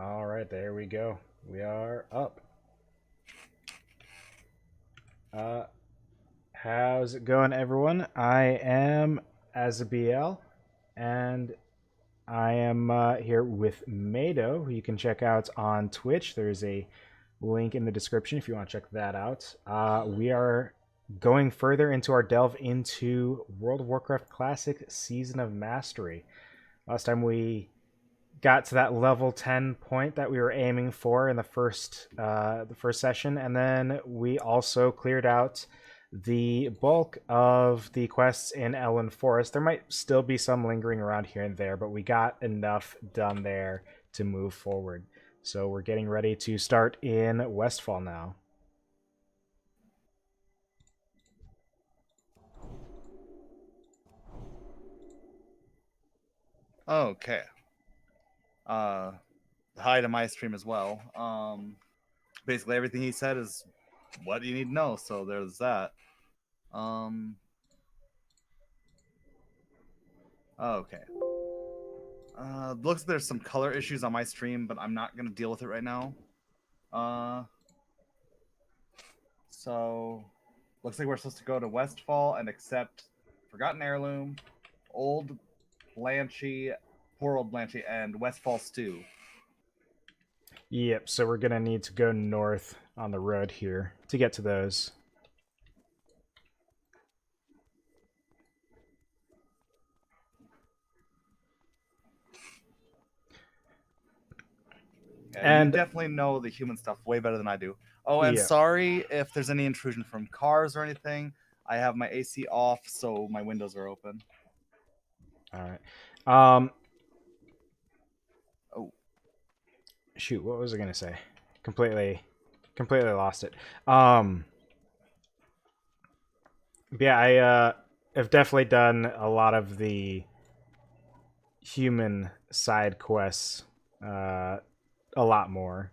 All right, there we go. We are up. Uh, how's it going, everyone? I am Azabiel, and I am here with Meido, who you can check out on Twitch. There's a link in the description if you want to check that out. We are going further into our delve into World of Warcraft Classic Season of Mastery. Last time we got to that level 10 point that we were aiming for in the first session, and then we also cleared out the bulk of the quests in Elwynn Forest. There might still be some lingering around here and there, but we got enough done there to move forward. So we're getting ready to start in Westfall now. Okay. Hi to my stream as well. Basically everything he said is what you need to know, so there's that. Okay. Looks like there's some color issues on my stream, but I'm not gonna deal with it right now. So looks like we're supposed to go to Westfall and accept Forgotten Heirloom, Old Blanchy, Poor Old Blanchy, and Westfall Stew. Yep, so we're going to need to go north on the road here to get to those. Yeah, you definitely know the human stuff way better than I do. Oh, and yeah. sorry if there's any intrusion from cars or anything. I have my AC off, so my windows are open. All right. Oh, shoot, what was I gonna say? Completely lost it. Yeah, I have definitely done a lot of the human side quests, a lot more.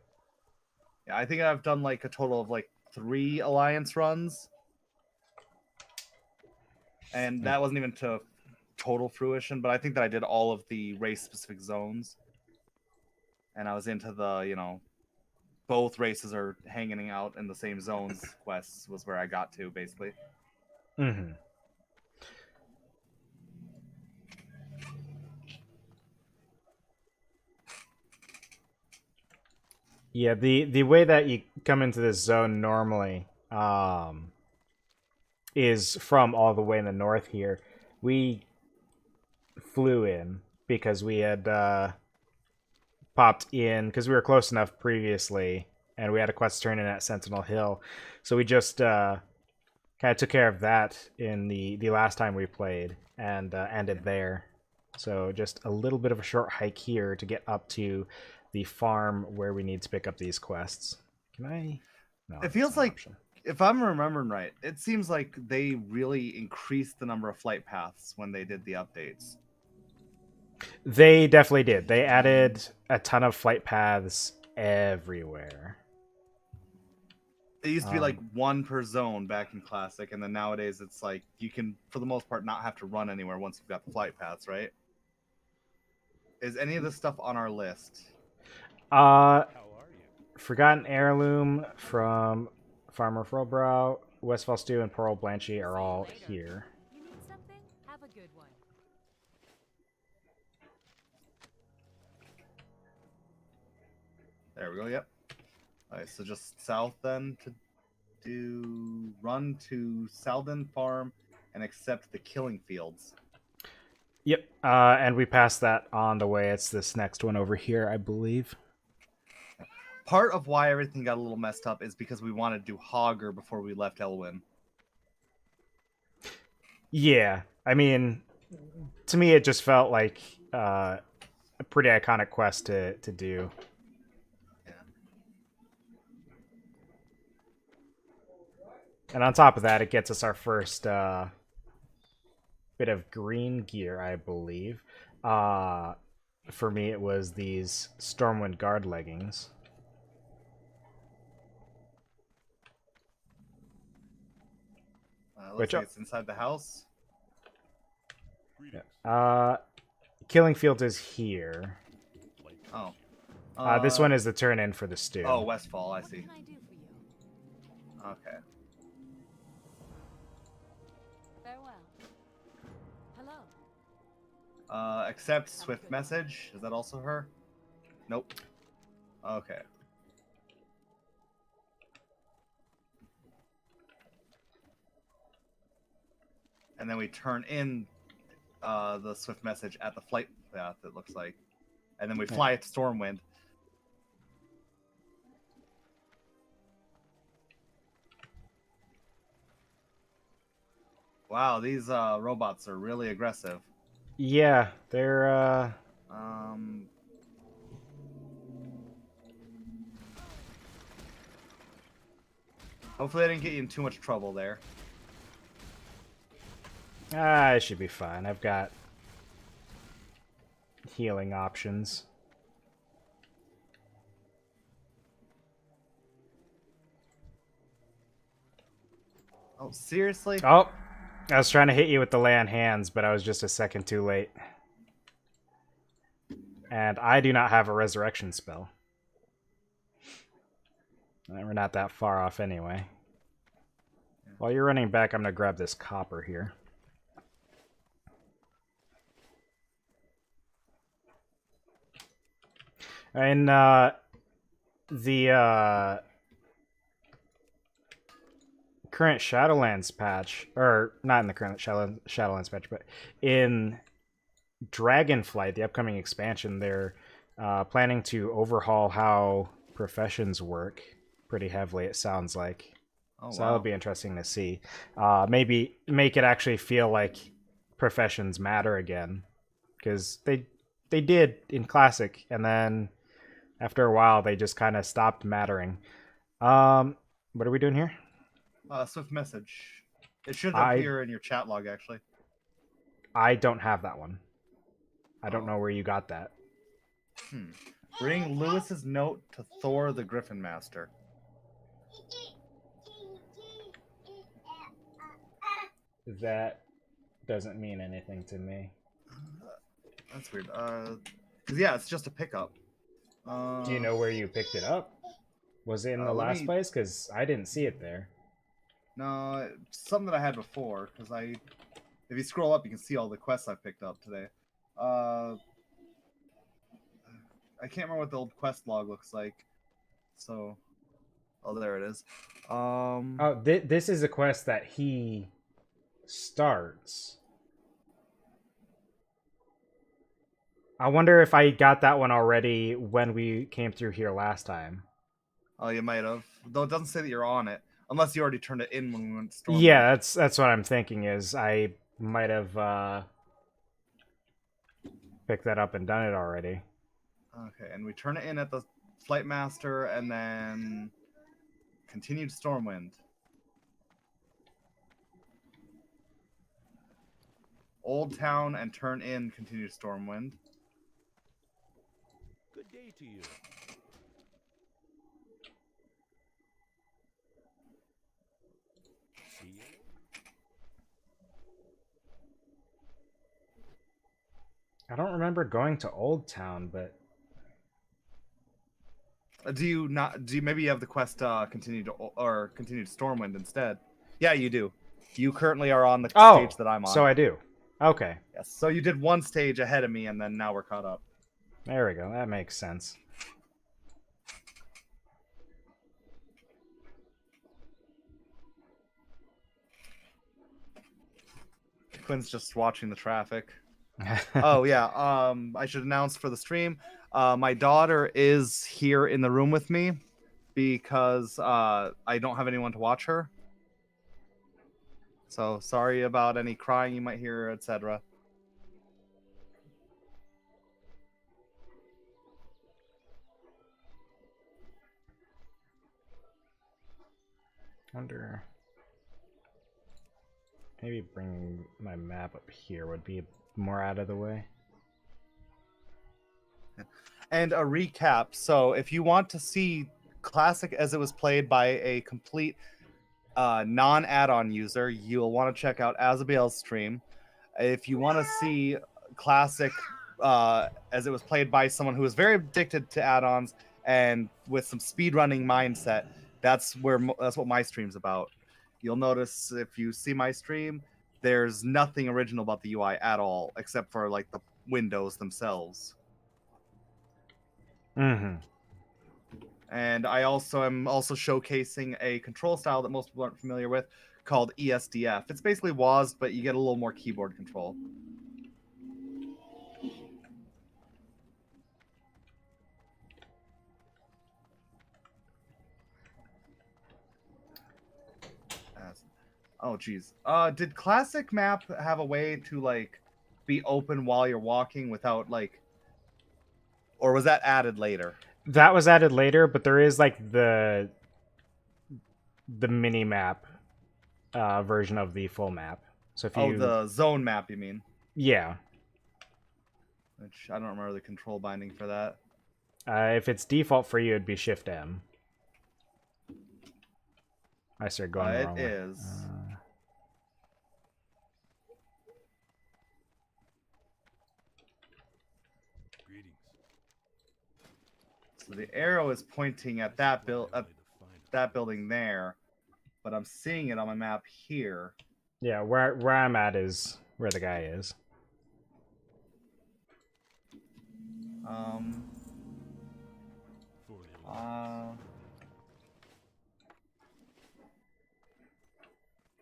yeah, I think I've done like a total of like 3 alliance runs, and that wasn't even to total fruition. But I think that I did all of the race-specific zones, and I was into the both races are hanging out in the same zones. Quests was where I got to basically. Mm-hmm. Yeah, the way that you come into this zone normally is from all the way in the north here. We flew in because we had popped in because we were close enough previously, and we had a quest turn in at Sentinel Hill, so we just kind of took care of that in the last time we played and ended there. So just a little bit of a short hike here to get up to the farm where we need to pick up these quests. Can I? No, It feels like, option. if I'm remembering right, it seems like they really increased the number of flight paths when they did the updates. They definitely did. They added a ton of flight paths everywhere. It used to be like one per zone back in Classic, and then nowadays it's like you can, for the most part, not have to run anywhere once you've got the flight paths, right? Is any of this stuff on our list? Forgotten Heirloom from Farmer Frobrow, Westfall Stew, and Pearl Blanchy are all here. You need something? Have a good one. There we go. Yep. All right, so just south then to run to Salden Farm and accept the Killing Fields. Yep, and we passed that on the way. It's this next one over here, I believe. Part of why everything got a little messed up is because we wanted to do Hogger before we left Elwynn. Yeah, I mean, to me, it just felt like a pretty iconic quest to do. Yeah. And on top of that, it gets us our first bit of green gear, I believe. For me, it was these Stormwind Guard leggings. Looks like it's inside the house. Killing Field is here. Oh. This one is the turn in for the stew. Oh, Westfall, I What see. can I do for you? Okay. Farewell. Hello. Accept Swift message. Is that also her? Nope. Okay. And then we turn in the Swift message at the flight path, it looks like. And then we fly it to Stormwind. Wow, these robots are really aggressive. Yeah, they're Hopefully I didn't get you in too much trouble there. I should be fine. I've got healing options. Oh, seriously? Oh, I was trying to hit you with the lay on hands, but I was just a second too late. And I do not have a resurrection spell. We're not that far off anyway. While you're running back, I'm going to grab this copper here. In the current Shadowlands patch, or not in the current Shadowlands patch, but in Dragonflight, the upcoming expansion, they're planning to overhaul how professions work pretty heavily, it sounds like. Oh, So wow. that'll be interesting to see. Maybe make it actually feel like professions matter again, because they did in Classic, and then after a while they just kind of stopped mattering. What are we doing here? Swift message. It should appear in your chat log, actually. I don't have that one. I don't know where you got that. Bring Lewis's note to Thor the Griffin Master. That doesn't mean anything to me. That's weird. 'Cause yeah, it's just a pickup. Do you know where you picked it up? Was it in the last place? Because I didn't see it there. No, it's something that I had before. Because if you scroll up, you can see all the quests I picked up today. I can't remember what the old quest log looks like. So, oh, there it is. Oh, this is a quest that he starts. I wonder if I got that one already when we came through here last time. Oh, you might have. Though it doesn't say that you're on it, unless you already turned it in when we went to Stormwind. Yeah, that's what I'm thinking. Is I might have picked that up and done it already. Okay, and we turn it in at the Flight Master, and then continue to Stormwind. Old Town and turn in, continue to Stormwind. Good day to you. See you. I don't remember going to Old Town, but Do you maybe you have the quest continue to Stormwind instead? Yeah, you do. You currently are on the stage that I'm on. So I do. Okay, Yes. So you did one stage ahead of me, and then now we're caught up. there we go. That makes sense. Quinn's just watching the traffic. Oh yeah. I should announce for the stream. My daughter is here in the room with me because I don't have anyone to watch her. So sorry about any crying you might hear, etc. Wonder. Maybe bringing my map up here would be more out of the way. And a recap. So if you want to see Classic as it was played by a complete non-add-on user, you'll want to check out Azabiel's stream. If you want to see Classic as it was played by someone who was very addicted to add-ons and with some speedrunning mindset. That's what my stream's about. You'll notice if you see my stream, there's nothing original about the UI at all, except for like the windows themselves. Mm-hmm. And I also am showcasing a control style that most people aren't familiar with, called ESDF. It's basically WASD, but you get a little more keyboard control. Oh, geez. Did Classic Map have a way to, like, be open while you're walking without, like... Or was that added later? That was added later, but there is, like, the mini-map version of the full map. So if you... Oh, the zone map, you mean? Yeah. Which, I don't remember the control binding for that. If it's default for you, it'd be Shift-M. I started going the wrong way. It is. So the arrow is pointing at that building there, but I'm seeing it on my map here. Yeah, where I'm at is where the guy is.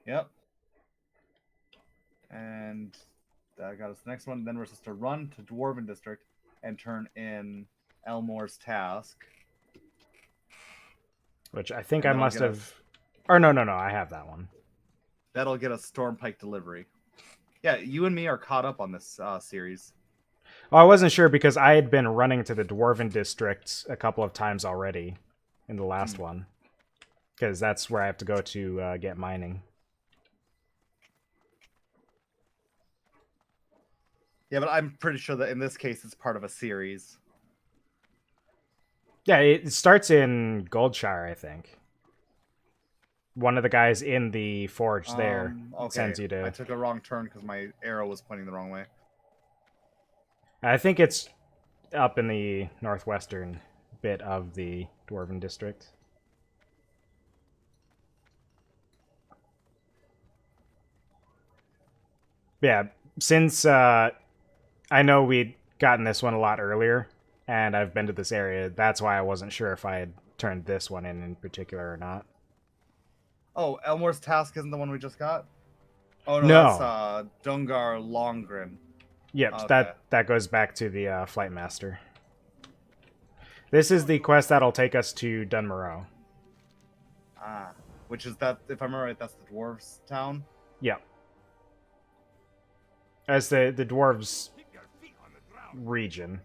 Yep. And that got us the next one. Then we're supposed to run to Dwarven District and turn in Elmore's task. Which I think I must have... Or no, I have that one. That'll get us Stormpike delivery. Yeah, you and me are caught up on this series. Oh, I wasn't sure because I had been running to the Dwarven District a couple of times already in the last one. Because that's where I have to go to get mining. Yeah, but I'm pretty sure that in this case it's part of a series. Yeah, it starts in Goldshire, I think. One of the guys in the forge there sends you to... I took a wrong turn because my arrow was pointing the wrong way. I think it's up in the northwestern bit of the Dwarven District. Yeah, since I know we'd gotten this one a lot earlier, and I've been to this area, that's why I wasn't sure if I had turned this one in particular or not. Oh, Elmore's task isn't the one we just got? Oh, no, that's Dungar Longren. Yep, okay. that goes back to the Flight Master. This is the quest that'll take us to Dunmoreau. Ah, which is that, if I remember right, that's the dwarves' town? Yep. As the dwarves' region.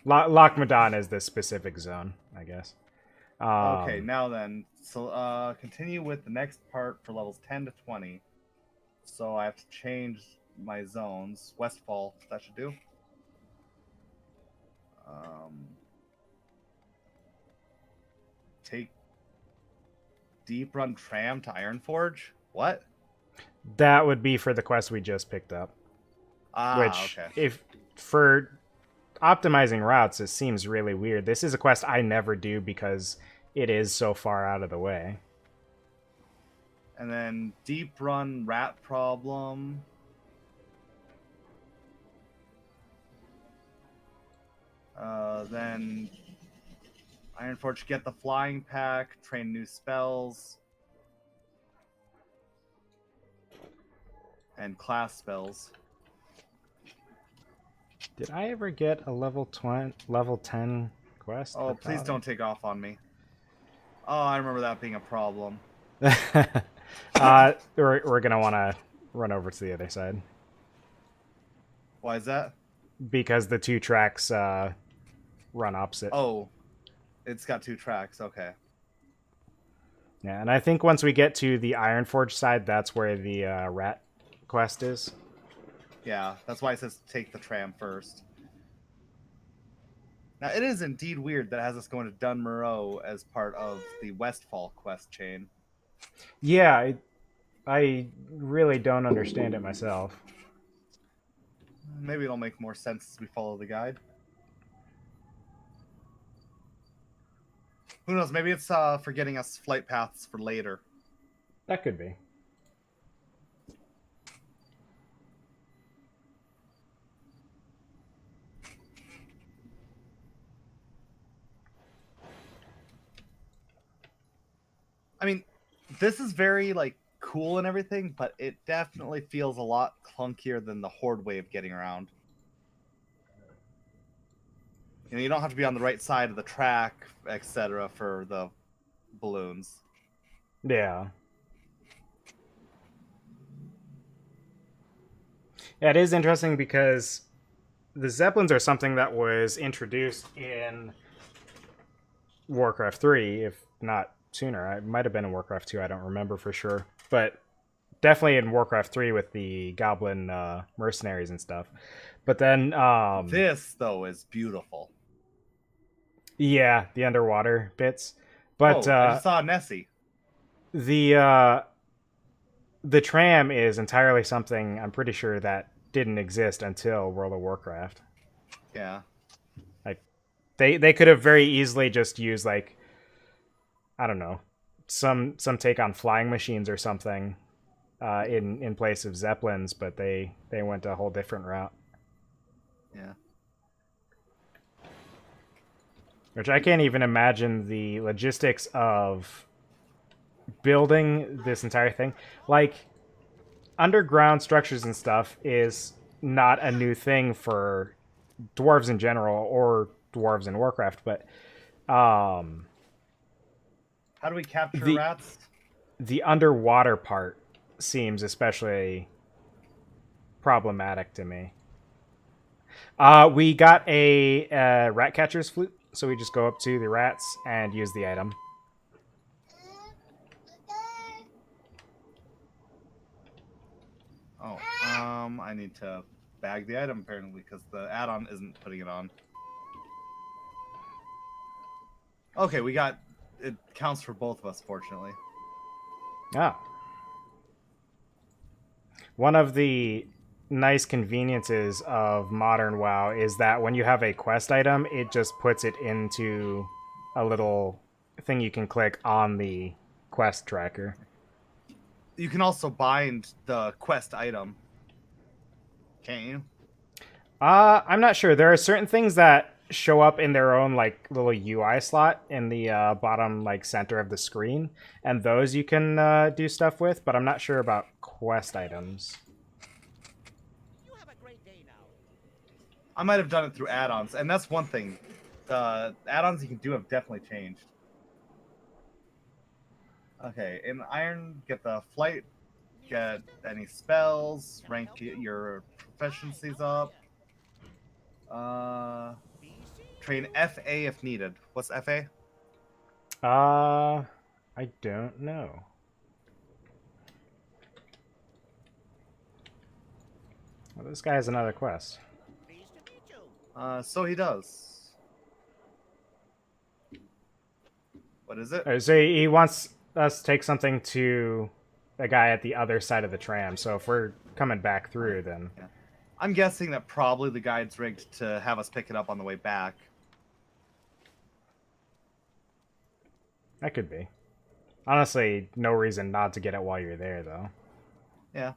Loch Madan is the specific zone, I guess. Okay, now then, so continue with the next part for levels 10 to 20. So I have to change my zones. Westfall, that should do. Take Deep Run Tram to Ironforge? What? That would be for the quest we just picked up. Which, okay. if for optimizing routes, it seems really weird. This is a quest I never do because it is so far out of the way. And then Deep Run Rat Problem. Then Ironforge, get the Flying Pack, train new spells, and class spells. Did I ever get a level 10 quest? Oh, please don't take off on me. Oh, I remember that being a problem. We're going to want to run over to the other side. Why is that? Because the two tracks run opposite. Oh, it's got two tracks. Okay. Yeah, and I think once we get to the Ironforge side, that's where the rat quest is. Yeah, that's why it says take the tram first. Now, it is indeed weird that it has us going to Dunmoreau as part of the Westfall quest chain. Yeah, I really don't understand it myself. Maybe it'll make more sense as we follow the guide. Who knows? Maybe it's for getting us flight paths for later. That could be. I mean, this is very like cool and everything, but it definitely feels a lot clunkier than the Horde way of getting around. You know, you don't have to be on the right side of the track, etc., for the balloons. Yeah. Yeah, it is interesting because the Zeppelins are something that was introduced in Warcraft 3, if not sooner. It might have been in Warcraft 2, I don't remember for sure. But definitely in Warcraft 3 with the Goblin mercenaries and stuff. But then... this, though, is beautiful. Yeah, the underwater bits. But I just saw Nessie. The tram is entirely something I'm pretty sure that didn't exist until World of Warcraft. Yeah. Like they could have very easily just used like, I don't know, some take on flying machines or something in place of Zeppelins, but they went a whole different route. Yeah. Which I can't even imagine the logistics of building this entire thing. Like, underground structures and stuff is not a new thing for dwarves in general or dwarves in Warcraft, but how do we capture rats? The underwater part seems especially problematic to me. We got a rat catcher's flute, so we just go up to the rats and use the item. Oh, I need to bag the item apparently because the add-on isn't putting it on. Okay, we got it. Counts for both of us, fortunately. Ah. One of the nice conveniences of modern WoW is that when you have a quest item, it just puts it into a little thing you can click on the quest tracker. You can also bind the quest item. Can't you? I'm not sure. There are certain things that show up in their own like little UI slot in the bottom like center of the screen, and those you can do stuff with, but I'm not sure about quest items. You have a great day now. I might have done it through add-ons, and that's one thing. The add-ons you can do have definitely changed. Okay, in Iron, get the flight, get any spells, rank your proficiencies up. Train FA if needed. What's FA? I don't know. Well, this guy has another quest. Pleased to meet you. So he does. What is it? So he wants us to take something to the guy at the other side of the tram. So if we're coming back through, then... Yeah. I'm guessing that probably the guide's rigged to have us pick it up on the way back. That could be. Honestly, no reason not to get it while you're there, though. Yeah.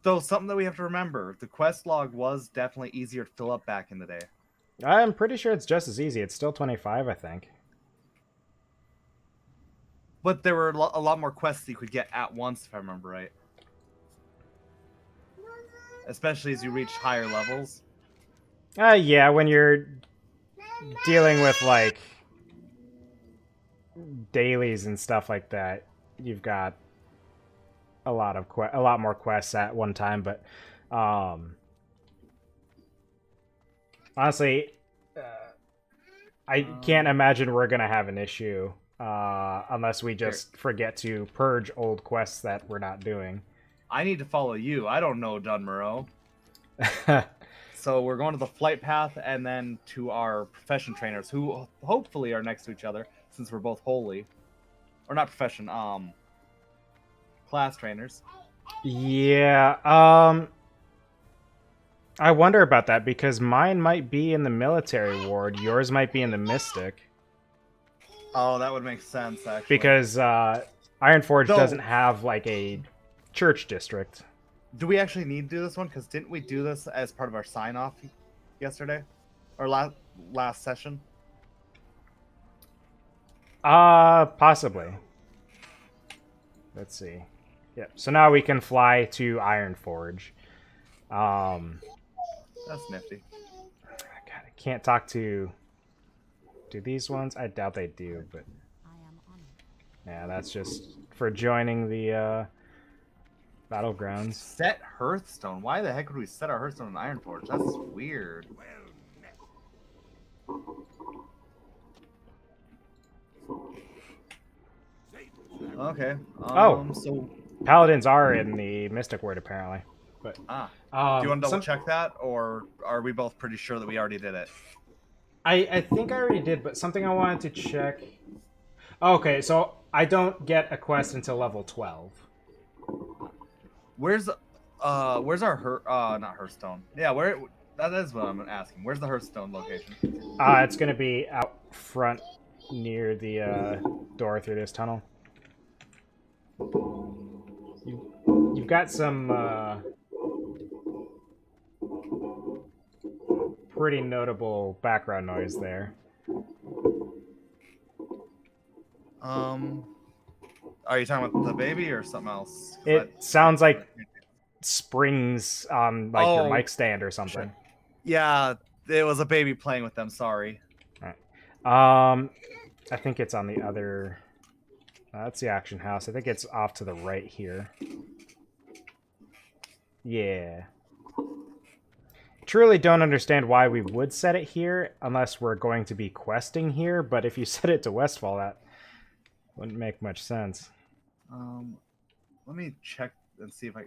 Though, something that we have to remember, the quest log was definitely easier to fill up back in the day. I'm pretty sure it's just as easy. It's still 25, I think. But there were a lot more quests you could get at once, if I remember right. Especially as you reach higher levels. Yeah, when you're dealing with, like, dailies and stuff like that, you've got a lot more quests at one time, but honestly, I can't imagine we're gonna have an issue unless we just forget to purge old quests that we're not doing. I need to follow you. I don't know Dunmurrow. So we're going to the flight path and then to our profession trainers, who hopefully are next to each other, since we're both holy. or not profession, class trainers. Yeah, I wonder about that because mine might be in the military ward, yours might be in the mystic. Oh, that would make sense actually. Because Ironforge Though- doesn't have like a church district. Do we actually need to do this one? Because didn't we do this as part of our sign off yesterday, or last session? Possibly. Let's see. Yep. So now we can fly to Ironforge. That's nifty. God, I can't talk to. Do these ones? I doubt they do, but I am honored. yeah, that's just for joining the battlegrounds. Set Hearthstone. Why the heck would we set our Hearthstone in Ironforge? That's weird. Okay. So Paladins are in the Mystic Ward apparently. But do you want to double some- check that, or are we both pretty sure that we already did it? I think I already did, but something I wanted to check. Okay, so I don't get a quest until level 12. Where's our not Hearthstone? Yeah, where that is what I'm asking. Where's the Hearthstone location? It's gonna be out front near the door through this tunnel. You've got some pretty notable background noise there. Are you talking about the baby or something else? 'Cause It sounds like springs on like your Oh, mic stand or something. Yeah, it was a baby playing with them. Sorry. I think it's on the other. That's the action house. I think it's off to the right here. Yeah. Truly don't understand why we would set it here unless we're going to be questing here, but if you set it to Westfall, that wouldn't make much sense. Let me check and see if I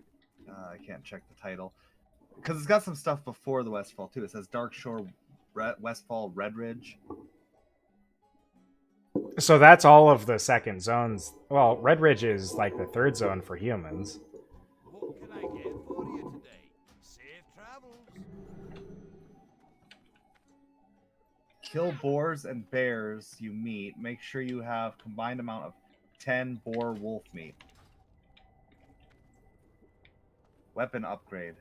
can't check the title because it's got some stuff before the Westfall too. It says Dark Shore, Westfall, Red Ridge. So that's all of the second zones. Well, Red Ridge is like the third zone for humans. What can I get for you today? Safe travels. Kill boars and bears you meet. Make sure you have combined amount of 10 boar wolf meat. Weapon upgrade.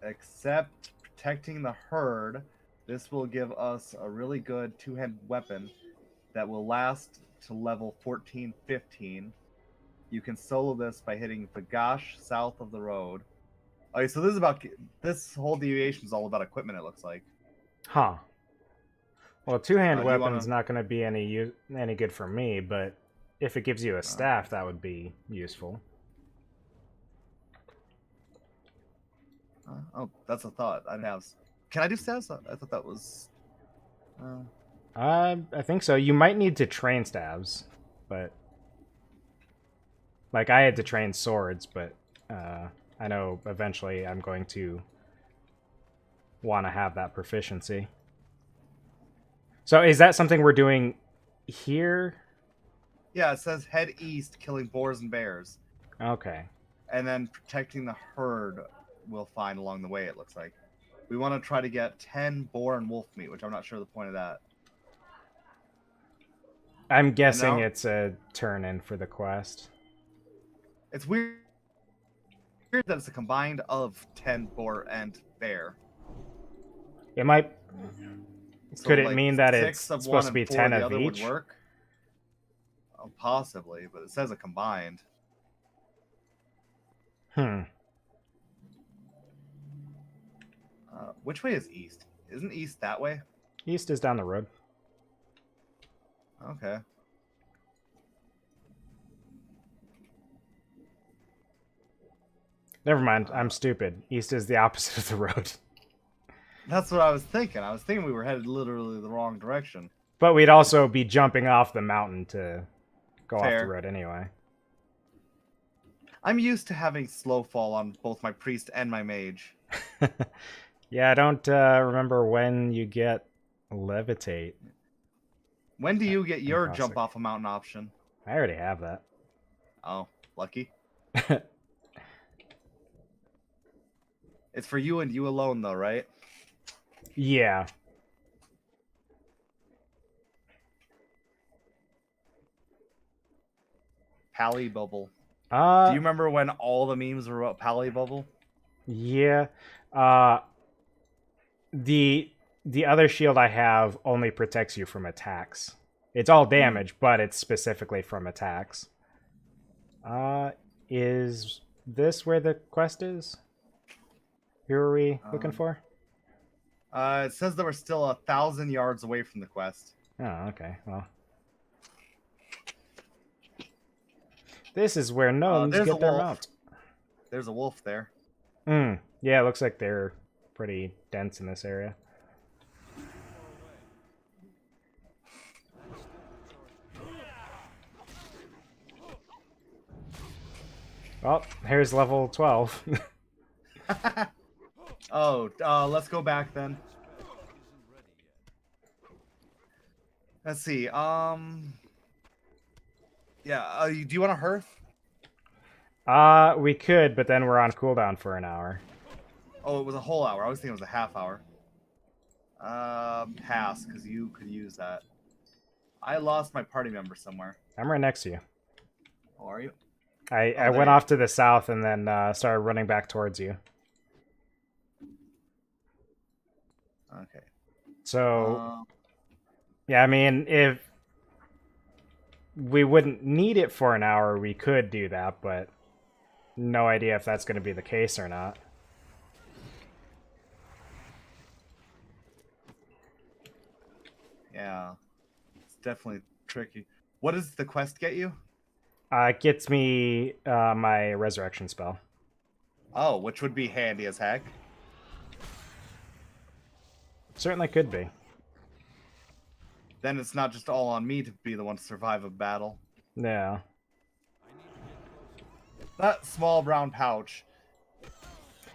Except protecting the herd. This will give us a really good two-handed weapon that will last to level 14-15. You can solo this by hitting Vagash south of the road. Okay, so this whole deviation is all about equipment, it looks like. Huh. Well, two-hand Do you weapon's wanna- not going to be any good for me, but if it gives you a staff, that would be useful. Oh, that's a thought. I have. Can I do stabs? I thought that was. I think so. You might need to train stabs, but like I had to train swords, but I know eventually I'm going to want to have that proficiency. So is that something we're doing here? Yeah, it says head east, killing boars and bears, Okay. and then protecting the herd. We'll find along the way. It looks like we want to try to get 10 boar and wolf meat, which I'm not sure the point of that. I'm guessing now- it's a turn in for the quest. It's weird that it's a combined of 10 boar and bear. It might. So, Could it like, mean that 6 it's of supposed one to be and 4 10 the of other would each? work? Oh, possibly, but it says a combined. Which way is east? Isn't east that way? East is down the road. Okay. Never mind. I'm stupid. East is the opposite of the road. That's what I was thinking. I was thinking we were headed literally the wrong direction. But we'd also be jumping off the mountain to go off Fair. the road anyway. I'm used to having slow fall on both my priest and my mage. Yeah, I don't remember when you get levitate. When do you get your Classic. jump off a mountain option? I already have that. Oh, lucky. It's for you and you alone, though, right? Yeah. Pally Bubble. Do Uh, you remember when all the memes were about Pally Bubble? yeah. The other shield I have only protects you from attacks. It's all damage, but it's specifically from attacks. Is this where the quest is? Who are we looking for? It says that we're still 1,000 yards away from the quest. Oh, okay. Well, this is where gnomes there's a get their wolf. mount. There's a wolf there. Yeah, it looks like they're pretty dense in this area. Well, here's level 12. Oh, let's go back then. Let's see. Yeah. Do you want a hearth? We could, but then we're on cooldown for an hour. Oh, it was a whole hour. I was thinking it was a half hour. Pass, because you could use that. I lost my party member somewhere. I'm right next to you. Oh, are you? I went off to the south and then started running back towards you. Okay. So, yeah, I mean, if we wouldn't need it for an hour, we could do that, but no idea if that's going to be the case or not. Yeah. It's definitely tricky. What does the quest get you? It gets me my resurrection spell. Oh, which would be handy as heck. Certainly could be. Then it's not just all on me to be the one to survive a battle. Yeah. That small brown pouch.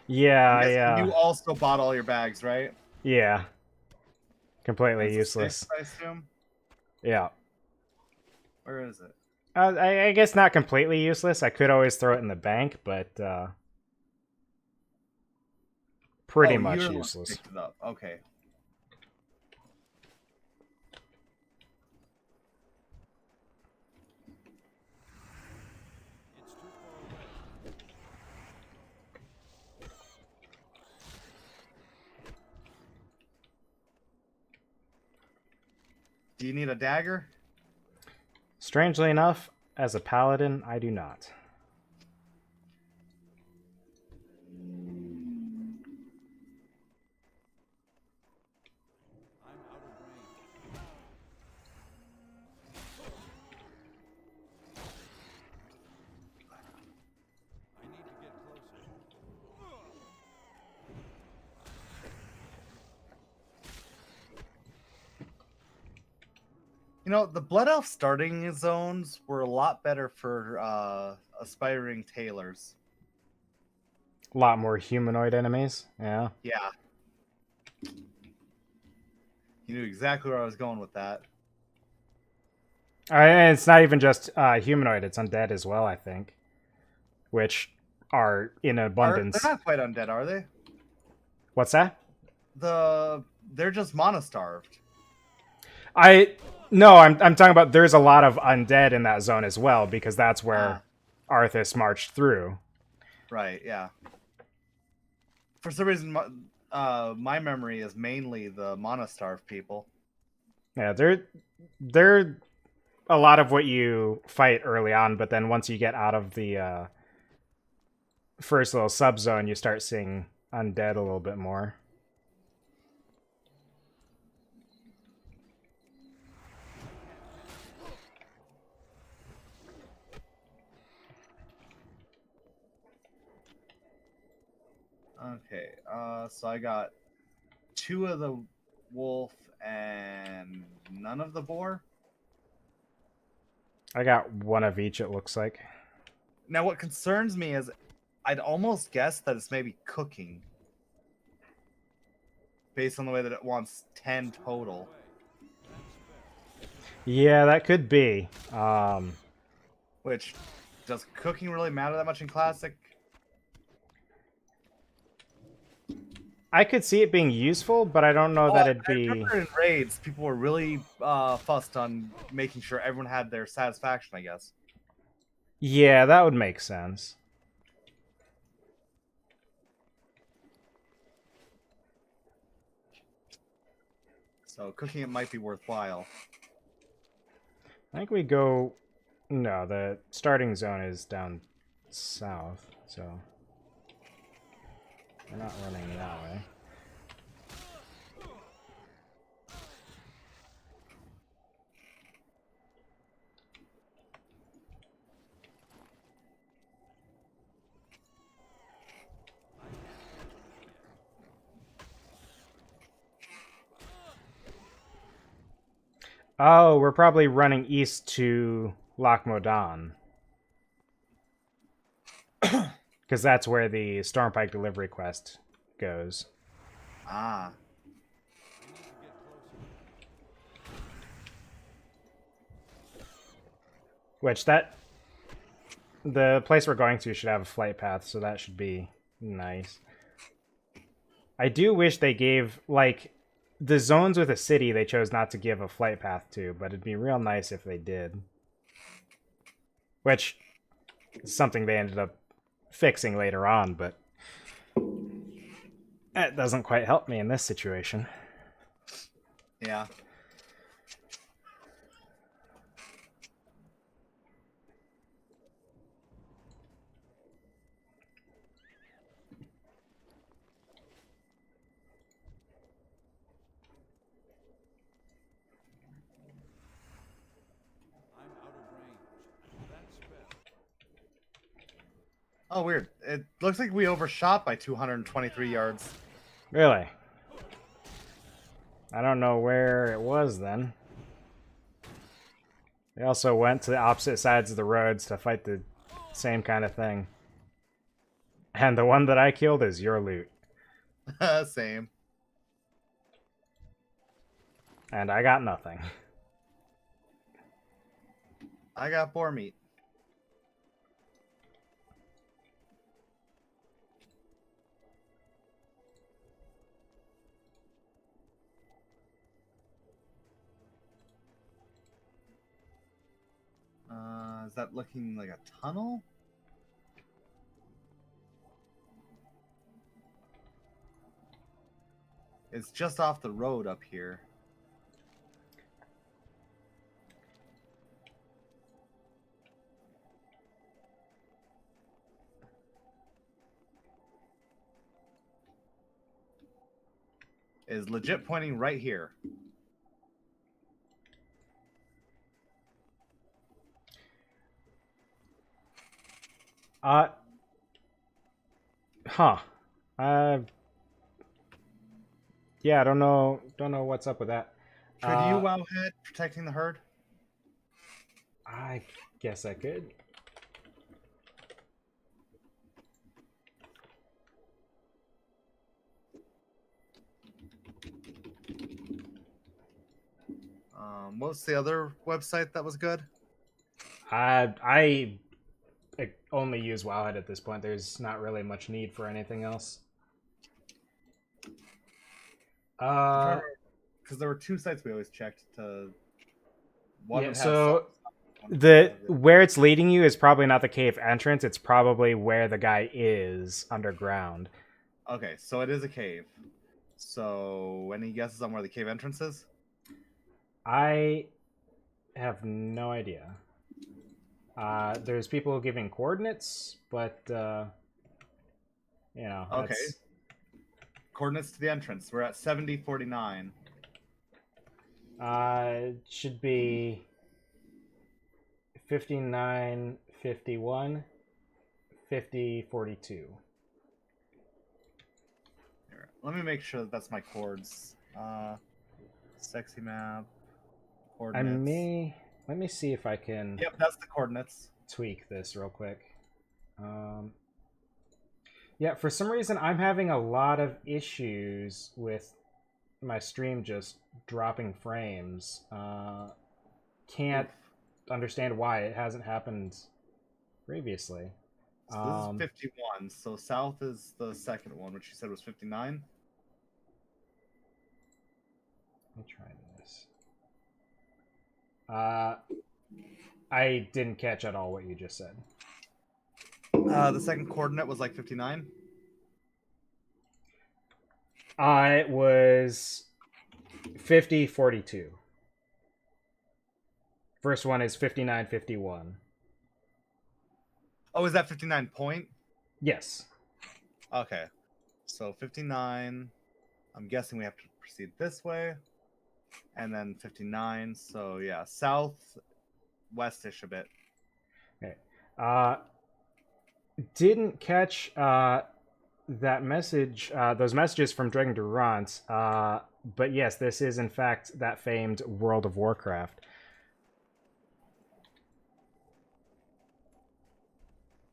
Yeah, You also bought all your bags, right? Yeah. Completely It's a useless. 6, I assume. Yeah. Where is it? I guess not completely useless. I could always throw it in the bank, but pretty much you're the one who useless. picked it up. Okay. Do you need a dagger? Strangely enough, as a paladin, I do not. You know, the Blood Elf starting zones were a lot better for aspiring tailors. A lot more humanoid enemies. Yeah. Yeah. You knew exactly where I was going with that. And it's not even just humanoid; it's undead as well. I think, which are in abundance. They're not quite undead, are they? What's that? They're just mono-starved. No, I'm talking about. There's a lot of undead in that zone as well because that's where Arthas marched through. Right. Yeah. For some reason, my memory is mainly the mono-starved people. Yeah, they're a lot of what you fight early on, but then once you get out of the first little subzone, you start seeing undead a little bit more. Okay, so I got 2 of the wolf and none of the boar. I got 1 of each, it looks like. Now, what concerns me is I'd almost guess that it's maybe cooking. Based on the way that it wants 10 total. Yeah, that could be. Which, does cooking really matter that much in Classic? I could see it being useful, but I don't know Oh, that it'd I be... remember in raids, people were really fussed on making sure everyone had their satisfaction, I guess. Yeah, that would make sense. So cooking it might be worthwhile. I think we go... No, the starting zone is down south, so... We're not running that way. Oh, we're probably running east to Loch Modan. Because that's where the Stormpike delivery quest goes. Ah. Which that... The place we're going to should have a flight path, so that should be nice. I do wish they gave, like, the zones with a city they chose not to give a flight path to, but it'd be real nice if they did. Which is something they ended up fixing later on, but that doesn't quite help me in this situation. Yeah. I'm out of range. That spell. Oh, weird. It looks like we overshot by 223 yards. Really? I don't know where it was then. They also went to the opposite sides of the roads to fight the same kind of thing. And the one that I killed is your loot. Same. And I got nothing. I got boar meat. Is that looking like a tunnel? It's just off the road up here. Is legit pointing right here. Huh. Yeah, I don't know what's up with that. Could you Wowhead protecting the herd? I guess I could. What's the other website that was good? I only use Wowhead at this point. There's not really much need for anything else. Because there were two sites we always checked to. One Yeah, would have so some- the where it's leading you is probably not the cave entrance. It's probably where the guy is underground. Okay, so it is a cave. So any guesses on where the cave entrance is? I have no idea. There's people giving coordinates, but you know. Okay. Coordinates to the entrance. We're at 7049. It should be 59, 51, 50, 42. Here, let me make sure that that's my chords. Sexy map. Coordinates. Let me see if I can Yep, that's the coordinates. tweak this real quick. Yeah, for some reason I'm having a lot of issues with my stream just dropping frames. can't understand why it hasn't happened previously. So this is 51. So south is the second one, which you said was 59. Let me try this. I didn't catch at all what you just said. The second coordinate was like 59. It was 50-42. First one is 59-51. Oh, is that 59 point? Yes. Okay. So 59. I'm guessing we have to proceed this way. And then 59. So yeah, south westish a bit. Okay. Didn't catch that message, those messages from Dragon Durant. But yes, this is in fact that famed World of Warcraft.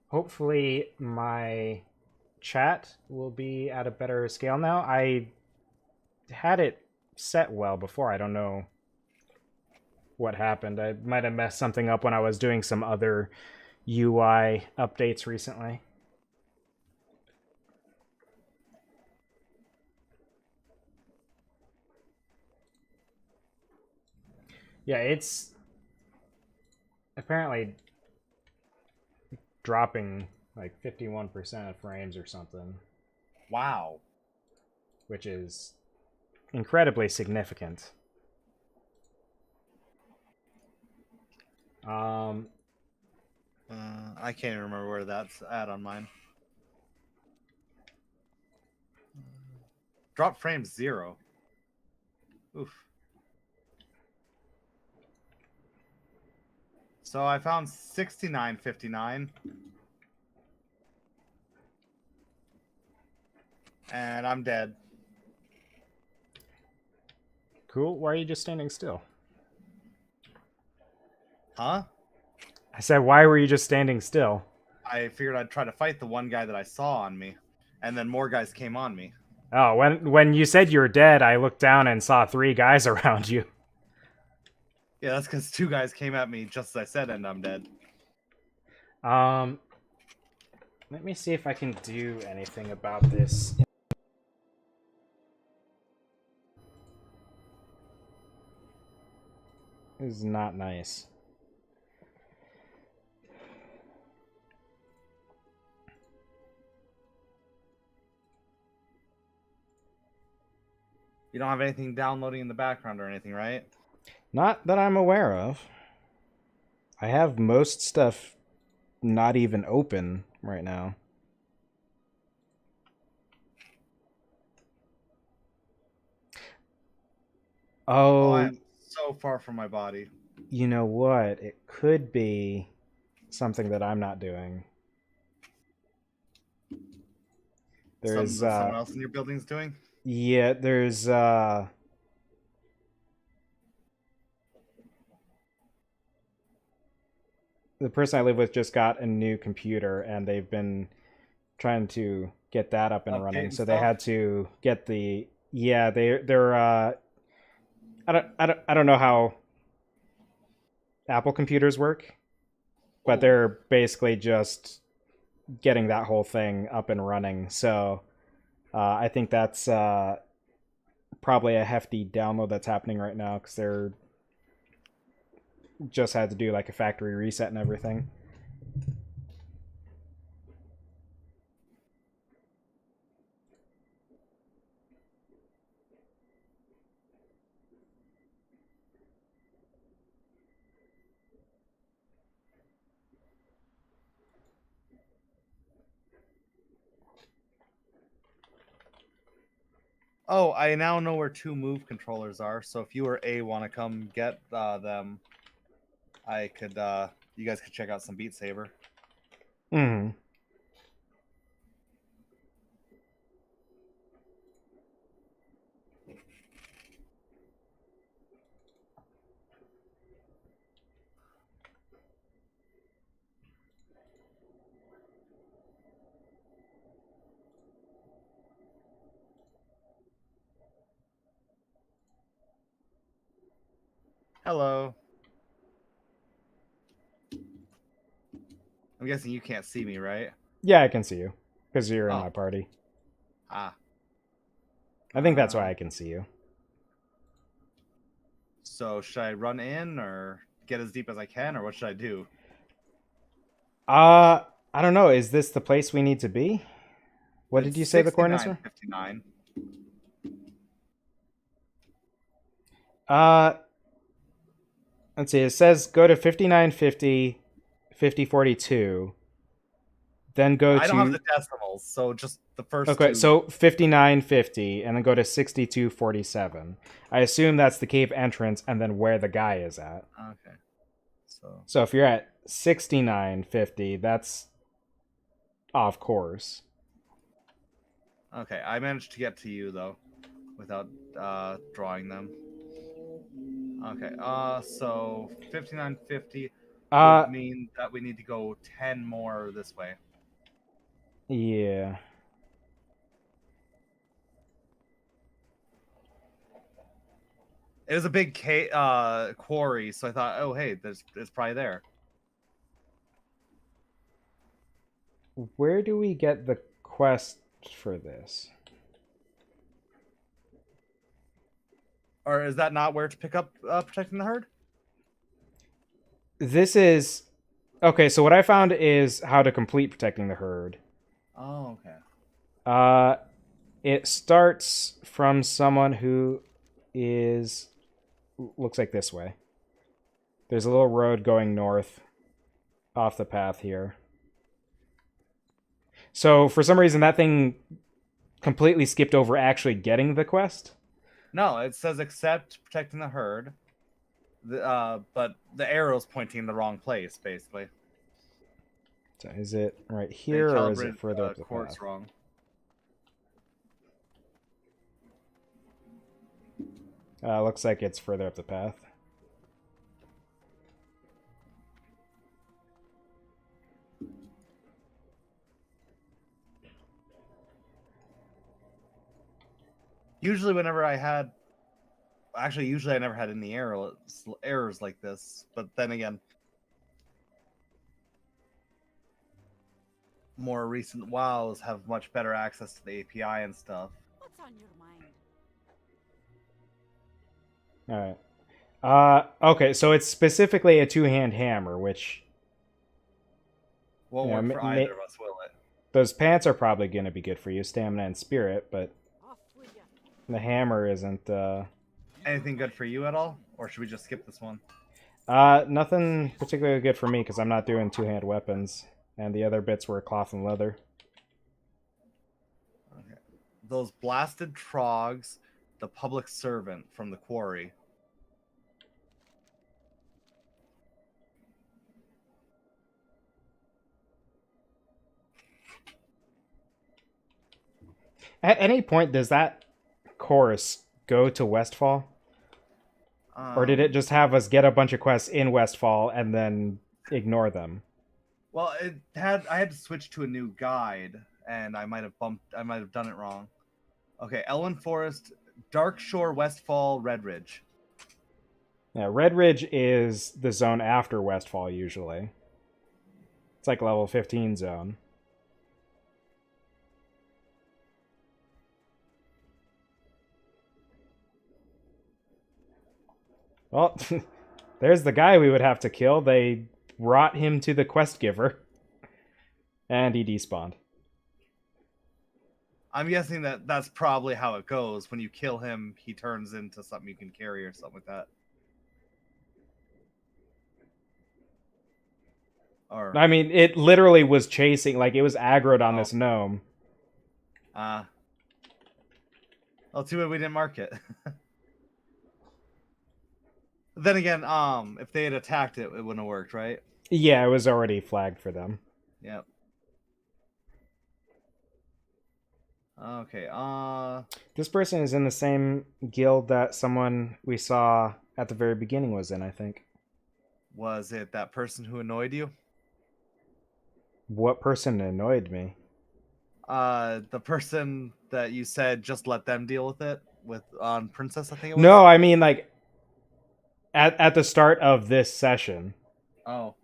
Hopefully my chat will be at a better scale now. I had it set well before. I don't know what happened. I might have messed something up when I was doing some other UI updates recently. Yeah, it's apparently dropping like 51% of frames or something, Wow. which is incredibly significant. I can't even remember where that's at on mine. Drop frame 0. Oof. So I found 69.59. And I'm dead. Cool. Why are you just standing still? Huh? I said, why were you just standing still? I figured I'd try to fight the one guy that I saw on me. And then more guys came on me. Oh, when you said you were dead, I looked down and saw 3 guys around you. Yeah, that's because 2 guys came at me just as I said, and I'm dead. Let me see if I can do anything about this. This is not nice. You don't have anything downloading in the background or anything, right? Not that I'm aware of. I have most stuff not even open right now. Oh, I Oh, am so far from my body. you know what? It could be something that I'm not doing. There's Something that someone else in your building's doing? yeah, there's the person I live with just got a new computer and they've been trying to get that up and Update running. and So they stuff? had to get the they're I don't know how Apple computers work, but Oh. they're basically just getting that whole thing up and running. So I think that's probably a hefty download that's happening right now because they're just had to do like a factory reset and everything. Oh, I now know where 2 move controllers are. So if you or A want to come get them, I could. You guys could check out some Beat Saber. Mm-hmm. Hello. I'm guessing you can't see me, right? Yeah, I can see you because you're in Oh. my party. Ah. I think that's why I can see you. So should I run in or get as deep as I can, or what should I do? I don't know. Is this the place we need to be? What did It's you say the coordinates were? 69:59. Let's see. It says go to 5950, 5042, then go I don't have to the decimals, so just the first okay. two. So 5950, and then go to 6247. I assume that's the cave entrance, and then where the guy is at. Okay. So if you're at 6950, that's off course. Okay, I managed to get to you though, without drawing them. Okay, so 5950 would mean that we need to go 10 more this way. Yeah. It was a big quarry, so I thought, oh hey, it's probably there. Where do we get the quest for this? Or is that not where to pick up protecting the herd? This is okay. So what I found is how to complete protecting the herd. Oh, okay. It starts from someone who looks like this way. There's a little road going north off the path here. So for some reason that thing completely skipped over actually getting the quest. No, it says accept protecting the herd. But the arrow's pointing in the wrong place, basically. So is it right here or is it further up the course path? wrong. Looks like it's further up the path. Usually whenever I had... Actually, usually I never had any errors like this. But then again... More recent WoWs have much better access to the API and stuff. What's on your mind? Alright. Okay, so it's specifically a two-hand hammer, which... Won't Yeah, work for either of us, will it? Those pants are probably going to be good for you, stamina and spirit, but Off with ya. the hammer isn't... Anything good for you at all? Or should we just skip this one? Nothing particularly good for me, because I'm not doing two-hand weapons. And the other bits were cloth and leather. Okay. Those blasted trogs, the public servant from the quarry. At any point, does that course go to Westfall? Or did it just have us get a bunch of quests in Westfall and then ignore them? Well, I had to switch to a new guide, and I might have done it wrong. Okay, Elwynn Forest, Dark Shore, Westfall, Red Ridge. Yeah, Red Ridge is the zone after Westfall, usually. It's like level 15 zone. Well, there's the guy we would have to kill. They brought him to the quest giver. And he despawned. I'm guessing that's probably how it goes. When you kill him, he turns into something you can carry or something like that. Or I mean, it literally was chasing, like, it was aggroed on this gnome. well, too bad we didn't mark it. Then again, if they had attacked it, it wouldn't have worked, right? Yeah, it was already flagged for them. Yep. Okay, This person is in the same guild that someone we saw at the very beginning was in, I think. was it that person who annoyed you? What person annoyed me? The person that you said just let them deal with it on Princess, I think it was? No, I mean, like, at the start of this session. Oh.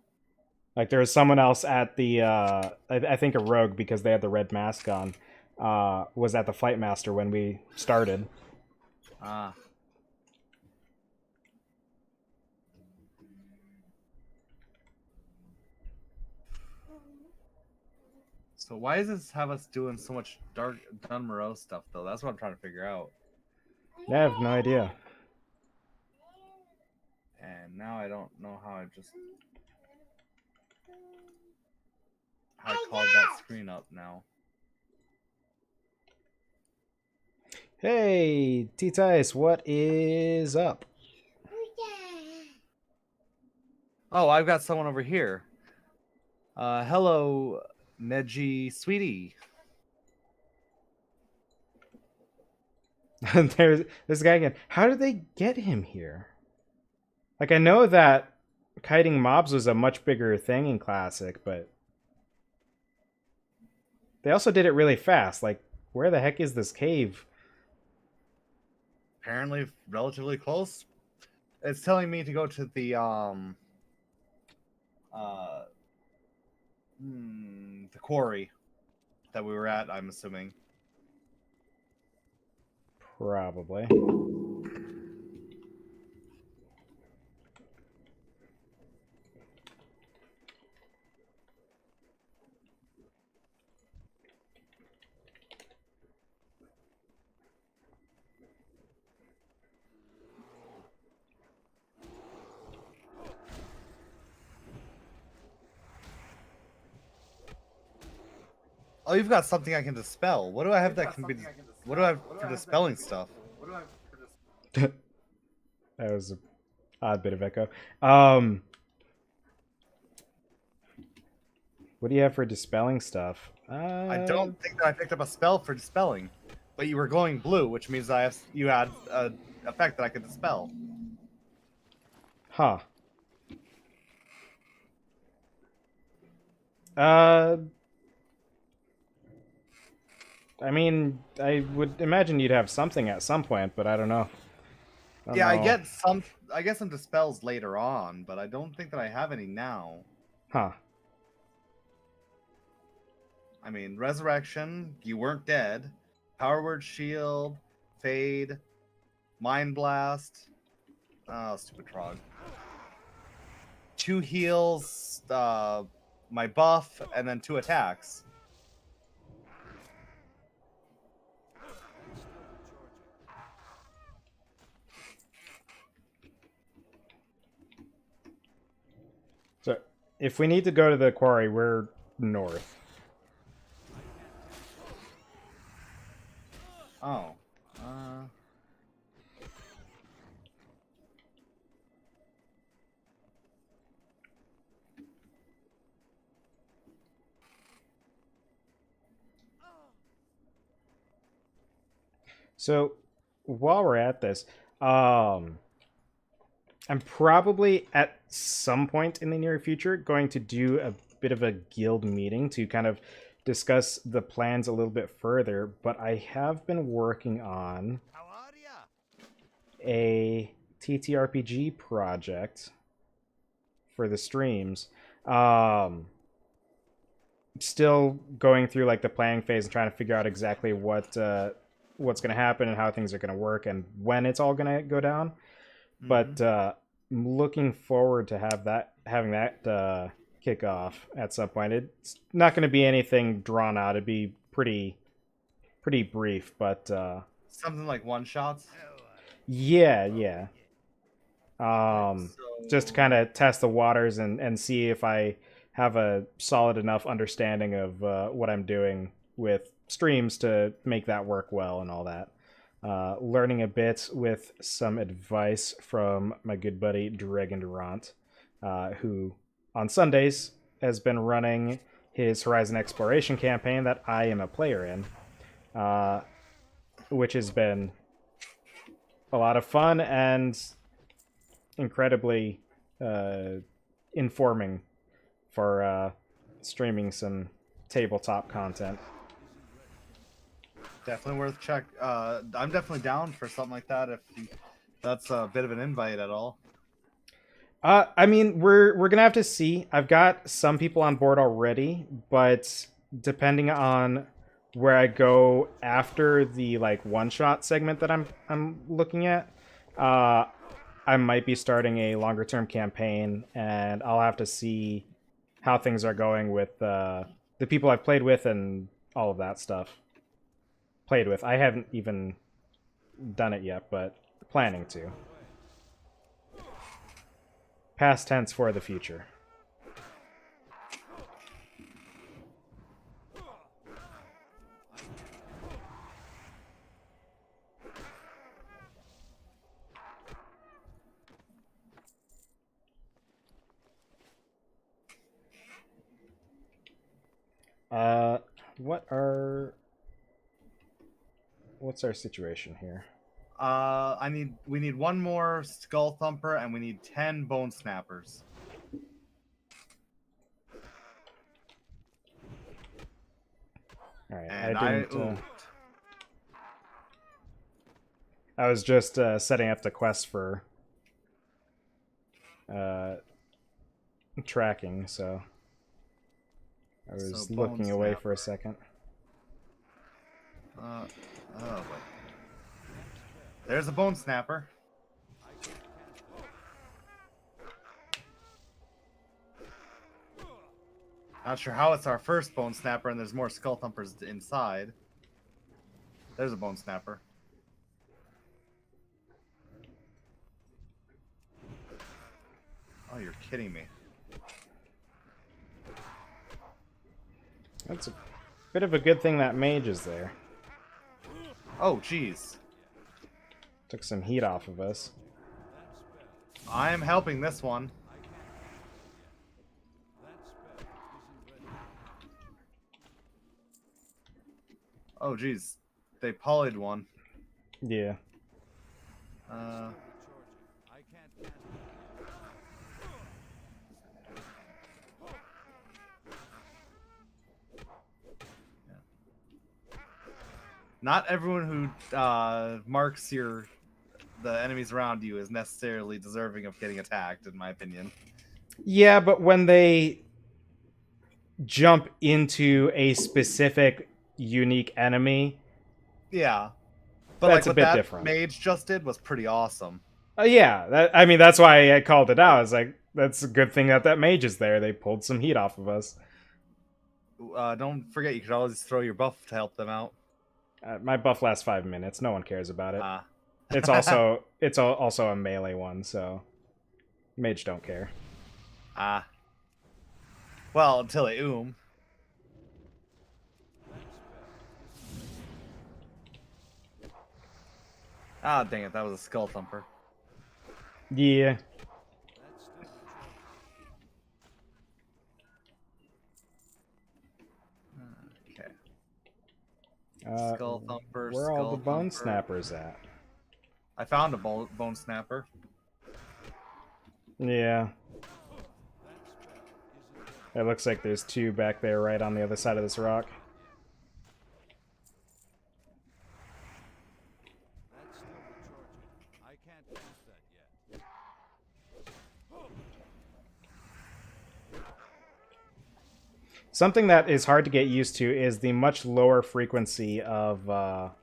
Like there was someone else at the I think a rogue because they had the red mask on was at the fight master when we started. Ah. So why does this have us doing so much dark Dun Moreau stuff though? That's what I'm trying to figure out. I have no idea. And now I don't know how I called that screen up now. Hey, T-Tice, what is up? Oh, I've got someone over here. Hello, Neji Sweetie. There's this guy again. How did they get him here? Like, I know that kiting mobs was a much bigger thing in Classic, but they also did it really fast. Like, where the heck is this cave? Apparently relatively close. It's telling me to go to the quarry that we were at, I'm assuming. Probably. Oh, you've got something I can dispel. What do I have that can be? What do I have for dispelling stuff? That was an odd bit of echo. What do you have for dispelling stuff? I don't think that I picked up a spell for dispelling, but you were glowing blue, which means you had an effect that I could dispel. Huh. I mean, I would imagine you'd have something at some point, but I don't know. Yeah, I get some dispels later on, but I don't think that I have any now. Huh. I mean, Resurrection, You Weren't Dead, Power Word Shield, Fade, Mind Blast. Oh, stupid Trog. 2 heals, my buff, and then 2 attacks. So, if we need to go to the quarry, we're north. Oh. So, while we're at this, I'm probably at some point in the near future going to do a bit of a guild meeting to kind of discuss the plans a little bit further, but I have been working on How are ya? a TTRPG project for the streams. Still going through like the planning phase and trying to figure out exactly what's going to happen and how things are going to work and when it's all going to go down. Mm-hmm. But I'm looking forward to having that kick off at some point. It's not going to be anything drawn out. It'd be pretty brief, but Something like one-shots? yeah. So... Just to kind of test the waters and see if I have a solid enough understanding of what I'm doing with streams to make that work well and all that. Learning a bit with some advice from my good buddy Dragon Durant, who on Sundays has been running his Horizon Exploration campaign that I am a player in, which has been a lot of fun and incredibly informing for streaming some tabletop content. Definitely worth check. I'm definitely down for something like that if that's a bit of an invite at all. I mean, we're gonna have to see. I've got some people on board already, but depending on where I go after the like one-shot segment that I'm looking at, I might be starting a longer-term campaign, and I'll have to see how things are going with the people I've played with and all of that stuff. Played with. I haven't even done it yet, but planning to. Past tense for the future. What's our situation here? We need one more Skull Thumper, and we need 10 Bone Snappers. All right, And I was just setting up the quest for tracking, so I was looking away for a second. Oh, boy. There's a Bone Snapper. Not sure how it's our first Bone Snapper, and there's more Skull Thumpers inside. There's a Bone Snapper. Oh, you're kidding me. That's a bit of a good thing that mage is there. Oh, jeez. Took some heat off of us. I am helping this one. Oh, jeez. They polyed one. Yeah. Not everyone who marks the enemies around you is necessarily deserving of getting attacked, in my opinion. Yeah, but when they jump into a specific unique enemy, yeah, but that's like a bit what that different. mage just did was pretty awesome. Yeah, I mean that's why I called it out. It's like that's a good thing that mage is there. They pulled some heat off of us. Don't forget, you could always throw your buff to help them out. My buff lasts 5 minutes. No one cares about it. Ah. It's also a melee one, so mage don't care. Ah. Well, until they Ah, dang it, that was a Skull Thumper. Yeah. Okay. Skull Thumper. Where are all the bone snappers at? I found a bone snapper. Yeah. It looks like there's two back there right on the other side of this rock. Something that is hard to get used to is the much lower frequency of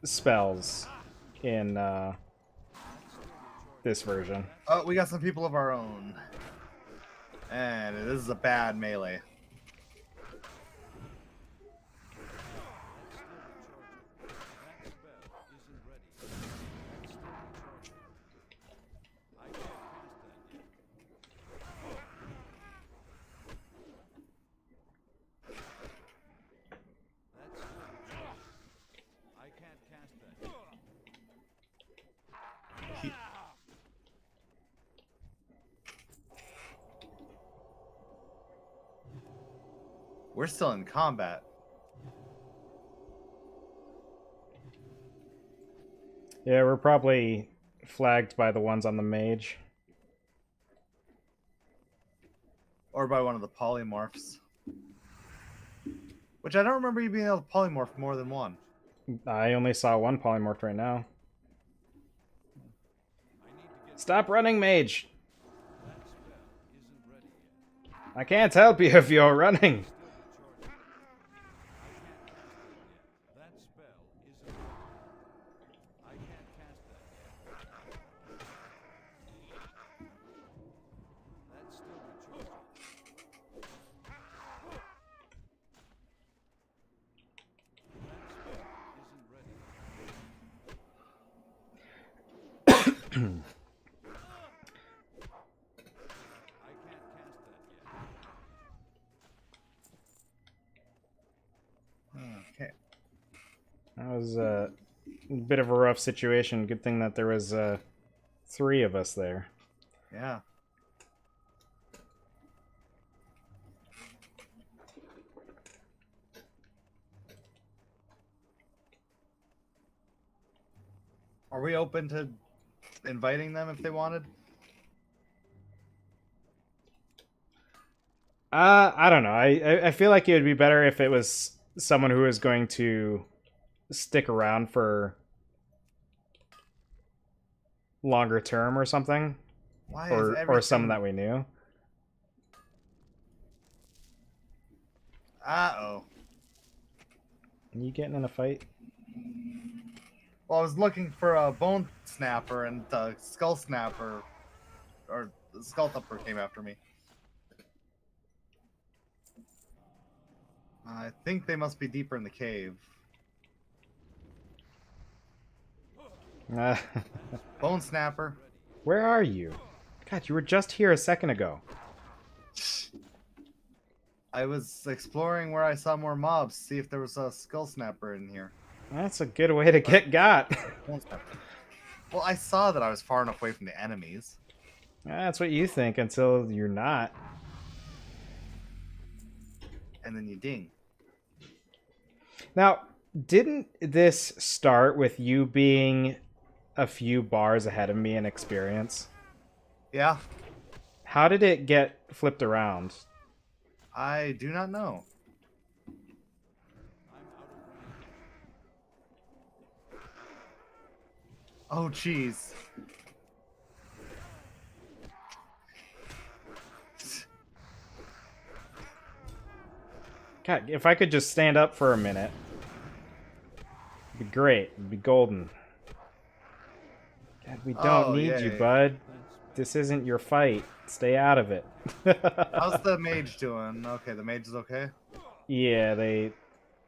spells in this version. Oh, we got some people of our own. And this is a bad melee. We're still in combat. Yeah, we're probably flagged by the ones on the mage. Or by one of the polymorphs. Which I don't remember you being able to polymorph more than one. I only saw one polymorph right now. Stop running, mage. That spell isn't ready yet. I can't help you if you're running. That spell isn't ready. I can't cast that yet. That's still recharging. That spell isn't ready. I can't cast that yet. Okay. That was a bit of a rough situation. Good thing that there was 3 of us there. Yeah. Are we open to inviting them if they wanted? I don't know. I feel like it would be better if it was someone who was going to stick around for longer term or something, Why or is everything... someone that we knew. Uh-oh. Are you getting in a fight? Well, I was looking for a bone snapper and skull snapper, or the skull thumper came after me. I think they must be deeper in the cave. Bone snapper. Where are you? God, you were just here a second ago. I was exploring where I saw more mobs, see if there was a skull snapper in here. That's a good way to get got. Bone snapper. Well, I saw that I was far enough away from the enemies. That's what you think until you're not. And then you ding. Now, didn't this start with you being a few bars ahead of me in experience? Yeah, How did it get flipped around? I do not know. Oh, jeez. God, if I could just stand up for a minute. It'd be great. It'd be golden. God, we don't need you, yay. bud. This isn't your fight. Stay out of it. How's the mage doing? Okay, the mage is okay. Yeah, they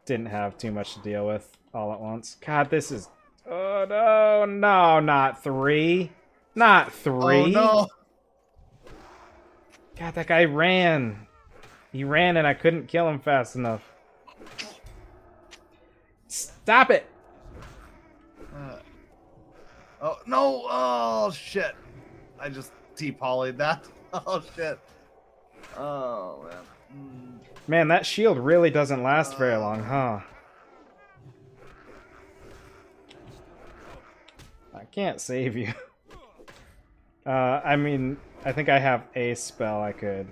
didn't have too much to deal with all at once. God, this is... Oh, no, no, not 3. Not 3. Oh, no. God, that guy ran. He ran and I couldn't kill him fast enough. Stop it! Oh, no. Oh, shit. I just depolyed that. Oh, shit. Oh, man. Man, that shield really doesn't last very long, huh? I can't save you. I mean, I think I have a spell I could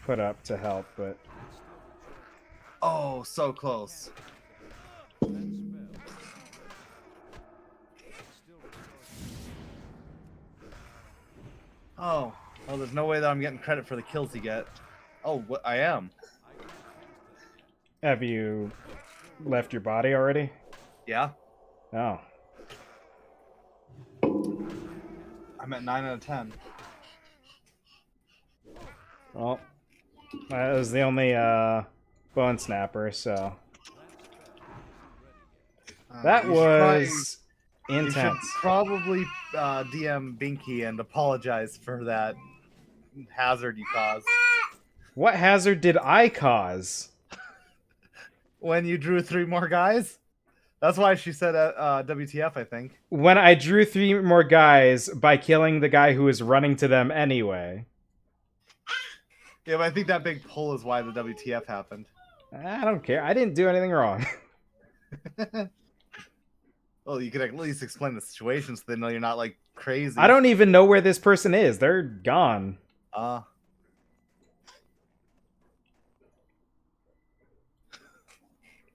put up to help, but... Oh, so close. Oh, well, there's no way that I'm getting credit for the kills you get. Oh, what I am. Have you left your body already? Yeah, Oh. I'm at 9 out of 10. Well, that was the only bone snapper, so... That You should probably- was You should intense. probably DM Binky and apologize for that hazard you caused. What hazard did I cause? When you drew 3 more guys? That's why she said WTF, I think. When I drew 3 more guys by killing the guy who was running to them anyway. Yeah, but I think that big pull is why the WTF happened. I don't care. I didn't do anything wrong. Well, you could at least explain the situation so they know you're not, like, crazy. I don't even know where this person is. They're gone.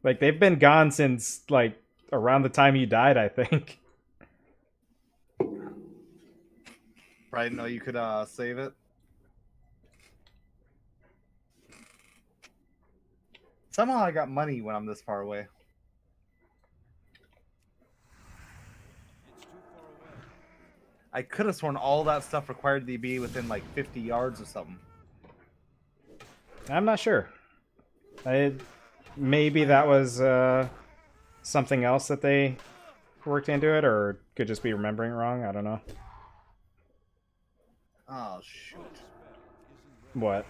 Like, they've been gone since, like, around the time you died, I think. I didn't know you could save it. Somehow I got money when I'm this far away. It's too far away. I could have sworn all that stuff required to be within like 50 yards or something. I'm not sure. Maybe that was something else that they worked into it, or could just be remembering wrong. I don't know. Oh shoot. What?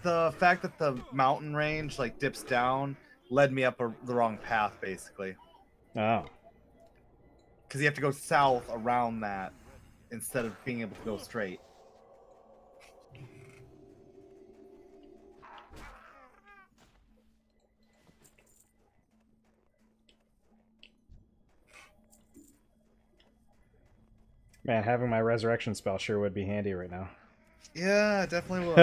The fact that the mountain range like dips down led me up the wrong path basically. Oh. Because you have to go south around that instead of being able to go straight. Man, having my resurrection spell sure would be handy right now. Yeah, it definitely would.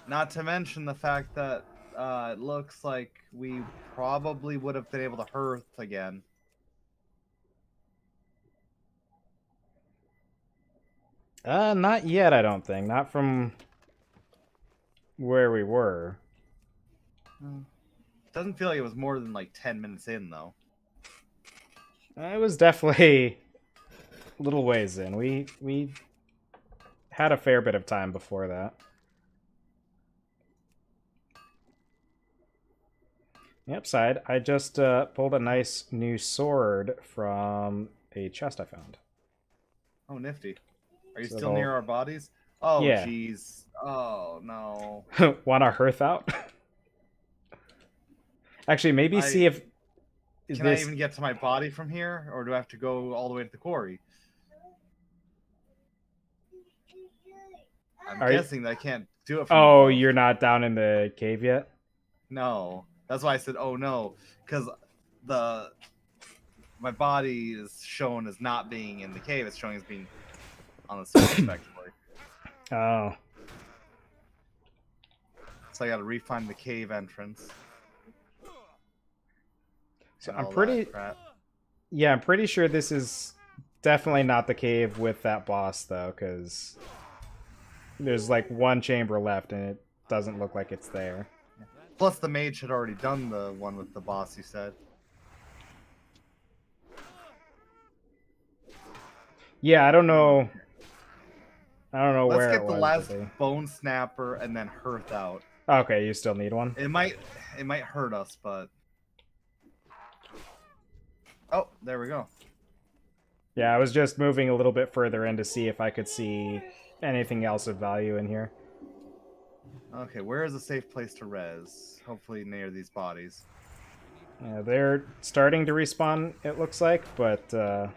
Not to mention the fact that it looks like we probably would have been able to hearth again. Not yet, I don't think. Not from where we were. Doesn't feel like it was more than like 10 minutes in, though. It was definitely a little ways in. We had a fair bit of time before that. Yep, side. I just pulled a nice new sword from a chest I found. Oh, nifty. Are you So still they'll- near our bodies? Oh, Yeah. jeez. Oh, no. Want to hearth out? Actually, maybe see if Can I even get to my body from here? Or do I have to go all the way to the quarry? I'm Are you- guessing that I can't do it from Oh, above. you're not down in the cave yet? No. That's why I said, oh, no. Because my body is shown as not being in the cave. It's showing as being on the surface, effectively. Oh. So I got to refine the cave entrance. So and I'm all that pretty... crap. Yeah, I'm pretty sure this is definitely not the cave with that boss, though, because there's like one chamber left, and it doesn't look like it's there. Plus, the mage had already done the one with the boss, you said. Yeah, I don't know. I don't know Let's where get it the was, last but they- bone snapper and then hearth out. Okay, you still need one? It might hurt us, but... Oh, there we go. Yeah, I was just moving a little bit further in to see if I could see anything else of value in here. Okay, where is a safe place to res? Hopefully near these bodies. Yeah, they're starting to respawn, it looks like, but That's still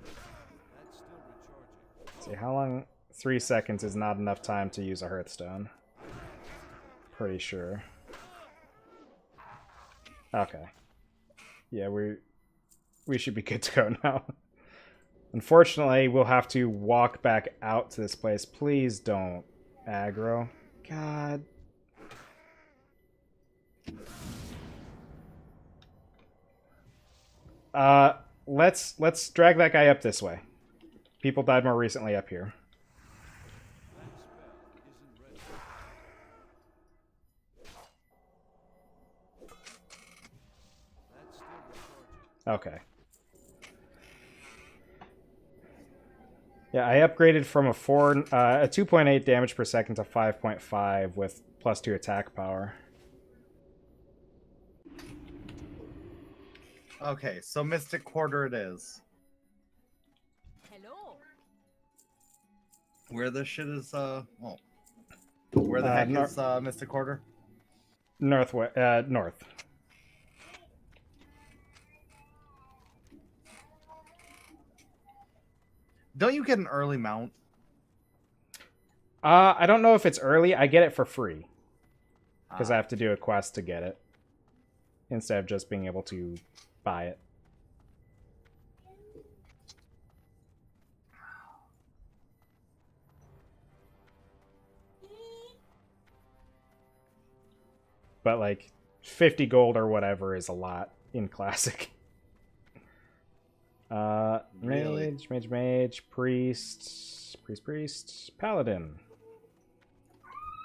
recharging. let's see how long. 3 seconds is not enough time to use a Hearthstone. Pretty sure. Okay. Yeah, we should be good to go now. Unfortunately, we'll have to walk back out to this place. Please don't aggro. God. Let's drag that guy up this way. People died more recently up here. That spell isn't ready. That's still recharging. Okay. Yeah, I upgraded from a 2.8 damage per second to 5.5 with +2 attack power. Okay, so Mystic Quarter it is. Hello. Where this shit is, Where the heck nor- is Mystic Quarter? North. Don't you get an early mount? I don't know if it's early. I get it for free. Because I have to do a quest to get it. Instead of just being able to buy it. But, like, 50 gold or whatever is a lot in Classic. Really? Mage, priest, paladin.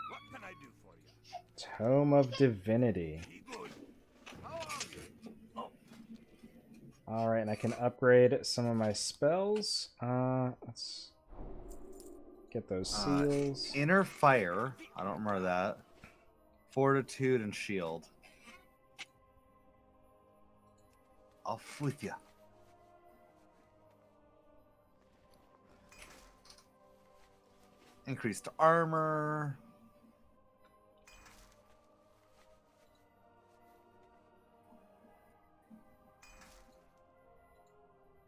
What can I do for you? Tome of Divinity. Be good. How are you? Alright, and I can upgrade some of my spells. Let's get those seals. Inner Fire. I don't remember that. Fortitude and Shield. Off with you. Increased armor.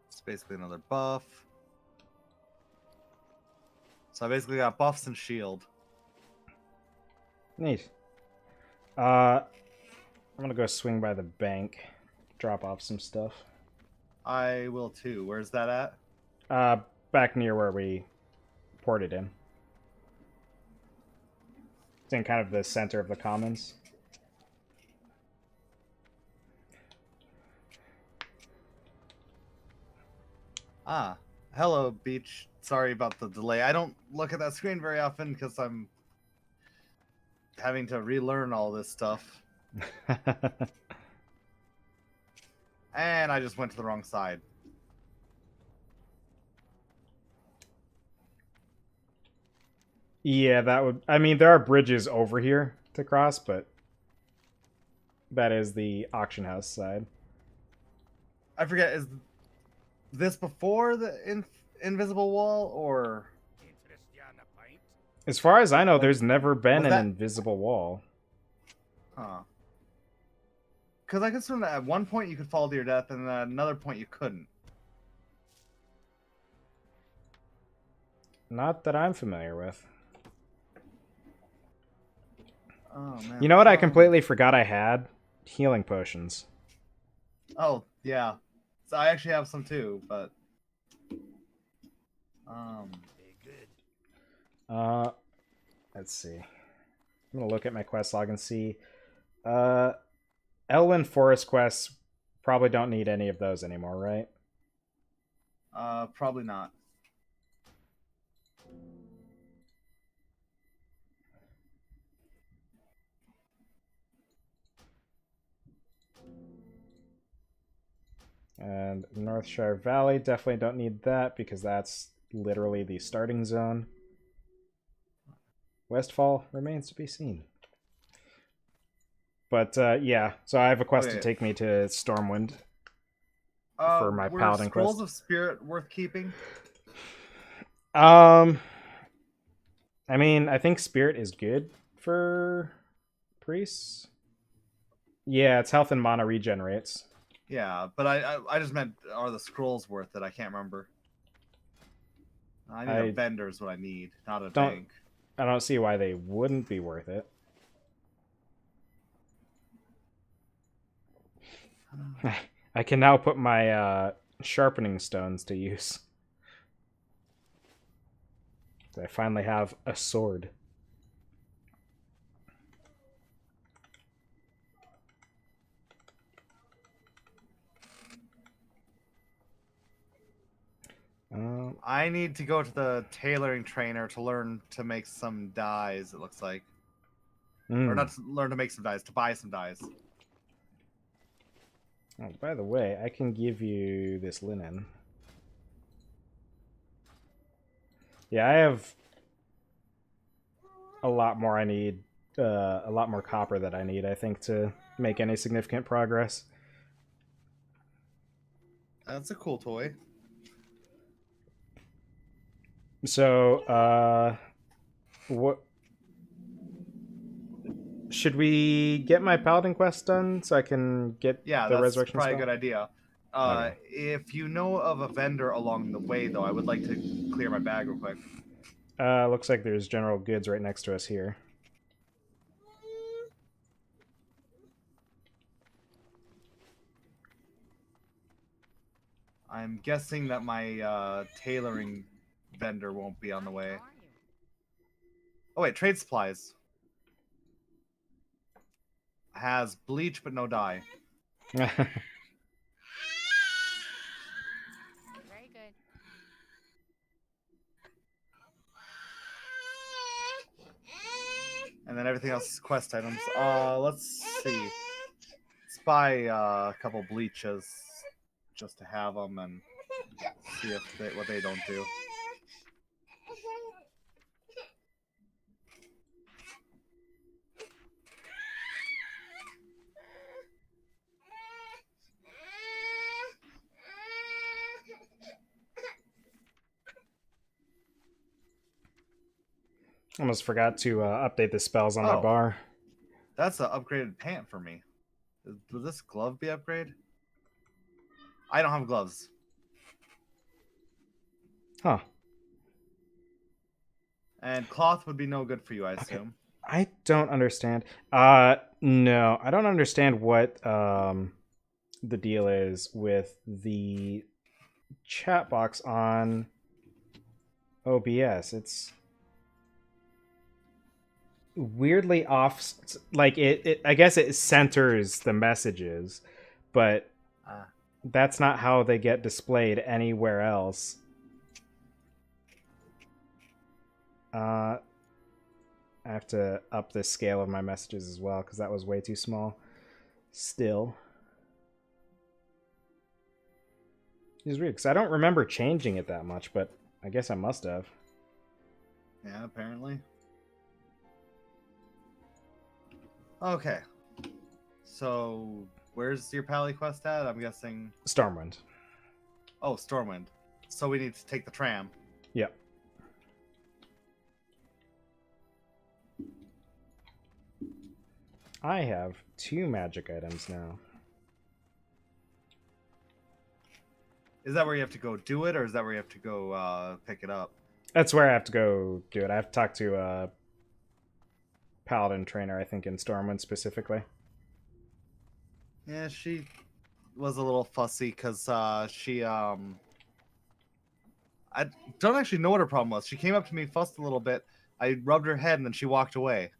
It's basically another buff. So I basically got buffs and shield. Neat. I'm gonna go swing by the bank, drop off some stuff. I will too. Where's that at? Back near where we ported in. It's in kind of the center of the commons. Ah, hello, Beach. Sorry about the delay. I don't look at that screen very often because I'm having to relearn all this stuff. And I just went to the wrong side. Yeah, that would... I mean, there are bridges over here to cross, but that is the auction house side. I forget, is this before the invisible wall, or... As far as I know, there's never been Was an that- invisible wall. Huh. Because I could assume that at one point you could fall to your death, and at another point you couldn't. Not that I'm familiar with. Oh, man. You know what I completely forgot I had? Healing potions. Oh, yeah. So I actually have some too, but... Let's see. I'm gonna look at my quest log and see. Elwynn Forest quests probably don't need any of those anymore, right? Probably not. And Northshire Valley, definitely don't need that because that's literally the starting zone. Westfall remains to be seen. But yeah, so I have a quest to Okay. take me to Stormwind for my were paladin Scrolls quest. of Spirit worth keeping? I mean, I think Spirit is good for priests. Yeah, it's health and mana regenerates. Yeah, but I just meant, are the scrolls worth it? I can't remember. I need a vendor is what I need, not a bank. I don't see why they wouldn't be worth it. I can now put my sharpening stones to use. I finally have a sword. I need to go to the tailoring trainer to learn to make some dyes, it looks like. Or not to learn to make some dyes, to buy some dyes. Oh, by the way, I can give you this linen. Yeah, I have a lot more I need, a lot more copper that I need, I think, to make any significant progress. That's a cool toy. So, what... Should we get my paladin quest done so I can get Yeah, the that's resurrection probably spell? a good idea. Okay. If you know of a vendor along the way, though, I would like to clear my bag real quick. Looks like there's general goods right next to us here. I'm guessing that my tailoring vendor won't be on the way. Oh wait, trade supplies. has bleach but no dye. Very good. And then everything else is quest items. Let's see. Let's buy a couple bleaches just to have them and see if what they don't do. Almost forgot to update the spells on that Oh. bar. That's an upgraded pant for me. Will this glove be upgraded? I don't have gloves. Huh. And cloth would be no good for you, I assume. I don't understand. No, I don't understand what the deal is with the chat box on OBS. It's weirdly off. Like it I guess it centers the messages, but that's not how they get displayed anywhere else. I have to up the scale of my messages as well because that was way too small. Still, it's weird because I don't remember changing it that much, but I guess I must have. Yeah, apparently. Okay. So, where's your Pally quest at? I'm guessing. Stormwind. Oh, Stormwind. So we need to take the tram. Yep. I have 2 magic items now. Is that where you have to go do it, or is that where you have to go pick it up? That's where I have to go do it. I have to talk to a paladin trainer, I think, in Stormwind specifically. Yeah, she was a little fussy because she I don't actually know what her problem was. She came up to me, fussed a little bit. I rubbed her head, and then she walked away.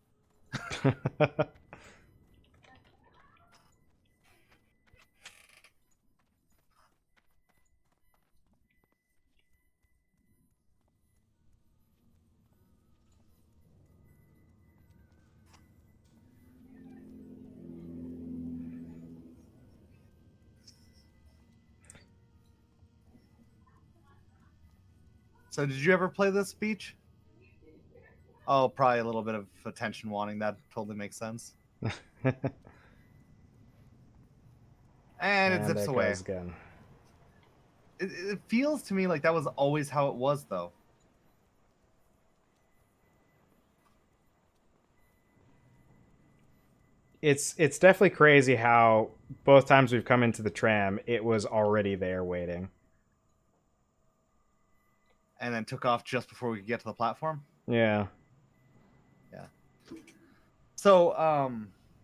So did you ever play this beach? Oh, probably a little bit of attention wanting. That totally makes sense. And it zips there away. goes again. It feels to me like that was always how it was, though. It's definitely crazy how both times we've come into the tram, it was already there waiting. And then took off just before we could get to the platform. Yeah. Yeah. So,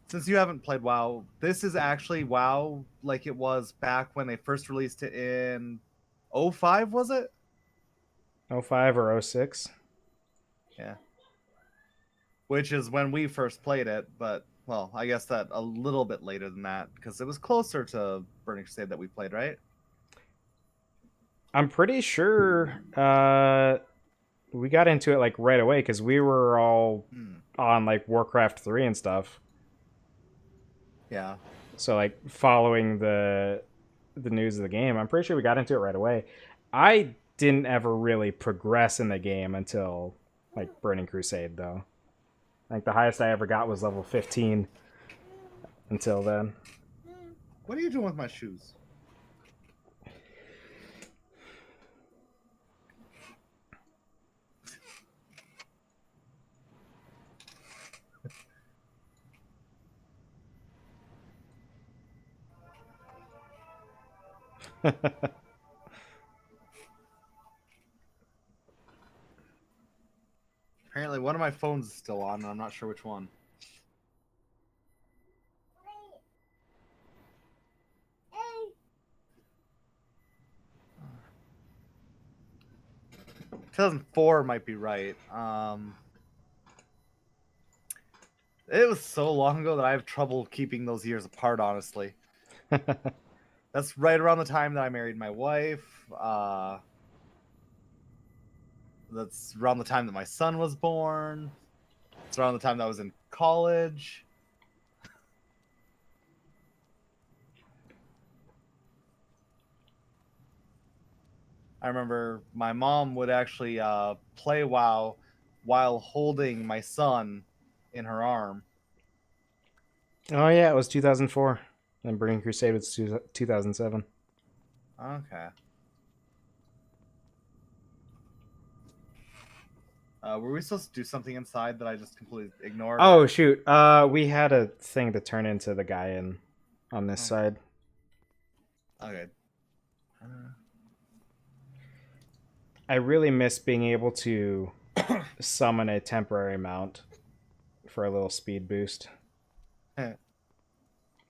since you haven't played WoW, this is actually WoW like it was back when they first released it in 05, was it? 05 or 06. Yeah. Which is when we first played it, but, well, I guess that a little bit later than that, because it was closer to Burning Crusade that we played, right? I'm pretty sure we got into it like right away because we were all on like Warcraft 3 and stuff. Yeah. So like following the news of the game, I'm pretty sure we got into it right away. I didn't ever really progress in the game until like Burning Crusade though. Like the highest I ever got was level 15 until then. What are you doing with my shoes? Apparently one of my phones is still on, and I'm not sure which one. ...2004 might be right. It was so long ago that I have trouble keeping those years apart, honestly. That's right around the time that I married my wife. That's around the time that my son was born. It's around the time that I was in college. I remember my mom would actually play WoW while holding my son in her arm. Oh yeah, it was 2004. And Burning Crusade was 2007. Okay. Were we supposed to do something inside that I just completely ignored? Oh shoot. We had a thing to turn into the guy in on this side. Okay. I really miss being able to summon a temporary mount for a little speed boost.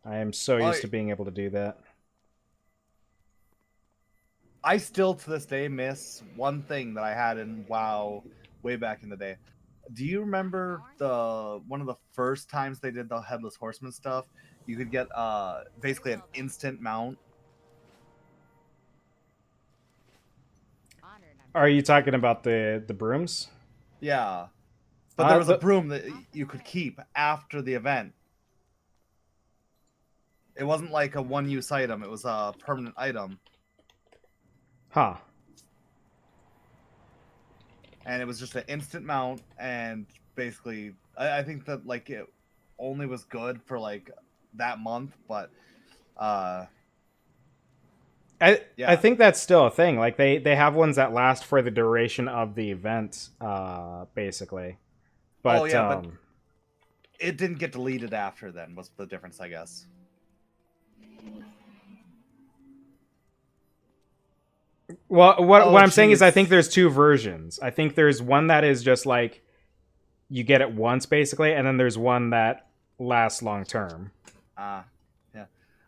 I am so used to being able to do that. I still, to this day, miss one thing that I had in WoW way back in the day. Do you remember one of the first times they did the Headless Horseman stuff? You could get basically an instant mount. Are you talking about the brooms? Yeah. But there was a broom that you could keep after the event. It wasn't like a one-use item. It was a permanent item. Huh. And it was just an instant mount, and basically, I think that like it only was good for like that month, but I think that's still a thing. Like they have ones that last for the duration of the event, basically. But, but it didn't get deleted after then. Was the difference, I guess. Well, what I'm saying is I think there's two versions. I think there's one that is just like you get it once basically, and then there's one that lasts long term. Yeah.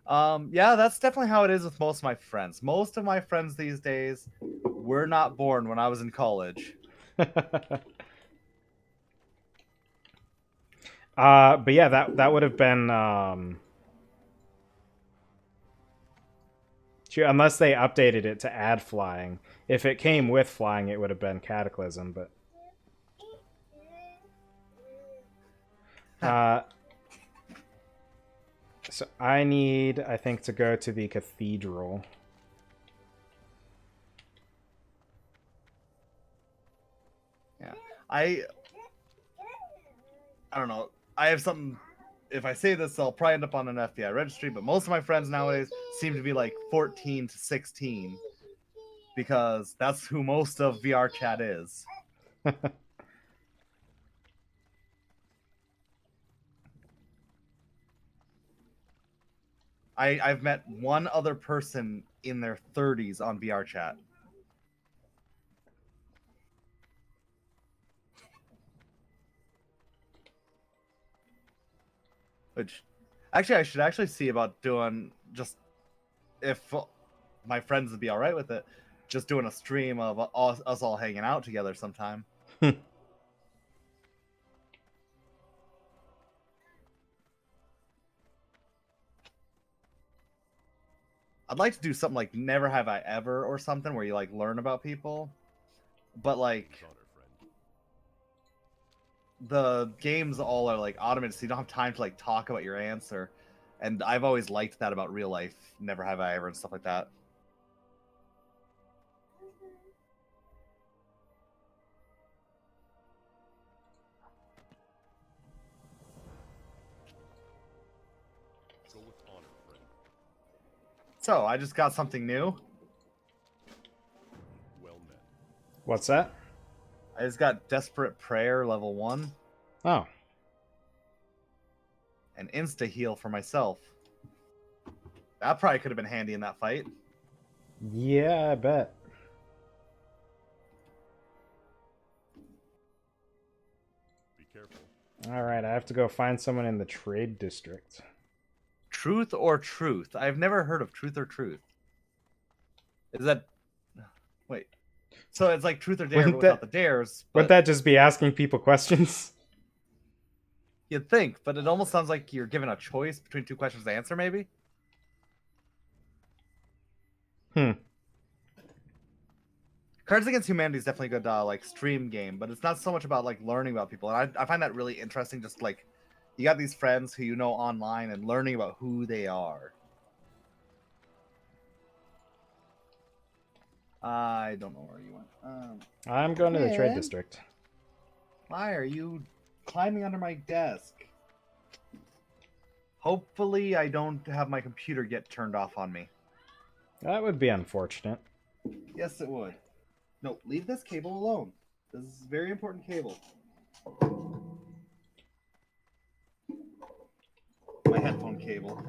Yeah, that's definitely how it is with most of my friends. Most of my friends these days were not born when I was in college. But yeah, that would have been unless they updated it to add flying. If it came with flying, it would have been Cataclysm, but so I need, I think, to go to the cathedral. Yeah. I don't know. I have something. If I say this, I'll probably end up on an FBI registry, but most of my friends nowadays seem to be like 14 to 16 because that's who most of VR chat is. I've met one other person in their 30s on VR chat. Which, actually, I should actually see about doing just, if my friends would be all right with it, just doing a stream of us all hanging out together sometime. I'd like to do something like Never Have I Ever or something where you like learn about people, but like the games all are like automated, so you don't have time to like talk about your answer. And I've always liked that about real life, Never Have I Ever and stuff like that. So, I just got something new. Well met. What's that? I just got Desperate Prayer level 1. Oh. And Insta Heal for myself. That probably could have been handy in that fight. Yeah, I bet. Be careful. Alright, I have to go find someone in the trade district. Truth or Truth? I've never heard of Truth or Truth. Is that... Wait. So it's like Truth or Dare, but without the dares. But... Wouldn't that just be asking people questions? You'd think, but it almost sounds like you're given a choice between two questions to answer, maybe? Cards Against Humanity is definitely a good like stream game, but it's not so much about like learning about people. And I find that really interesting. Just like you got these friends who you know online and learning about who they are. I don't know where you went. I'm going to the trade Man. district. Why are you climbing under my desk? Hopefully, I don't have my computer get turned off on me. That would be unfortunate. Yes, it would. No, leave this cable alone. This is a very important cable. My headphone cable.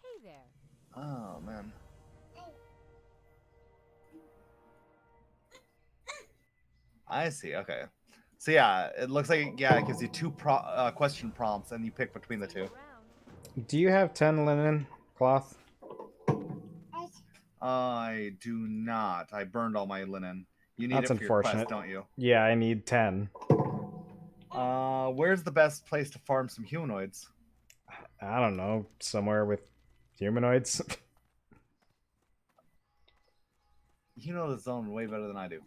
Hey there. Oh, man. I see. Okay. So yeah, it looks like it gives you two question prompts, and you pick between the two. Around. Do you have 10 linen cloth? I do not. I burned all my linen. You need That's it for your quest, unfortunate. don't you? Yeah, I need 10. Where's the best place to farm some humanoids? I don't know. Somewhere with humanoids. You know the zone way better than I do.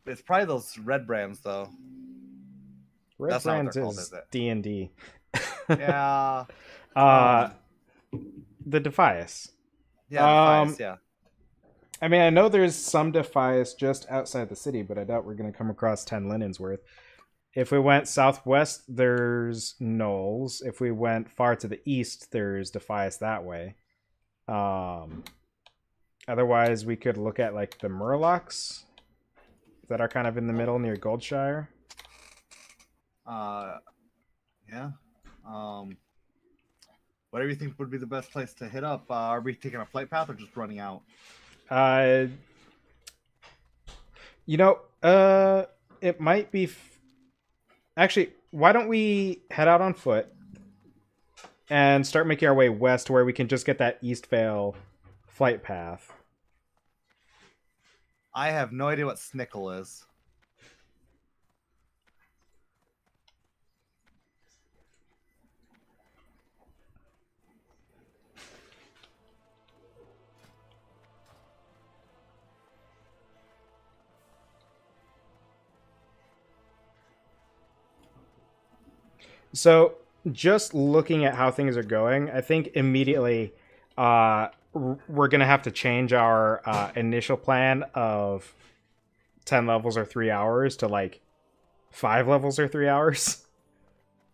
It's probably those red brands though. Red That's not what Brands they're called, is is it? D&D. Yeah. The Defias. Yeah. Defias, yeah. I mean, I know there's some Defias just outside the city, but I doubt we're going to come across 10 linens worth. If we went southwest, there's Knolls. If we went far to the east, there's Defias that way. Otherwise, we could look at like the Murlocs that are kind of in the middle near Goldshire. Yeah. Whatever you think would be the best place to hit up. Are we taking a flight path or just running out? It might be... Actually, why don't we head out on foot and start making our way west where we can just get that East Vale flight path. I have no idea what Snickle is. So, just looking at how things are going, I think immediately we're going to have to change our initial plan of 10 levels or 3 hours to like 5 levels or 3 hours.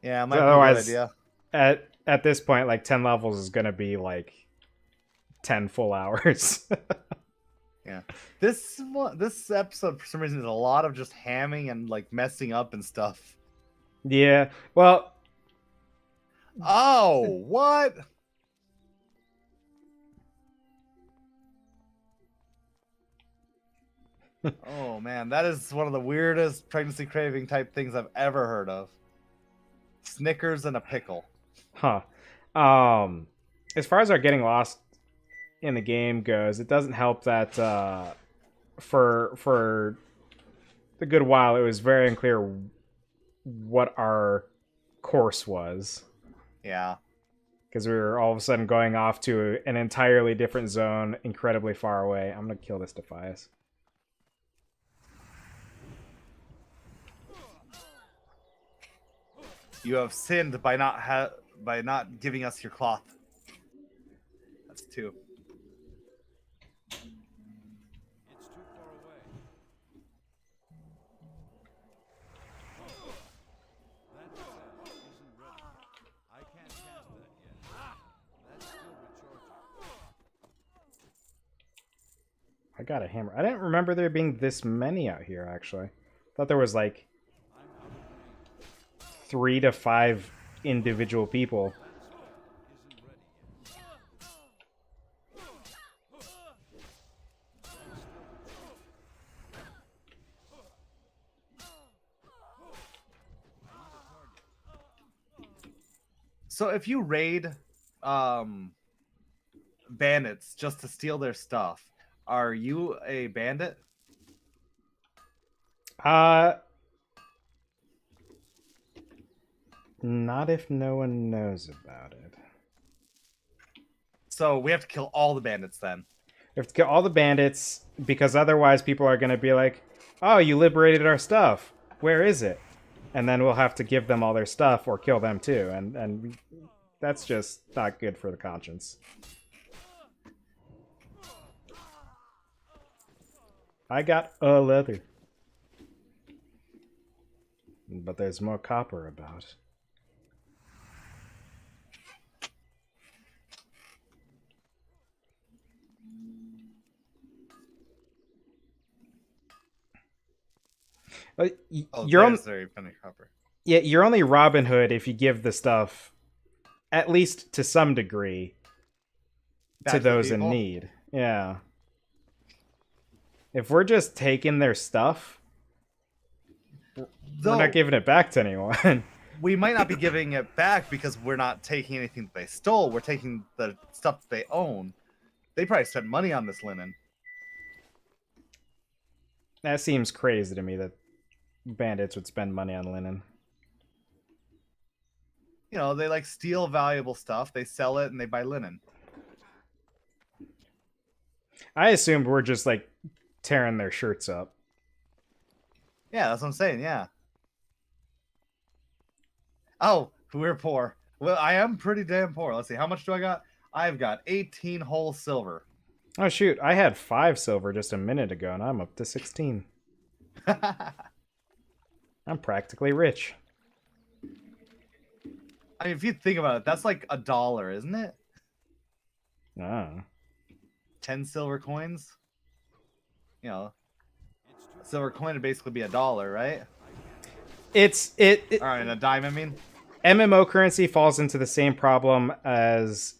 Yeah, might Otherwise, be a good idea. At this point, like 10 levels is going to be like 10 full hours. Yeah. This episode, for some reason, is a lot of just hamming and like messing up and stuff. Yeah, well... Oh, what? Oh, man. That is one of the weirdest pregnancy craving type things I've ever heard of. Snickers and a pickle. Huh. As far as our getting lost in the game goes, it doesn't help that for a good while it was very unclear what our course was. Yeah. Because we were all of a sudden going off to an entirely different zone, incredibly far away. I'm going to kill this Defias. You have sinned by not giving us your cloth. That's 2. It's too far away. That spell isn't ready. I can't cast that yet. That's still recharging. I got a hammer. I didn't remember there being this many out here, actually. I thought there was like I'm out of range. 3 to 5 individual people. That spell isn't ready yet. So if you raid bandits just to steal their stuff, are you a bandit? Not if no one knows about it. So we have to kill all the bandits then. We have to kill all the bandits, because otherwise people are going to be like, oh, you liberated our stuff. Where is it? And then we'll have to give them all their stuff or kill them too. And that's just not good for the conscience. I got a leather. But there's more copper about. You're on, copper. yeah, you're only Robin Hood if you give the stuff, at least to some degree, Back to to the those in people? need. Yeah. If we're just taking their stuff, we're not giving it back to anyone. We might not be giving it back because we're not taking anything that they stole. We're taking the stuff that they own. They probably spent money on this linen. That seems crazy to me that bandits would spend money on linen. You know, they like steal valuable stuff, they sell it, and they buy linen. I assumed we're just like tearing their shirts up. Yeah, that's what I'm saying, yeah. Oh, we're poor. Well, I am pretty damn poor. Let's see, how much do I got? I've got 18 whole silver. Oh shoot, I had 5 silver just a minute ago and I'm up to 16. I'm practically rich. I mean, if you think about it, that's like $1, isn't it? Ah. 10 silver coins? You know, a silver coin would basically be $1, right? It All right, and a dime, I mean? MMO currency falls into the same problem as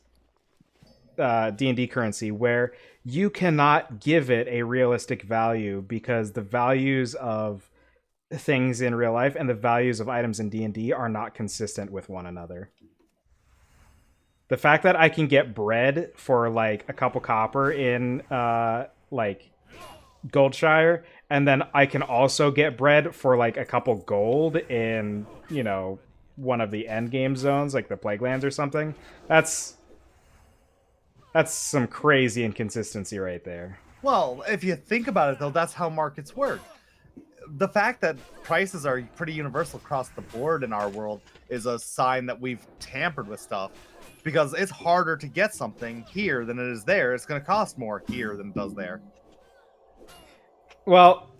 D&D currency, where you cannot give it a realistic value because the values of things in real life and the values of items in D&D are not consistent with one another. The fact that I can get bread for like a couple copper in like Goldshire, and then I can also get bread for like a couple gold in, you know, one of the end game zones, like the Plague Lands or something. That's some crazy inconsistency right there. Well, if you think about it, though, that's how markets work. The fact that prices are pretty universal across the board in our world is a sign that we've tampered with stuff. Because it's harder to get something here than it is there. It's going to cost more here than it does there. Well,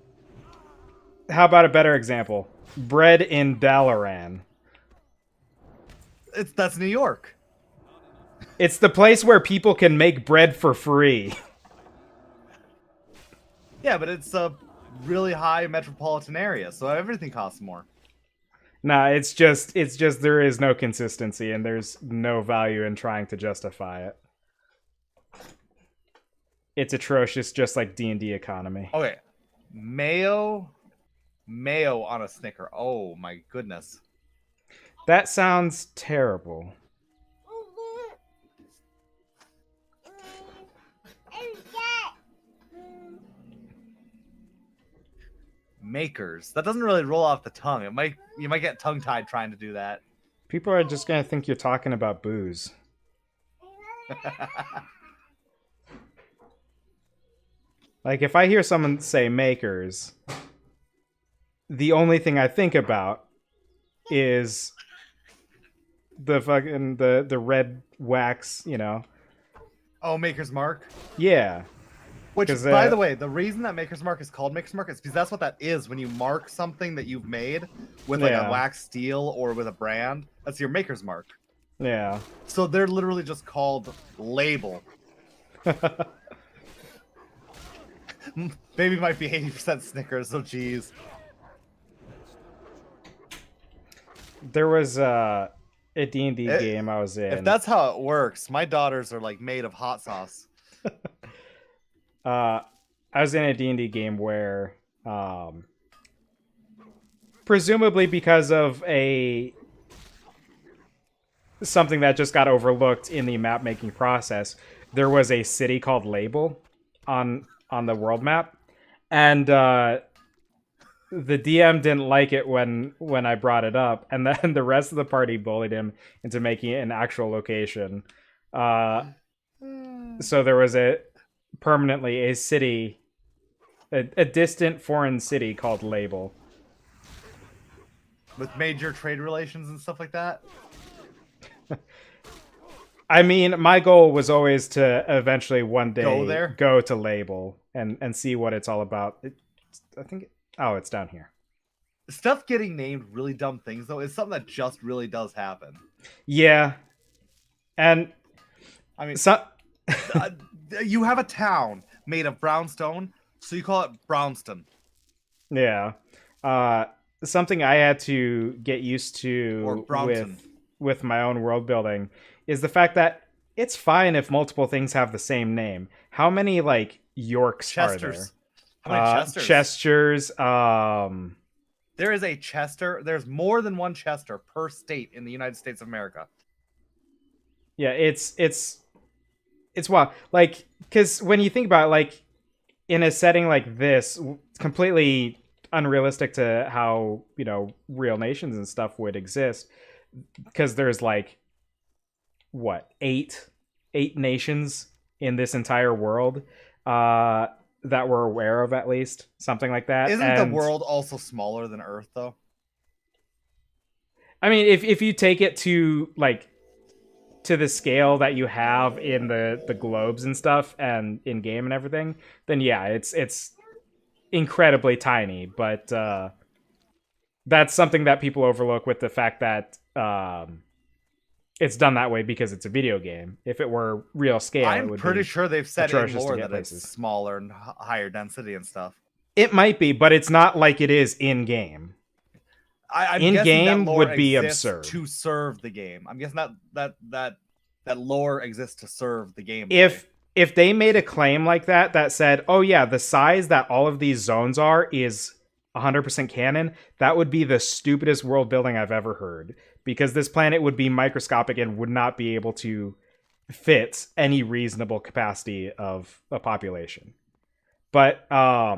how about a better example? Bread in Dalaran. That's New York. It's the place where people can make bread for free. Yeah, but it's a really high metropolitan area, so everything costs more. Nah, it's just there is no consistency and there's no value in trying to justify it. It's atrocious, just like D&D economy. Okay, mayo on a Snicker. Oh my goodness. That sounds terrible. Makers. That doesn't really roll off the tongue. You might get tongue-tied trying to do that. People are just gonna think you're talking about booze. Like, if I hear someone say makers, the only thing I think about is the fucking the red wax, you know. Oh, Maker's Mark. Yeah. Which, 'Cause, by the way, the reason that Maker's Mark is called Maker's Mark is because that's what that is. When you mark something that you've made with like Yeah. a wax steel or with a brand, that's your Maker's Mark. Yeah. So they're literally just called label. Baby might be 80% Snickers, so geez. There was a D&D game I was in. If that's how it works, my daughters are like made of hot sauce. I was in a D&D game where, presumably because of something that just got overlooked in the map making process, there was a city called Label on the world map, and the DM didn't like it when I brought it up, and then the rest of the party bullied him into making it an actual location. So there was permanently a city, a distant foreign city called Label. With major trade relations and stuff like that. I mean, my goal was always to eventually one day Go there? go to Label and see what it's all about. I think. Oh, it's down here. Stuff getting named really dumb things though is something that just really does happen. Yeah, and I mean, so you have a town made of brownstone, so you call it Brownston. yeah, something I had to get used Or to Brownton. with my own world building is the fact that it's fine if multiple things have the same name. How many like Yorks are there? Chesters. How many Chesters? Chesters. There is a Chester. There's more than one Chester per state in the United States of America. Yeah, it's wild. Like, because when you think about it, like in a setting like this, completely unrealistic to how real nations and stuff would exist, because there's like what eight nations in this entire world that we're aware of, at least something like that. Isn't And the world also smaller than Earth though? I mean, if you take it to like to the scale that you have in the globes and stuff and in game and everything, then yeah, it's incredibly tiny. But that's something that people overlook with the fact that it's done that way because it's a video game. If it were real scale, it I'm would pretty be sure they've said in atrocious to lore get that it's places. smaller and higher density and stuff. It might be, but it's not like it is in game. I'm In guessing game that lore would be exists absurd. to serve the game. I'm guessing that lore exists to serve the game. If they made a claim like that said, oh yeah, the size that all of these zones are is 100% canon, that would be the stupidest world building I've ever heard, because this planet would be microscopic and would not be able to fit any reasonable capacity of a population. But yeah,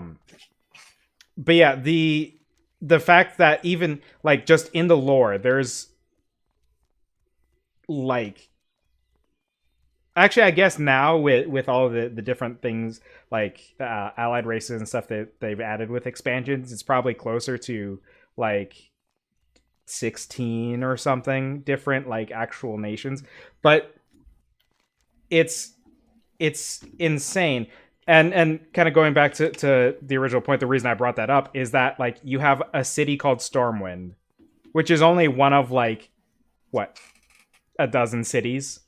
the fact that even like just in the lore, there's like, actually, I guess now with all of the different things like allied races and stuff that they've added with expansions, it's probably closer to like 16 or something different like actual nations. But it's insane. And kind of going back to the original point, the reason I brought that up is that like you have a city called Stormwind, which is only one of like what, a dozen cities.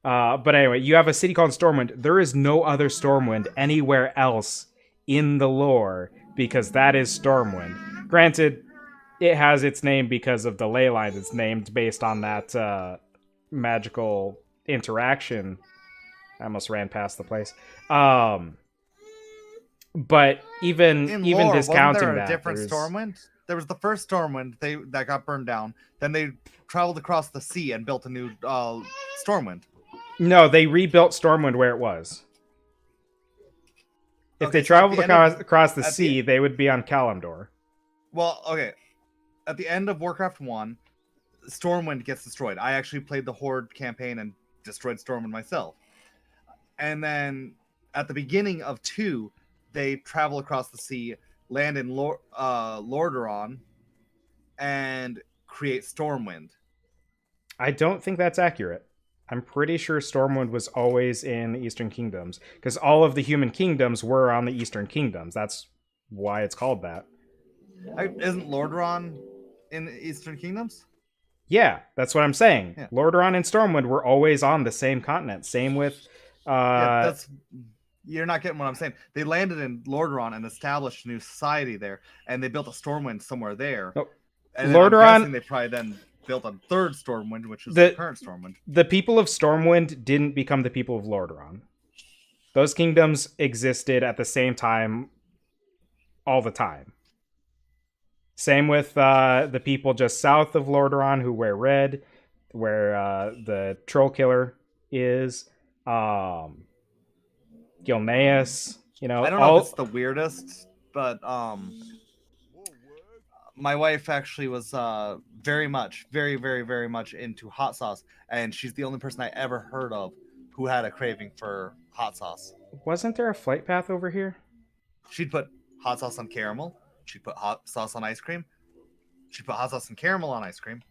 But anyway, you have a city called Stormwind. There is no other Stormwind anywhere else in the lore because that is Stormwind. Granted, it has its name because of the ley lines. It's named based on that magical interaction. I almost ran past the place. But even lore, discounting wasn't there a that, different there's- Stormwind? There was the first Stormwind that got burned down. Then they traveled across the sea and built a new Stormwind. No, they rebuilt Stormwind where it was. If Okay, they so at traveled the end of- across the at the- sea, they would be on Kalimdor. Well, okay. At the end of Warcraft 1, Stormwind gets destroyed. I actually played the Horde campaign and destroyed Stormwind myself. And then at the beginning of 2, they travel across the sea, land in Lordaeron, and create Stormwind. I don't think that's accurate. I'm pretty sure Stormwind was always in the Eastern Kingdoms, because all of the human kingdoms were on the Eastern Kingdoms. That's why it's called that. Isn't Lordaeron in the Eastern Kingdoms? Yeah, that's what I'm saying. Yeah. Lordaeron and Stormwind were always on the same continent. Same with... Yeah, you're not getting what I'm saying. They landed in Lordaeron and established a new society there, and they built a Stormwind somewhere there. No, And then I'm Lordaeron- guessing they probably then built a third Stormwind, which is the current Stormwind. the people of Stormwind didn't become the people of Lordaeron. Those kingdoms existed at the same time all the time. Same with the people just south of Lordaeron who wear red, where the Troll Killer is. Gilneas, I don't know all if it's the weirdest, but my wife actually was very much, very, very, very much into hot sauce, and she's the only person I ever heard of who had a craving for hot sauce. Wasn't there a flight path over here? She'd put hot sauce on caramel. She'd put hot sauce on ice cream. She'd put hot sauce and caramel on ice cream.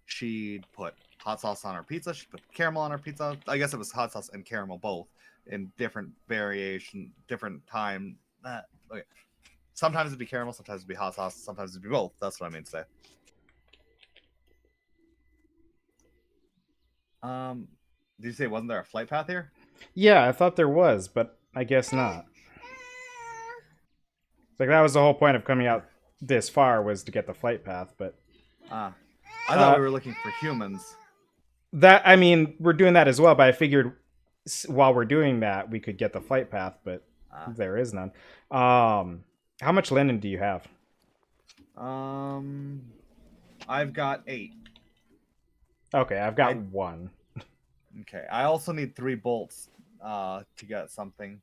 She'd put hot sauce on her pizza. She'd put caramel on her pizza. I guess it was hot sauce and caramel both in different variation, different time. Okay. Sometimes it'd be caramel, sometimes it'd be hot sauce, sometimes it'd be both. That's what I mean to say. Did you say wasn't there a flight path here? Yeah, I thought there was, but I guess not. Like that was the whole point of coming out this far, was to get the flight path, but I thought we were looking for humans. that, I mean, we're doing that as well, but I figured while we're doing that, we could get the flight path, but there is none. How much linen do you have? I've got 8. Okay, I've got 1. Okay, I also need 3 bolts to get something.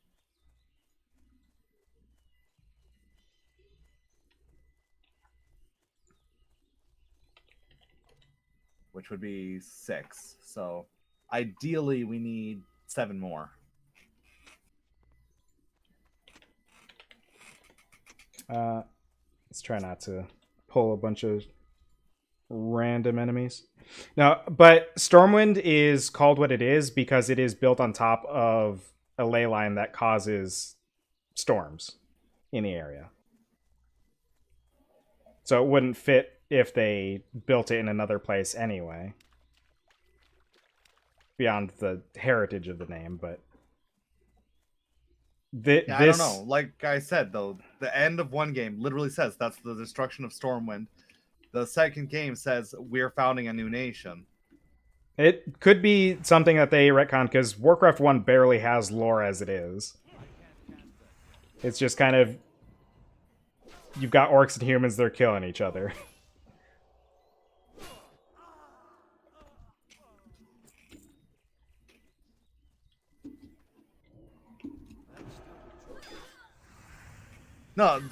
Which would be 6. So ideally we need 7 more. Let's try not to pull a bunch of random enemies. No, but Stormwind is called what it is because it is built on top of a ley line that causes storms in the area. So it wouldn't fit if they built it in another place anyway. Beyond the heritage of the name, but... I don't know. Like I said, though, the end of one game literally says that's the destruction of Stormwind. The second game says we're founding a new nation. It could be something that they retcon, because Warcraft 1 barely has lore as it is. It's just kind of... You've got orcs and humans, they're killing each other. No,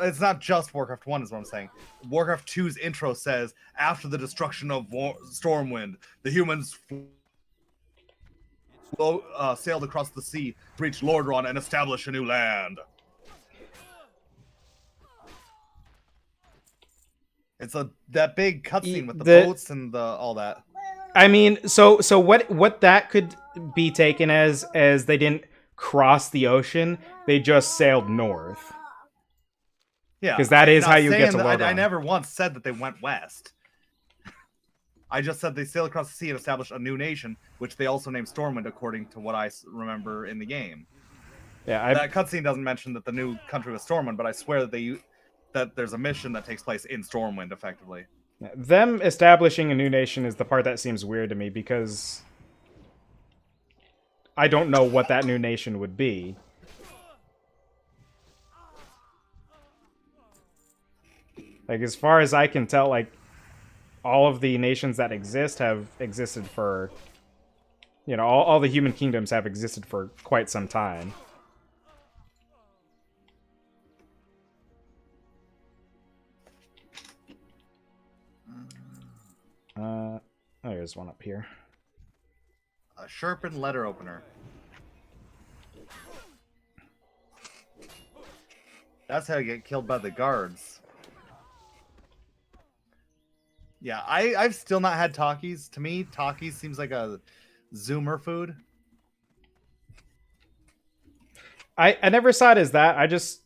it's not just Warcraft 1 is what I'm saying. Warcraft 2's intro says, after the destruction of Stormwind, the humans sailed across the sea to reach Lordran and establish a new land. It's that big cutscene with the boats and all that. I mean, so what that could be taken as they didn't cross the ocean, they just sailed north. Yeah, because that is how you get to Lordran. I never once said that they went west. I just said they sailed across the sea and established a new nation, which they also named Stormwind, according to what I remember in the game. Yeah, that cutscene doesn't mention that the new country was Stormwind, but I swear that there's a mission that takes place in Stormwind, effectively. Them establishing a new nation is the part that seems weird to me, because I don't know what that new nation would be. Like, as far as I can tell, like, all of the nations that exist have existed for... You know, all the human kingdoms have existed for quite some time. Oh, there's one up here. A sharpened letter opener. That's how you get killed by the guards. Yeah, I've still not had Takis. To me, Takis seems like a Zoomer food. I never saw it as that. I just...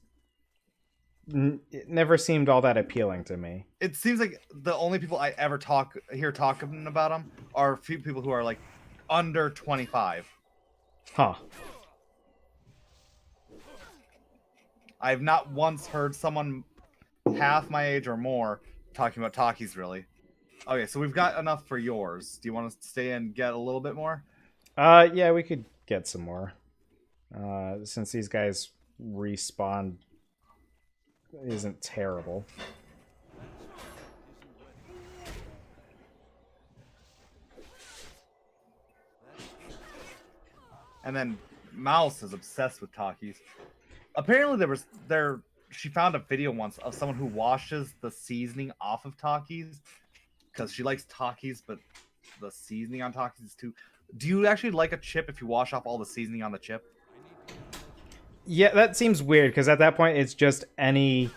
It never seemed all that appealing to me. It seems like the only people I ever hear talking about them are few people who are like under 25. Huh. I've not once heard someone half my age or more talking about Takis, really. Okay, so we've got enough for yours. Do you want to stay and get a little bit more? Yeah, we could get some more. Since these guys respawn isn't terrible. And then Mouse is obsessed with Takis. Apparently she found a video once of someone who washes the seasoning off of Takis because she likes Takis, but the seasoning on Takis is too. Do you actually like a chip if you wash off all the seasoning on the chip? Yeah, that seems weird because at that point it's just any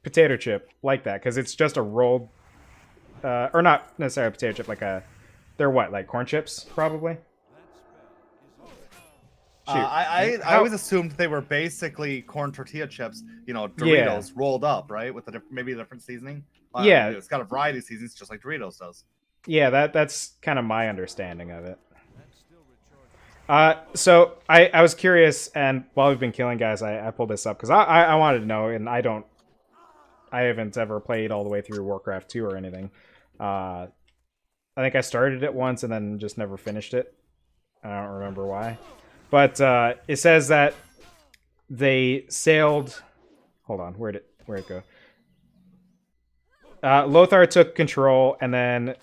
potato chip like that because it's just a rolled, or not necessarily a potato chip, like they're what, like corn chips probably. I always assumed they were basically corn tortilla chips, you know, Doritos rolled up, right, with maybe a different seasoning. Yeah, it's got a variety of seasonings, just like Doritos does. Yeah, that's kind of my understanding of it. So I was curious, and while we've been killing guys, I pulled this up because I wanted to know, and I haven't ever played all the way through Warcraft 2 or anything. I think I started it once and then just never finished it. I don't remember why. But it says that they sailed. Hold on, where'd it go? Lothar took control and then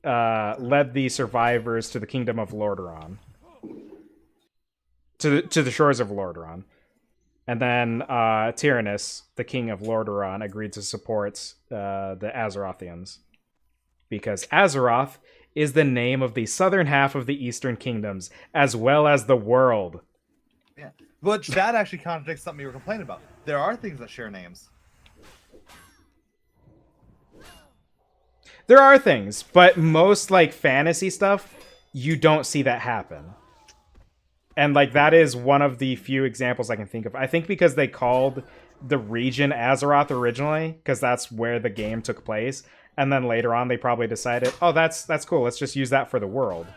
led the survivors to the kingdom of Lordaeron, to the shores of Lordaeron, and then Tyrannus, the king of Lordaeron, agreed to support the Azerothians because Azeroth is the name of the southern half of the Eastern Kingdoms, as well as the world. Yeah, which that actually contradicts something you were complaining about. There are things that share names. There are things, but most like fantasy stuff, you don't see that happen. And like that is one of the few examples I can think of. I think because they called the region Azeroth originally, because that's where the game took place. And then later on, they probably decided, oh, that's cool. Let's just use that for the world.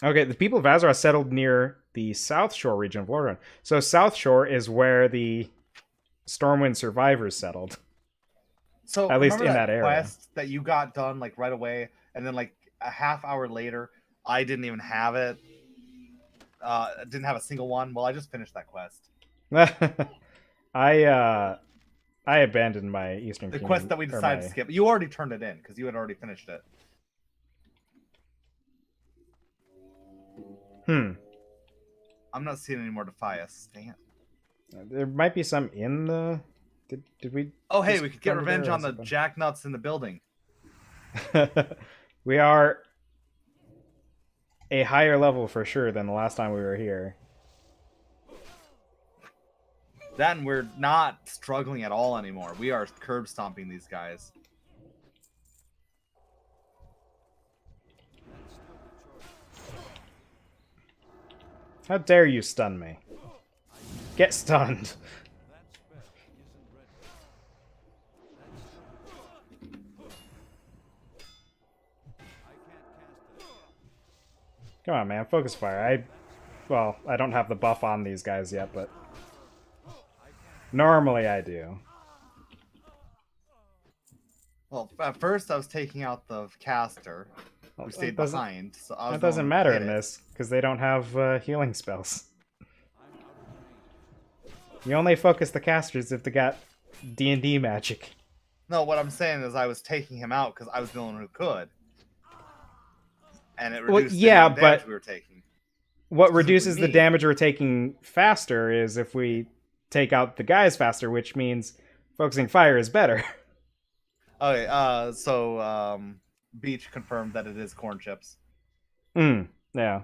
Okay, the people of Azeroth settled near the South Shore region of Lordaeron. So South Shore is where the Stormwind survivors settled. So at least in that area. area. Quest that you got done like right away, and then like a half hour later, I didn't even have it. Didn't have a single one. Well, I just finished that quest. I abandoned my Eastern The Kingdom, quest that we decided to skip. You already turned it in because you had already finished it. I'm not seeing any more Defias. Dang it. There might be some in the. Did we? Oh, hey, we could get revenge on the jacknuts in the building. We are a higher level for sure than the last time we were here. Then we're not struggling at all anymore. We are curb stomping these guys. How dare you stun me? Get stunned. Come on, man. Focus fire. I don't have the buff on these guys yet, but normally I do. Well, at first I was taking out the caster, who stayed behind. So that doesn't matter in this, because they don't have healing spells. You only focus the casters if they got D&D magic. No, what I'm saying is I was taking him out because I was the only one who could. And it reduced the amount of damage we were taking. What reduces the damage we're taking faster is if we take out the guys faster, which means focusing fire is better. Okay, so Beach confirmed that it is corn chips. Yeah.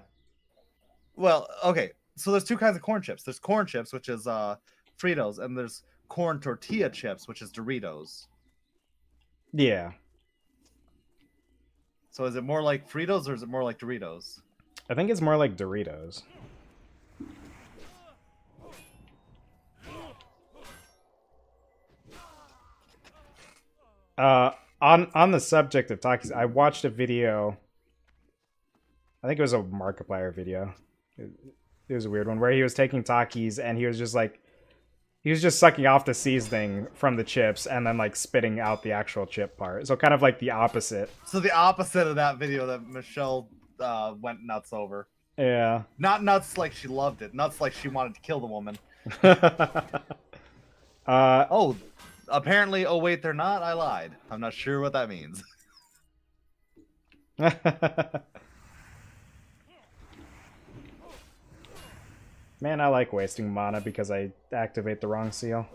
Well, okay, so there's two kinds of corn chips. There's corn chips, which is Fritos, and there's corn tortilla chips, which is Doritos. Yeah. So is it more like Fritos or is it more like Doritos? I think it's more like Doritos. On the subject of Takis, I watched a video. I think it was a Markiplier video. It was a weird one where he was taking Takis and he was just sucking off the seasoning from the chips and then like spitting out the actual chip part. So kind of like the opposite. So the opposite of that video that Michelle went nuts over. Yeah. Not nuts like she loved it. Nuts like she wanted to kill the woman. Oh, apparently, oh wait, they're not. I lied. I'm not sure what that means. Man, I like wasting mana because I activate the wrong seal.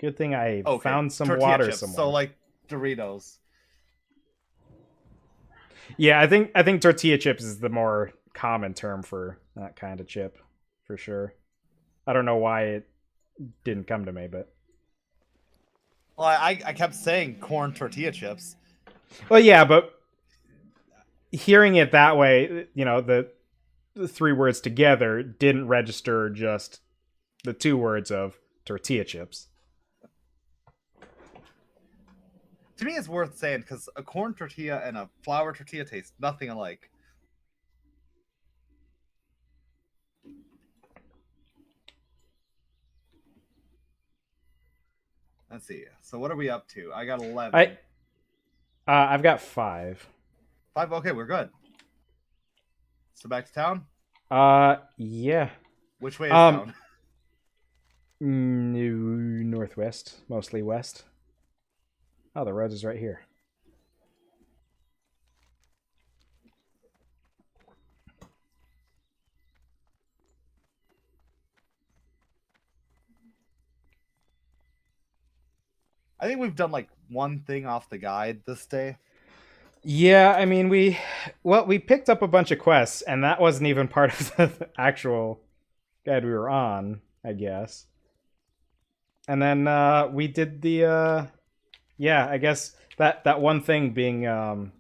Good thing I Okay, found some tortilla water chips, somewhere. so like Doritos. Yeah, I think tortilla chips is the more common term for that kind of chip, for sure. I don't know why it didn't come to me, but Well, I kept saying corn tortilla chips. well, yeah, but hearing it that way, you know, the three words together didn't register just the two words of tortilla chips. To me, it's worth saying because a corn tortilla and a flour tortilla taste nothing alike. Let's see. So what are we up to? I got 11. I've got 5. 5. Okay, we're good. So back to town. Yeah. Which way is town? Northwest, mostly west. Oh, the road is right here. I think we've done like one thing off the guide this day. Yeah, I mean we picked up a bunch of quests, and that wasn't even part of the actual guide we were on, I guess. And then we did the yeah, I guess that one thing being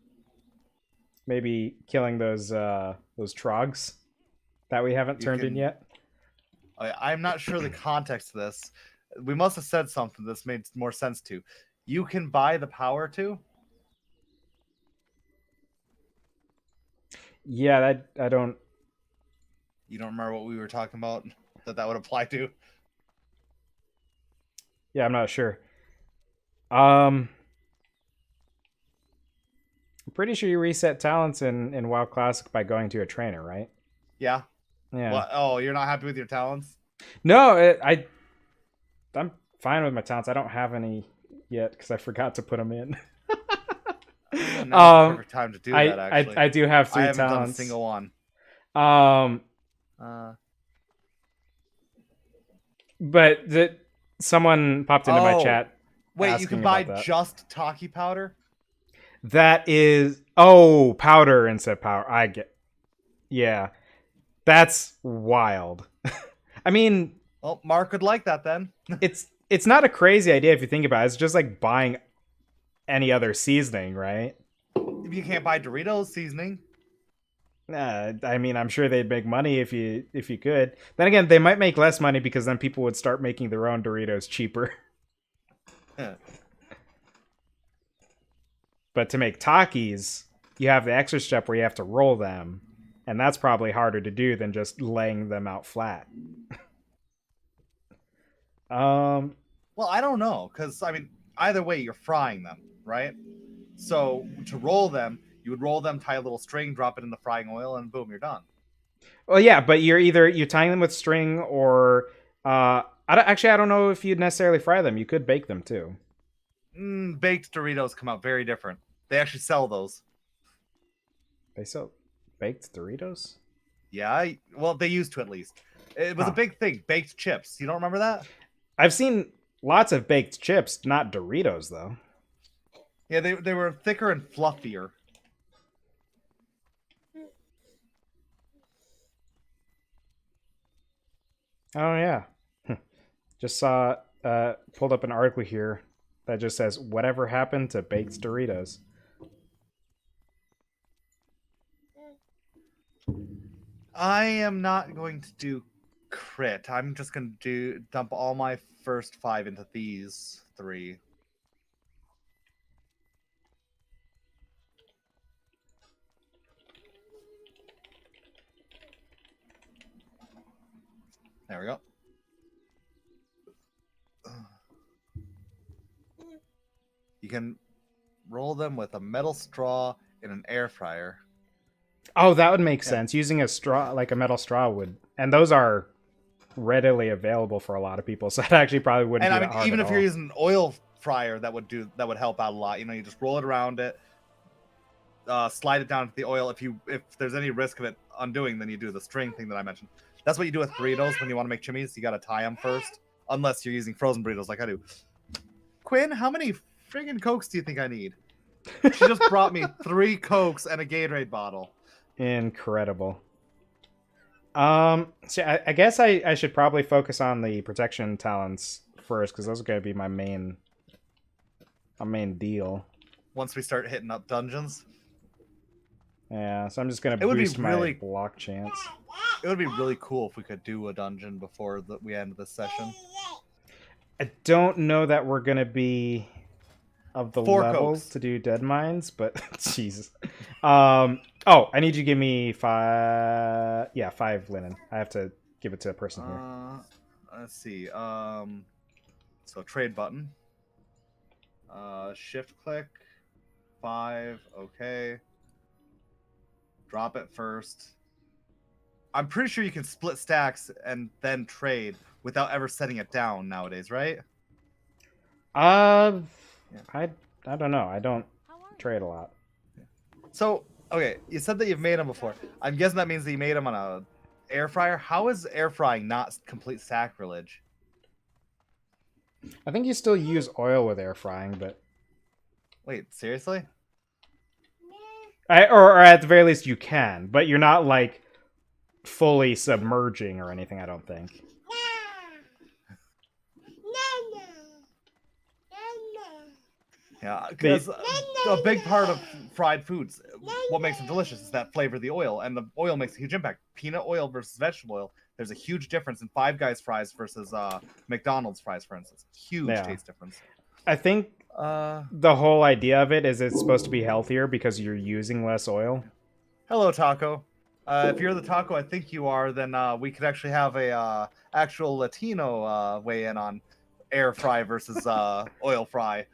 maybe killing those trogs that we haven't turned in yet. I'm not sure the context of this. We must have said something this made more sense to. You can buy the power to? Yeah, I don't. You don't remember what we were talking about that would apply to? Yeah, I'm not sure. I'm pretty sure you reset talents in WoW Classic by going to a trainer, right? Yeah. Yeah. What? Oh, you're not happy with your talents? No, I'm fine with my talents. I don't have any yet because I forgot to put them in. Now's the perfect time to do that. Actually, I do have 3 I haven't talents. done a single one. But someone popped into my chat. Wait, you can buy just Taki powder? That is powder instead of power. I get. Yeah, that's wild. I mean, well, Mark would like that then. it's not a crazy idea if you think about it. It's just like buying any other seasoning, right? You can't buy Doritos seasoning. I mean, I'm sure they'd make money if you could. Then again, they might make less money because then people would start making their own Doritos cheaper. Yeah. But to make Takis, you have the extra step where you have to roll them, and that's probably harder to do than just laying them out flat. Well, I don't know, because I mean, either way, you're frying them, right? So to roll them, you would roll them, tie a little string, drop it in the frying oil, and boom, you're done. Well, yeah, but you're tying them with string, or I don't know if you'd necessarily fry them. You could bake them too. Baked Doritos come out very different. They actually sell those. They sell baked Doritos? Yeah, well, they used to at least. It was a big thing. Baked chips. You don't remember that? I've seen lots of baked chips, not Doritos though. Yeah, they were thicker and fluffier. Oh yeah. Just saw pulled up an article here that just says whatever happened to baked Doritos. I am not going to do crit. I'm just going to dump all my first 5 into these 3. There we go. You can roll them with a metal straw in an air fryer. Oh, that would make sense. Using a straw, like a metal straw, would, and those are readily available for a lot of people. So that actually probably wouldn't. And be I mean, that hard even at if you're all. using oil fryer that would help out a lot. You know, you just roll it around it, slide it down to the oil. If there's any risk of it undoing, then you do the string thing that I mentioned. That's what you do with burritos when you want to make chimneys. You got to tie them first, unless you're using frozen burritos like I do. Quinn, how many friggin' Cokes do you think I need? She just brought me 3 Cokes and a Gatorade bottle. Incredible. So I guess I should probably focus on the protection talents first, because those are going to be my main deal. Once we start hitting up dungeons. Yeah, so I'm just going to boost my block chance. It would be really cool if we could do a dungeon before we end this session. I don't know that we're going to be of the 4 level Cokes to do Dead Mines, but Jesus. Oh, I need you to give me 5 linen. I have to give it to a person here. Let's see. So trade button. Shift click. 5, okay. Drop it first. I'm pretty sure you can split stacks and then trade without ever setting it down nowadays, right? I don't know. I don't trade a lot. So, okay, you said that you've made them before. I'm guessing that means that you made them on a air fryer. How is air frying not complete sacrilege? I think you still use oil with air frying, but Wait, seriously? or at the very least you can, but you're not like fully submerging or anything, I don't think. Yeah, because a big part of fried foods, what makes them delicious is that flavor of the oil, and the oil makes a huge impact. Peanut oil versus vegetable oil, there's a huge difference in Five Guys fries versus McDonald's fries, for instance. Huge taste difference. I think the whole idea of it is it's supposed to be healthier because you're using less oil. Hello, Taco. If you're the Taco I think you are, then we could actually have a actual Latino weigh in on air fry versus oil fry.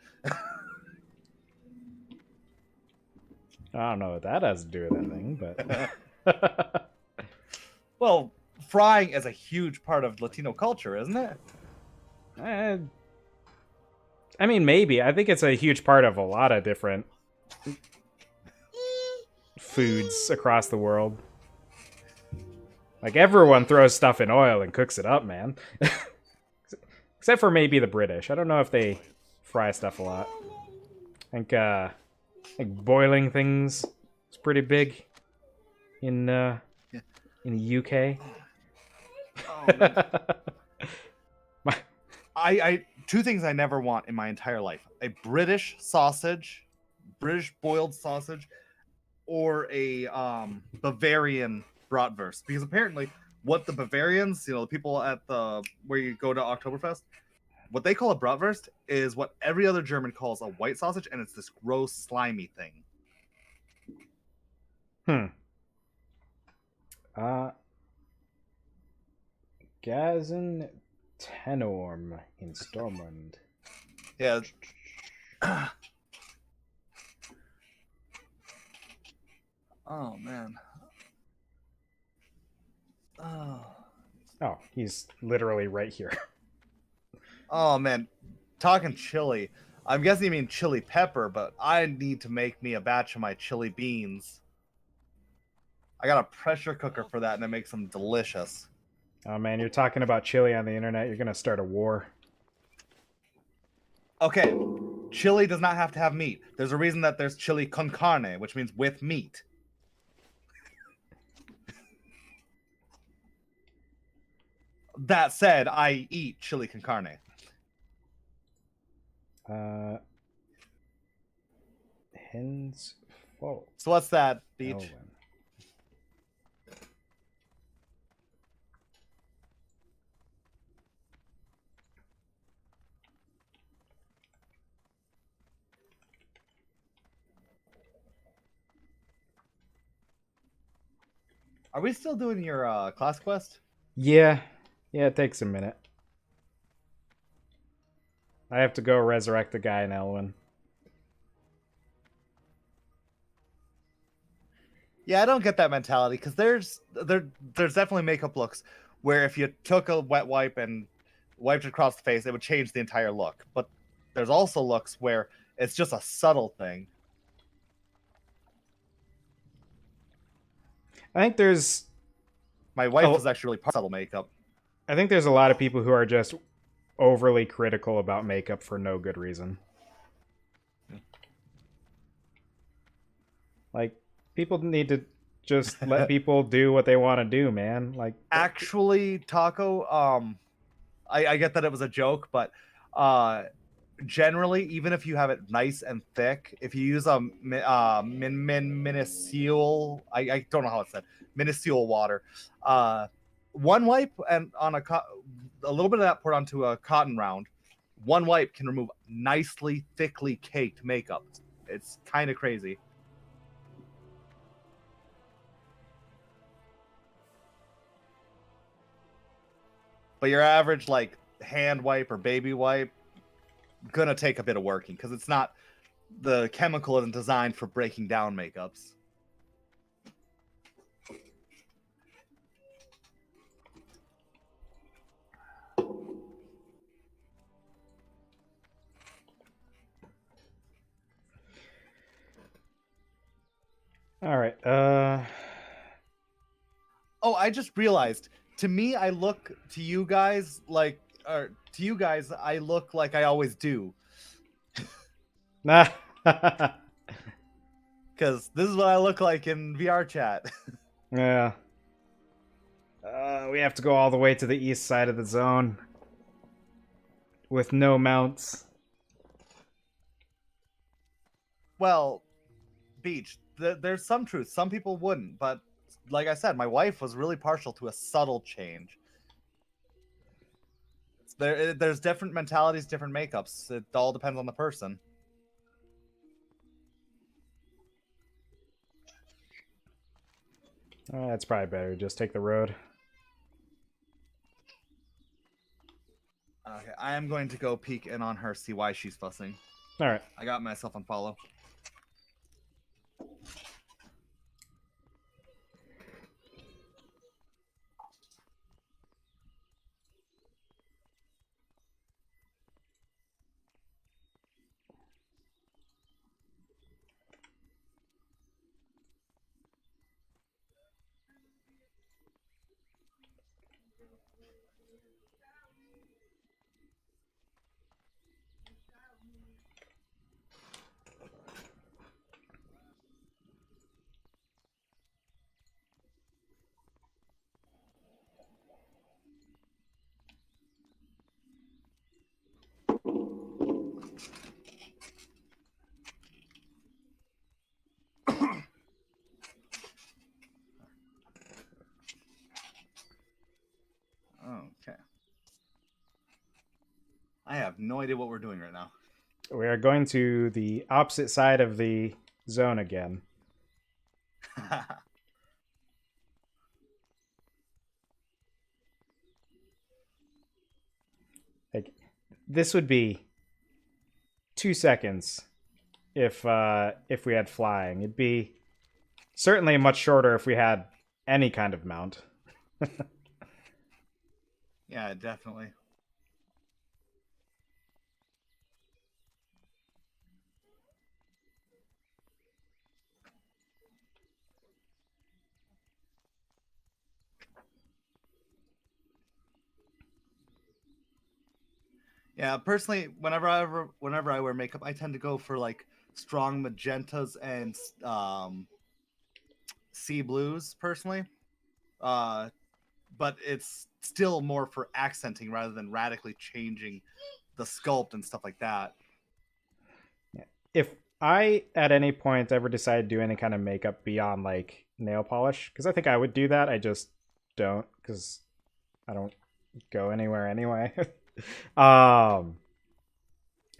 I don't know what that has to do with anything, but Well, frying is a huge part of Latino culture, isn't it? I mean, maybe. I think it's a huge part of a lot of different foods across the world. Like, everyone throws stuff in oil and cooks it up, man. Except for maybe the British. I don't know if they fry stuff a lot. I think boiling things is pretty big in the UK. Oh, I 2 things I never want in my entire life: a British sausage, British boiled sausage, or a Bavarian bratwurst. Because apparently, what the Bavarians, the people at where you go to Oktoberfest, what they call a bratwurst is what every other German calls a white sausage, and it's this gross, slimy thing. Gazen Tenorm in Stormwind. Yeah. Oh, man. Oh, he's literally right here. Oh, man. Talking chili. I'm guessing you mean chili pepper, but I need to make me a batch of my chili beans. I got a pressure cooker for that, and it makes them delicious. Oh, man, you're talking about chili on the internet. You're going to start a war. Okay, chili does not have to have meat. There's a reason that there's chili con carne, which means with meat. That said, I eat chili con carne. Hens Fault. So what's that, Beach? Elwynn. Are we still doing your class quest? Yeah, it takes a minute. I have to go resurrect the guy in Elwynn. Yeah, I don't get that mentality, because there's definitely makeup looks where if you took a wet wipe and wiped it across the face, it would change the entire look. But there's also looks where it's just a subtle thing. I think there's My wife Oh. was actually really part of subtle makeup. I think there's a lot of people who are just overly critical about makeup for no good reason. Like, people need to just let people do what they want to do, man. Like, Actually, Taco, I get that it was a joke, but generally, even if you have it nice and thick, if you use a minuscule, I don't know how it's said, minuscule water, one wipe and on a little bit of that poured onto a cotton round, one wipe can remove nicely, thickly caked makeup. It's kind of crazy. But your average like hand wipe or baby wipe gonna take a bit of working because it's not, the chemical isn't designed for breaking down makeups. all right. Oh, I just realized. To me, I look to you guys like, or to you guys, I look like I always do. Nah. Because this is what I look like in VR chat. Yeah. We have to go all the way to the east side of the zone with no mounts. Well, Beach, there's some truth. Some people wouldn't, but like I said, my wife was really partial to a subtle change. There's different mentalities, different makeups. It all depends on the person. That's probably better. Just take the road. Okay, I am going to go peek in on her, see why she's fussing. All right. I got myself on follow. Okay. I have no idea what we're doing right now. We are going to the opposite side of the zone again. Like, this would be 2 seconds if we had flying. It'd be certainly much shorter if we had any kind of mount. Yeah, definitely. Yeah, personally, whenever I wear makeup, I tend to go for like strong magentas and sea blues personally. But it's still more for accenting rather than radically changing the sculpt and stuff like that. If I at any point ever decide to do any kind of makeup beyond like nail polish, because I think I would do that, I just don't, because I don't go anywhere anyway. And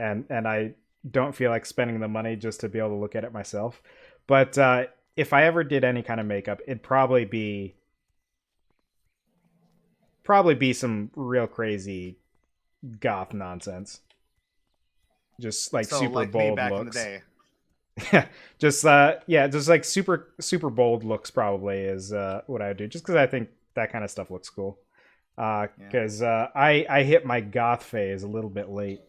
I don't feel like spending the money just to be able to look at it myself. But if I ever did any kind of makeup, it'd probably be some real crazy goth nonsense. Just like So, super like bold me back looks. in the day. just just like super bold looks probably is what I would do, just because I think that kind of stuff looks cool. Because I hit my goth phase a little bit late.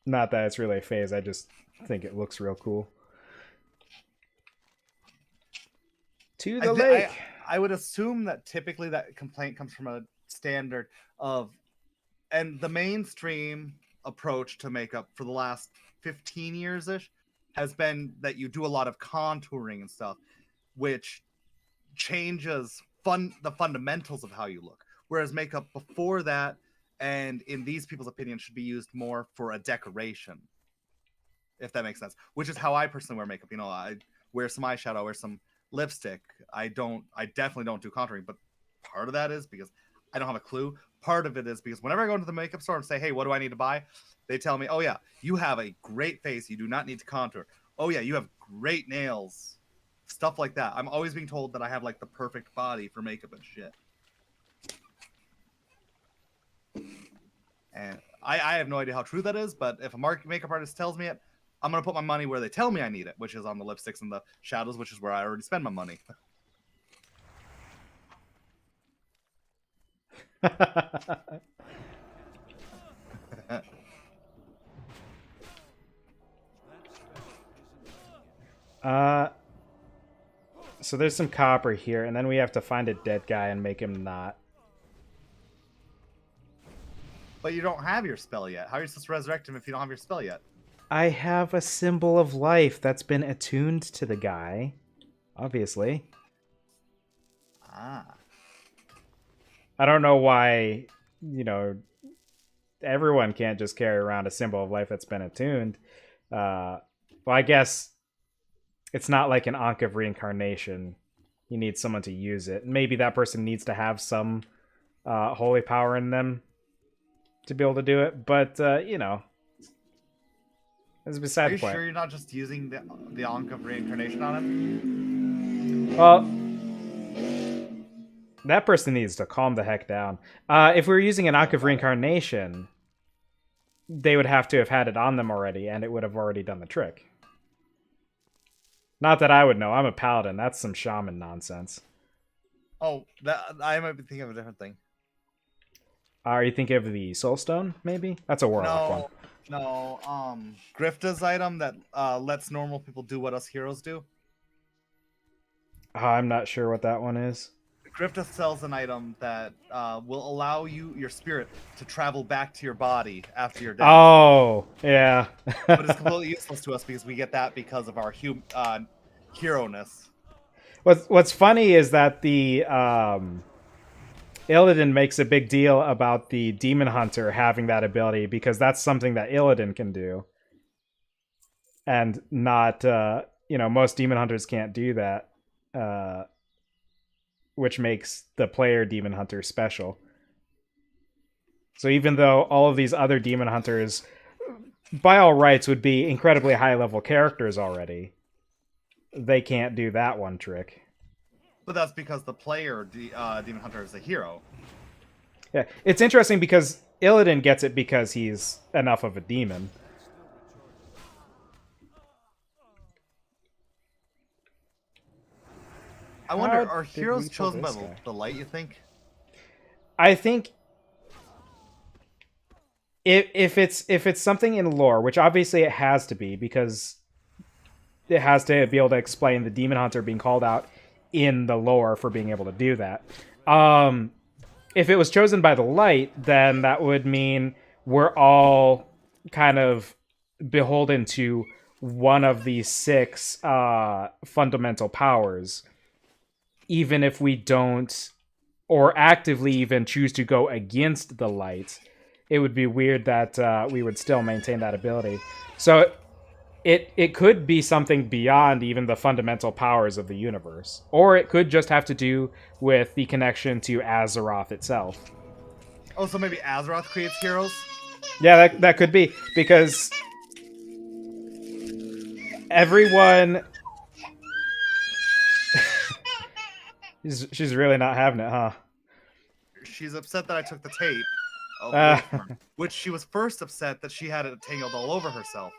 Not that it's really a phase. I just think it looks real cool. To the lake. I would assume that typically that complaint comes from a standard of, and the mainstream approach to makeup for the last 15 years-ish has been that you do a lot of contouring and stuff, which changes the fundamentals of how you look. Whereas makeup before that, and in these people's opinion, should be used more for a decoration, if that makes sense. Which is how I personally wear makeup. You know, I wear some eyeshadow, I wear some lipstick. I definitely don't do contouring, but part of that is because I don't have a clue. Part of it is because whenever I go into the makeup store and say, hey, what do I need to buy? They tell me, oh yeah, you have a great face. You do not need to contour. Oh yeah, you have great nails. Stuff like that. I'm always being told that I have like the perfect body for makeup and shit. And I have no idea how true that is, but if a makeup artist tells me it, I'm going to put my money where they tell me I need it, which is on the lipsticks and the shadows, which is where I already spend my money. So there's some copper here, and then we have to find a dead guy and make him not. But you don't have your spell yet. How are you supposed to resurrect him if you don't have your spell yet? I have a symbol of life that's been attuned to the guy, obviously. Ah. I don't know why, everyone can't just carry around a symbol of life that's been attuned. Well, I guess it's not like an Ankh of Reincarnation. You need someone to use it. Maybe that person needs to have some holy power in them to be able to do it. But, that's beside the point. Are you sure you're not just using the Ankh of Reincarnation on him? Well, that person needs to calm the heck down. If we were using an Ankh of Reincarnation, they would have to have had it on them already, and it would have already done the trick. Not that I would know. I'm a paladin. That's some shaman nonsense. Oh, I might be thinking of a different thing. Are you thinking of the Soulstone, maybe? That's a warlock one. No, Grifta's item that lets normal people do what us heroes do. I'm not sure what that one is. Grifta sells an item that will allow your spirit to travel back to your body after you're dead. Oh, yeah. But it's completely useless to us because we get that because of our hero-ness. What's funny is that the Illidan makes a big deal about the Demon Hunter having that ability because that's something that Illidan can do. And not, most Demon Hunters can't do that. Which makes the player Demon Hunter special. So even though all of these other Demon Hunters, by all rights, would be incredibly high-level characters already, they can't do that one trick. But that's because the player Demon Hunter is a hero. Yeah, it's interesting because Illidan gets it because he's enough of a demon. I wonder, How are did heroes we kill chosen by this guy? the light, you think? I think if it's something in lore, which obviously it has to be because it has to be able to explain the Demon Hunter being called out in the lore for being able to do that. If it was chosen by the light, then that would mean we're all kind of beholden to one of these 6 fundamental powers, even if we don't, or actively even choose to go against the light. It would be weird that we would still maintain that ability. So it could be something beyond even the fundamental powers of the universe. Or it could just have to do with the connection to Azeroth itself. Oh, so maybe Azeroth creates heroes? Yeah, that could be, because everyone... she's really not having it, huh? She's upset that I took the tape, from her, which she was first upset that she had it tangled all over herself.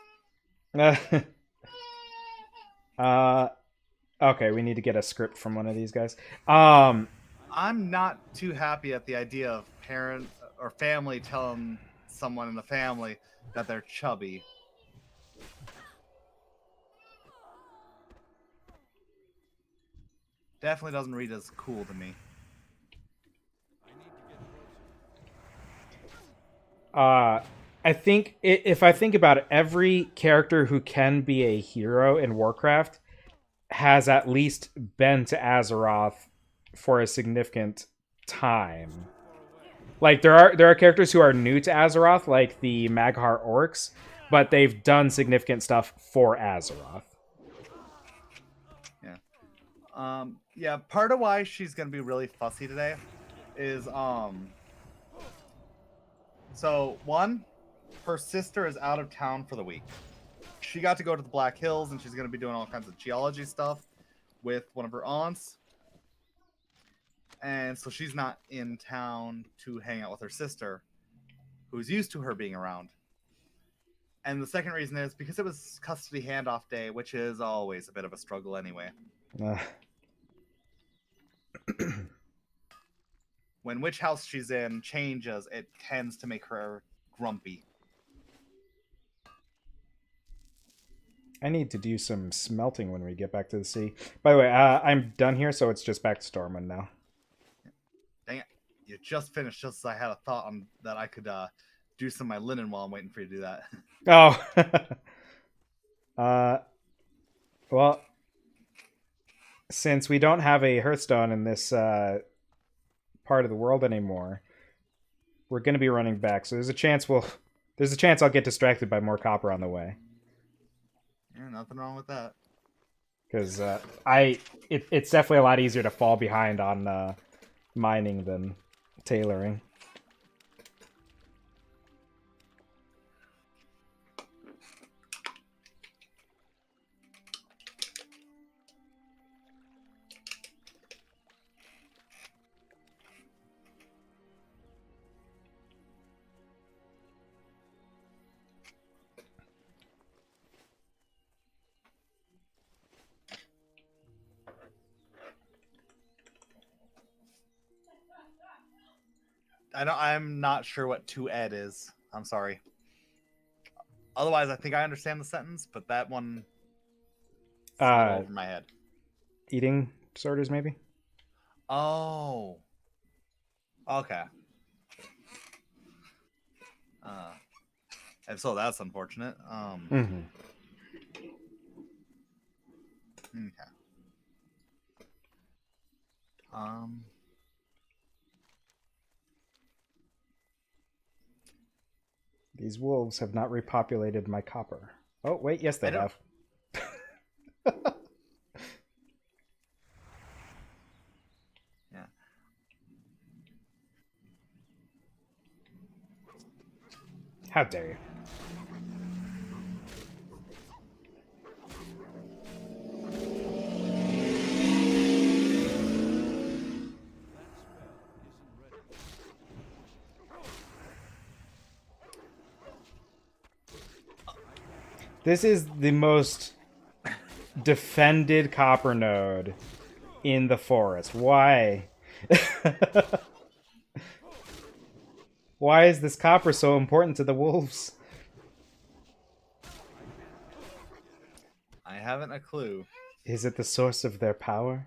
Okay, we need to get a script from one of these guys. I'm not too happy at the idea of parent or family telling someone in the family that they're chubby. Definitely doesn't read as cool to me. I need to get closer. I think if I think about it, every character who can be a hero in Warcraft has at least been to Azeroth for a significant time. Like there are characters who are new to Azeroth, like the Maghar orcs, but they've done significant stuff for Azeroth. Yeah, part of why she's gonna be really fussy today is so one, her sister is out of town for the week. She got to go to the Black Hills and she's gonna be doing all kinds of geology stuff with one of her aunts. And so she's not in town to hang out with her sister, who's used to her being around. And the second reason is because it was custody handoff day, which is always a bit of a struggle anyway. When which house she's in changes, it tends to make her grumpy. I need to do some smelting when we get back to the sea. By the way, I'm done here, so it's just back to Stormwind now. Dang it. You just finished just as I had a thought on that I could do some of my linen while I'm waiting for you to do that. Oh. Well, since we don't have a Hearthstone in this part of the world anymore, we're going to be running back. So there's a chance I'll get distracted by more copper on the way. Yeah, nothing wrong with that. Because it's definitely a lot easier to fall behind on mining than tailoring. I'm not sure what to ed is. I'm sorry. Otherwise, I think I understand the sentence, but that one is a little over my head. Eating disorders, maybe? Oh. Okay. And so that's unfortunate. Mm-hmm. Okay. These wolves have not repopulated my copper. Oh, wait, yes, they have. Yeah. How dare you? This is the most defended copper node in the forest. Why? Why is this copper so important to the wolves? I haven't a clue. Is it the source of their power?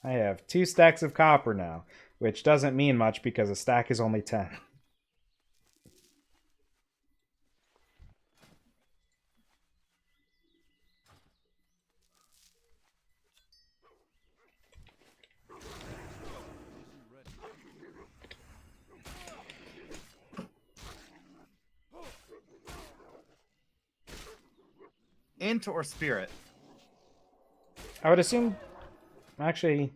I have 2 stacks of copper now, which doesn't mean much because a stack is only 10. Int or spirit? I would assume, actually,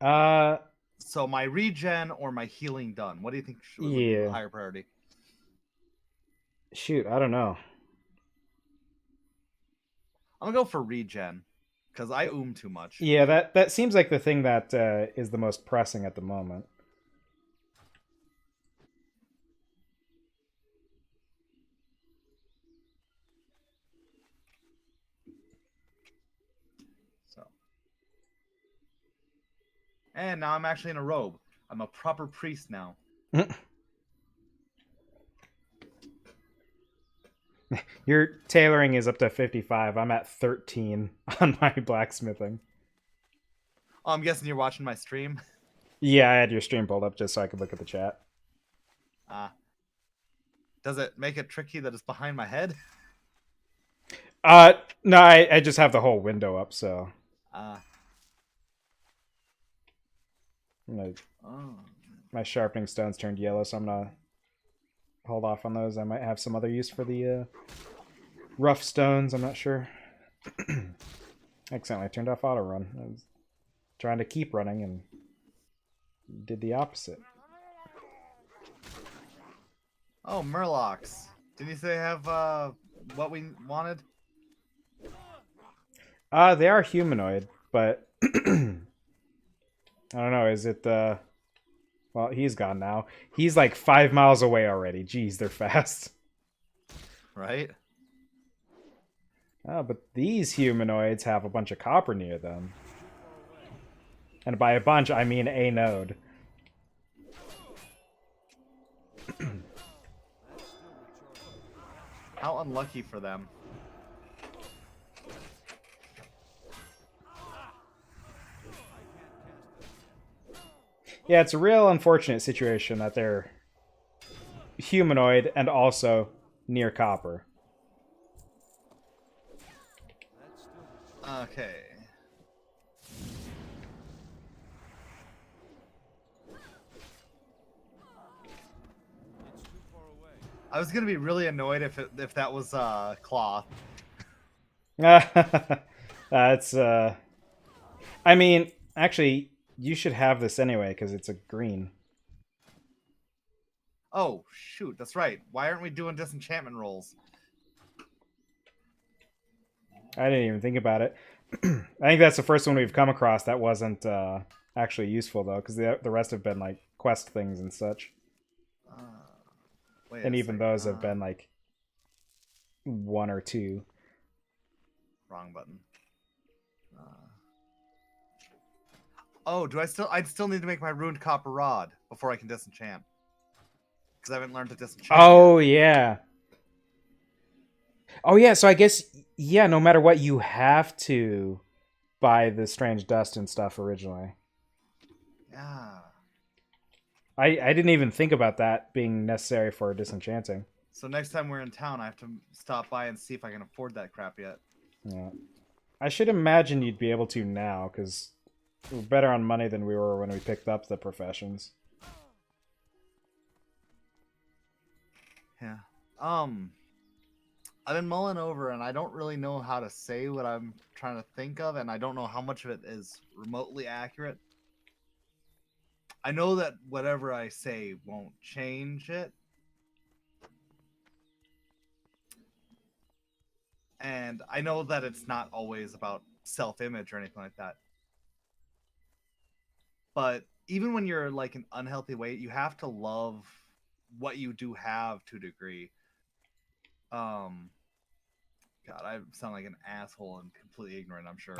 so my regen or my healing done? What do you think would be a higher priority? Shoot, I don't know. I'm gonna go for regen because I too much. Yeah, that seems like the thing that is the most pressing at the moment. So And now I'm actually in a robe. I'm a proper priest now. Your tailoring is up to 55. I'm at 13 on my blacksmithing. Oh, I'm guessing you're watching my stream. Yeah, I had your stream pulled up just so I could look at the chat. Does it make it tricky that it's behind my head? No, I just have the whole window up, so my sharpening stones turned yellow, so I'm gonna hold off on those. I might have some other use for the rough stones. I'm not sure. Accidentally turned off auto run. I was trying to keep running and did the opposite. Oh, Murlocs. Did you say have what we wanted? They are humanoid, but I don't know. Is it the? Well, he's gone now. He's like 5 miles away already. Jeez, they're fast. Right? Oh, but these humanoids have a bunch of copper near them. And by a bunch, I mean a node. How unlucky for them. Yeah, it's a real unfortunate situation that they're humanoid and also near copper. Okay. I was gonna be really annoyed if that was cloth. That's I mean, actually, you should have this anyway because it's a green. Oh shoot, that's right. Why aren't we doing disenchantment rolls? I didn't even think about it. I think that's the first one we've come across that wasn't actually useful though, because the rest have been like quest things and such. Wait And a even second. those have been like 1 or 2. Wrong button. Oh, I'd still need to make my ruined copper rod before I can disenchant. Because I haven't learned to disenchant Oh, yet. yeah. Oh, yeah, so I guess, yeah, no matter what, you have to buy the strange dust and stuff originally. Yeah. I didn't even think about that being necessary for disenchanting. So next time we're in town, I have to stop by and see if I can afford that crap yet. Yeah. I should imagine you'd be able to now, because we're better on money than we were when we picked up the professions. Yeah. I've been mulling over, and I don't really know how to say what I'm trying to think of, and I don't know how much of it is remotely accurate. I know that whatever I say won't change it. And I know that it's not always about self-image or anything like that. But even when you're like an unhealthy weight, you have to love what you do have to a degree. God, I sound like an asshole and completely ignorant, I'm sure.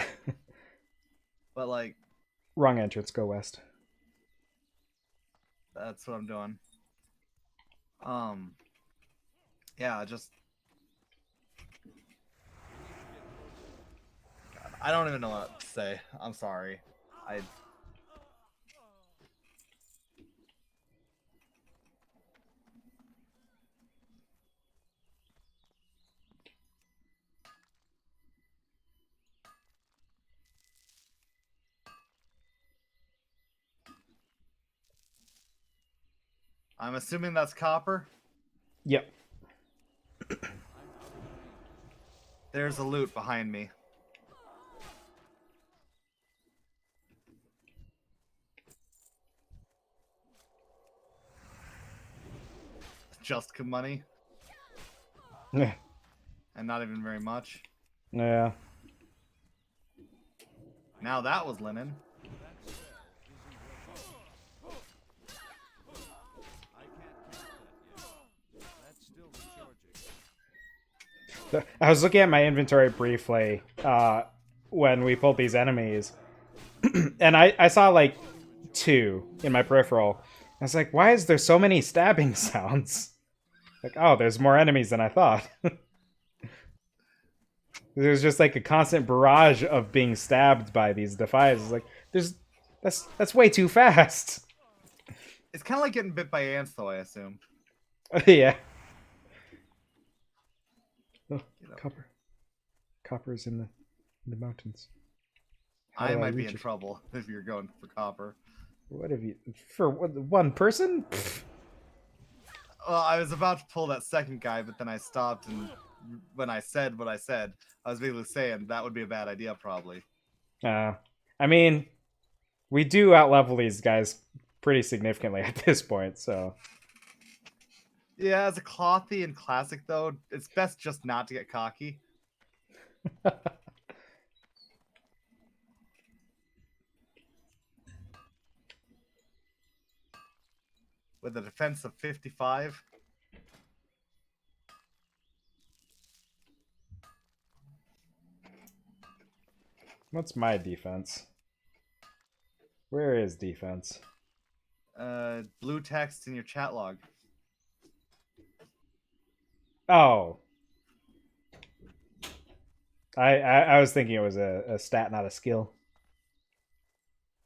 But like, Wrong entrance, go west. that's what I'm doing. Yeah, just God, I don't even know what to say. I'm sorry. I'm assuming that's copper. Yep. There's a loot behind me. Just money. Yeah. And not even very much. Yeah. Now that was linen. I was looking at my inventory briefly when we pulled these enemies, and I saw like 2 in my peripheral. I was like, why is there so many stabbing sounds? Like, oh, there's more enemies than I thought. There's just like a constant barrage of being stabbed by these defies. It's like, that's way too fast. It's kind of like getting bit by ants, though, I assume. Yeah. Oh, You know. Copper's in the mountains. How I do might be reach in it? trouble if you're going for copper. What have you for one person? Well, I was about to pull that second guy, but then I stopped, and when I said what I said, I was basically saying that would be a bad idea, probably. I mean, we do outlevel these guys pretty significantly at this point, so Yeah, as a clothy and classic, though, it's best just not to get cocky. With a defense of 55. what's my defense? Where is defense? Blue text in your chat log. Oh. I was thinking it was a stat, not a skill.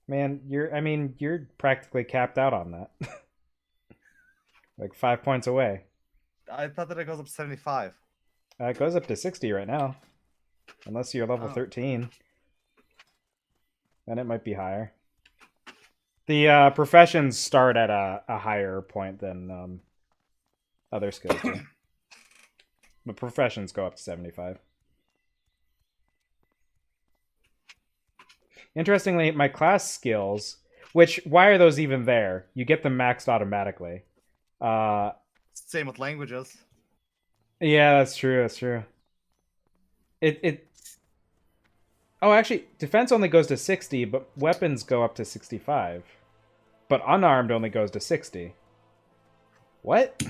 Man, you're practically capped out on that. Like 5 points away. I thought that it goes up to 75. It goes up to 60 right now. Unless you're level Oh. 13. Then it might be higher. The professions start at a higher point than other skills do. The professions go up to 75. Interestingly, my class skills, which, why are those even there? You get them maxed automatically. Same with languages. Yeah, that's true. That's true. Oh, actually, defense only goes to 60, but weapons go up to 65. But unarmed only goes to 60. What?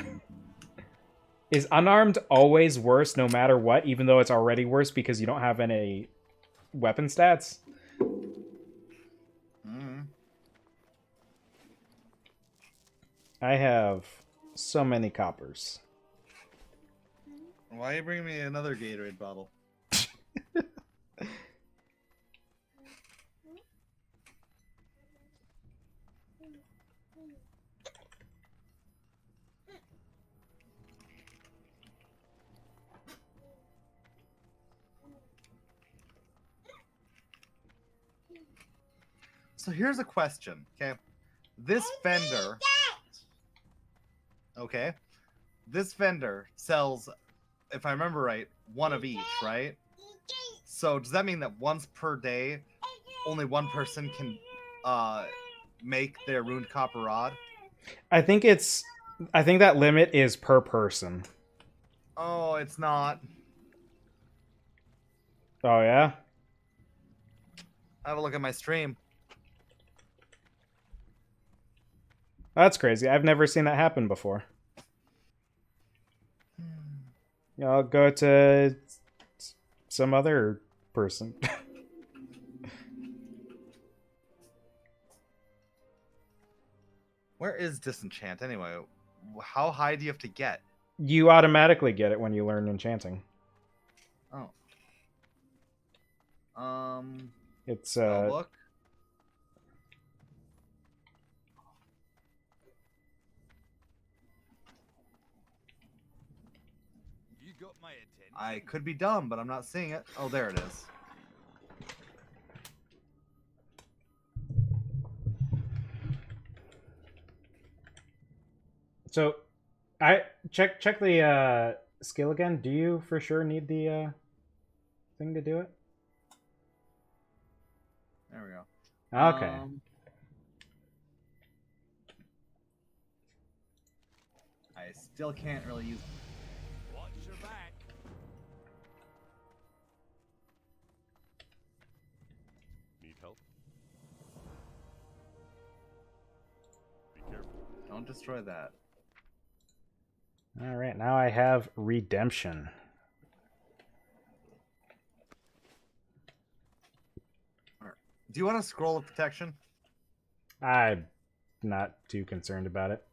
Is unarmed always worse no matter what, even though it's already worse because you don't have any weapon stats? Mm. I have so many coppers. Why are you bringing me another Gatorade bottle? So here's a question, okay? This vendor... Okay. This vendor sells, if I remember right, one of each, right? So does that mean that once per day, only one person can make their ruined copper rod? I think that limit is per person. Oh, it's not. Oh, yeah? Have a look at my stream. That's crazy. I've never seen that happen before. I'll go to some other person. Where is disenchant anyway? How high do you have to get? You automatically get it when you learn enchanting. Oh. It's Spellbook. You got my attention. I could be dumb, but I'm not seeing it. Oh, there it is. so I check the skill again. Do you for sure need the thing to do it? There we go. Okay. I still can't really use. Watch your back. Need help? Be careful. Don't destroy that. All right, now I have redemption. Do you want a scroll of protection? I'm not too concerned about it.